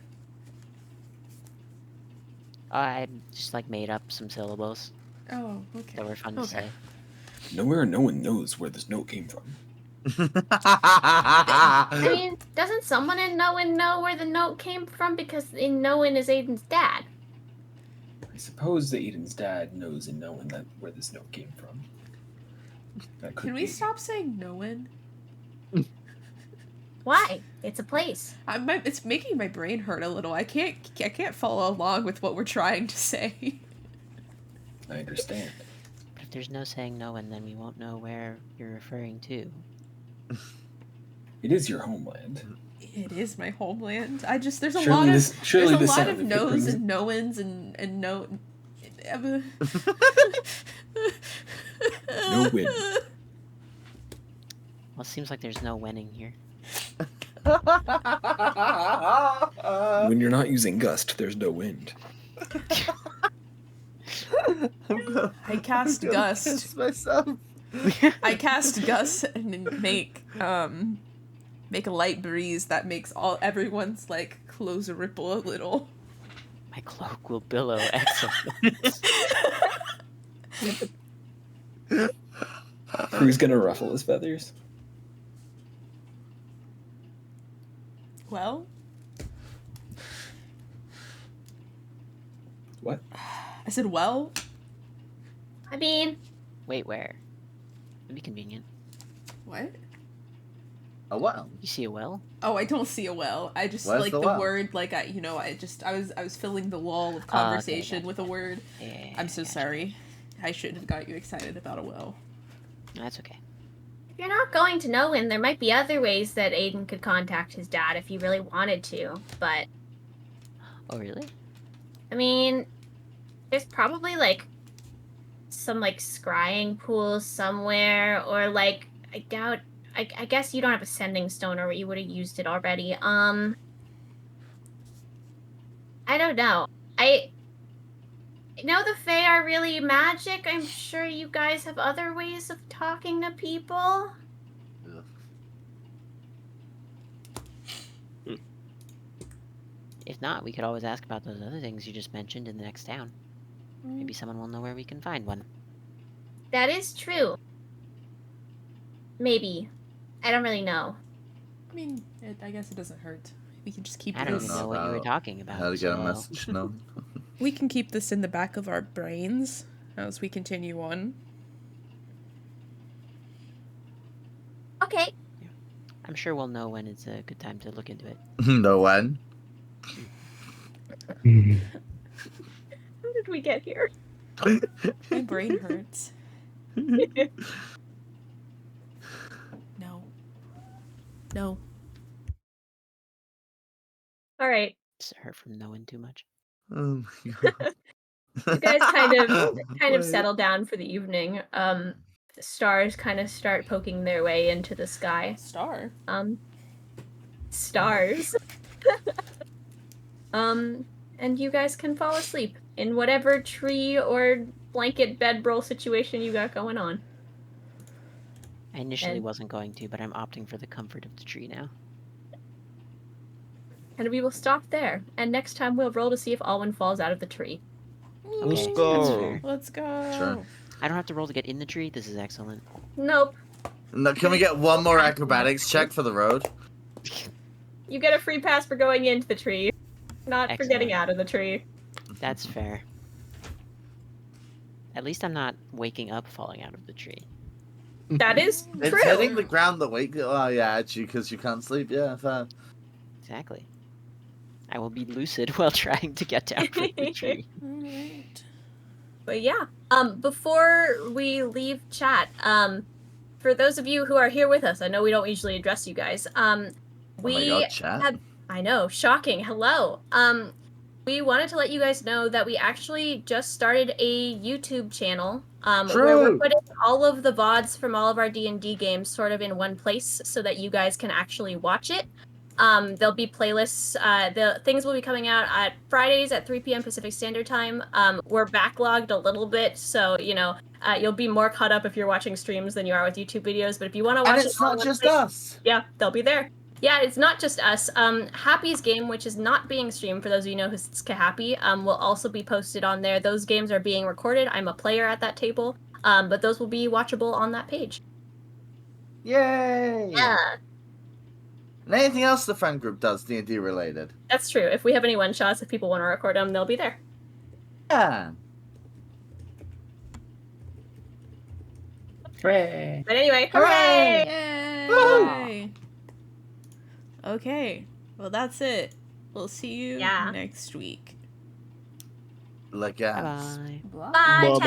I just like made up some syllables Oh, okay. that were fun to say. Nowhere no one knows where this note came from. I mean, doesn't someone in Nowin know where the note came from? Because in Nowin is Aiden's dad. I suppose that Aiden's dad knows in knowing that where this note came from. That could Can we be. stop saying no one? Why? It's a place. It's making my brain hurt a little. I can't follow along with what we're trying to say. I understand. But if there's no saying no, and then we won't know where you're referring to. It is your homeland. It is my homeland. There's a Surely lot of this- surely there's a this lot sound of effect no's brings- and no-ins and no. No win. Well, it seems like there's no winning here. When you're not using gust, there's no wind. I cast gust. Myself. I cast gust and make a light breeze that makes everyone's like clothes ripple a little. My cloak will billow. Excellent. Kruu's gonna ruffle his feathers. Well, What? I said well. I mean, Wait, where? That'd be convenient. What? Oh well. You see a well? Oh, I don't see a well. I just Where's like the the well? word like I was filling the lull of conversation gotcha. with a word. Yeah, I'm so gotcha. sorry. I shouldn't have got you excited about a well. No, that's okay. if you're not going to Nowin, there might be other ways that Aiden could contact his dad if he really wanted to. But, Oh, really? I mean, there's probably, like, some, like, scrying pools somewhere. Or, like, I doubt... I guess you don't have a sending stone or you would have used it already. I don't know. I know the Fae are really magic. I'm sure you guys have other ways of talking to people. If not, we could always ask about those other things you just mentioned in the next town. Maybe someone will know where we can find one. That is true. Maybe. I don't really know. I mean, I guess it doesn't hurt. We can just keep I don't this. even know what you were talking about. How to get a so- message known. We can keep this in the back of our brains as we continue on. Okay. I'm sure we'll know when it's a good time to look into it. No when. How did we get here? My brain hurts. No. No. All right. It's hurt from knowing too much. Oh my god. You guys kind of Wait. settle down for the evening. The stars kind of start poking their way into the sky. Star. Stars. And you guys can fall asleep in whatever tree or blanket bedroll situation you got going on. I initially And- wasn't going to, but I'm opting for the comfort of the tree now. And we will stop there. And next time we'll roll to see if Alwyn falls out of the tree. Let's Okay, go. that's fair. Let's go. Sure. I don't have to roll to get in the tree. This is excellent. Nope. No, can we get one more acrobatics check for the road? You get a free pass for going into the tree, not for getting Excellent. out of the tree. That's fair. At least I'm not waking up falling out of the tree. That is It's true. hitting the ground that wake. Oh yeah, actually, because you can't sleep. Yeah, fair. Exactly. I will be lucid while trying to get down from the tree. Alright. But yeah, before we leave chat, for those of you who are here with us, I know we don't usually address you guys. We Oh my god, chat. had, I know, shocking. Hello. We wanted to let you guys know that we actually just started a YouTube channel, where we're True. putting all of the VODs from all of our D&D games sort of in one place so that you guys can actually watch it. There'll be playlists. The things will be coming out at Fridays at 3 p.m. Pacific Standard Time. We're backlogged a little bit, so you'll be more caught up if you're watching streams than you are with YouTube videos. But if you want to watch And it it's all not in one just place, us. yeah, they'll be there. Yeah, it's not just us. Happy's game, which is not being streamed for those of you who know who's Happy, will also be posted on there. Those games are being recorded. I'm a player at that table, but those will be watchable on that page. Yay! Yeah, And anything else the friend group does D&D related? that's true. If we have any one-shots, if people want to record them, they'll be there. Yeah. Hooray! But anyway, hooray! Yay! Okay. Well, that's it. We'll see you Yeah. next week. Like, yeah. Bye-bye. Bye, Bye-bye.